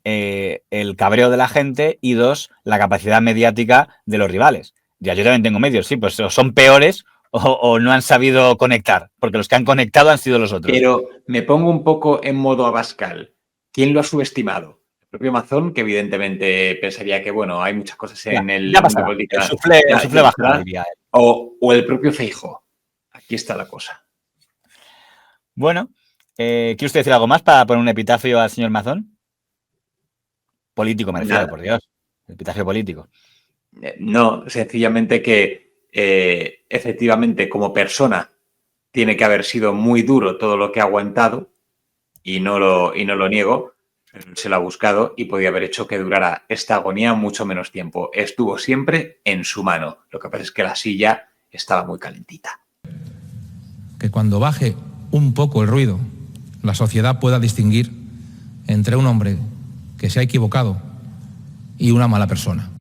el cabreo de la gente y dos, la capacidad mediática de los rivales. Ya, yo también tengo medios, sí, pues o son peores o no han sabido conectar, porque los que han conectado han sido los otros. Pero me pongo un poco en modo Abascal. ¿Quién lo ha subestimado? El propio Mazón, que evidentemente pensaría que, bueno, hay muchas cosas en el mundo político. El suflé baja, diría él. O el propio Feijóo. Aquí está la cosa. Bueno, ¿quiere usted decir algo más para poner un epitafio al señor Mazón? Político, me refiero, por Dios. Epitafio político. No, sencillamente que efectivamente como persona tiene que haber sido muy duro todo lo que ha aguantado y no lo niego, se lo ha buscado y podía haber hecho que durara esta agonía mucho menos tiempo. Estuvo siempre en su mano. Lo que pasa es que la silla estaba muy calentita. Que cuando baje un poco el ruido, la sociedad pueda distinguir entre un hombre que se ha equivocado y una mala persona.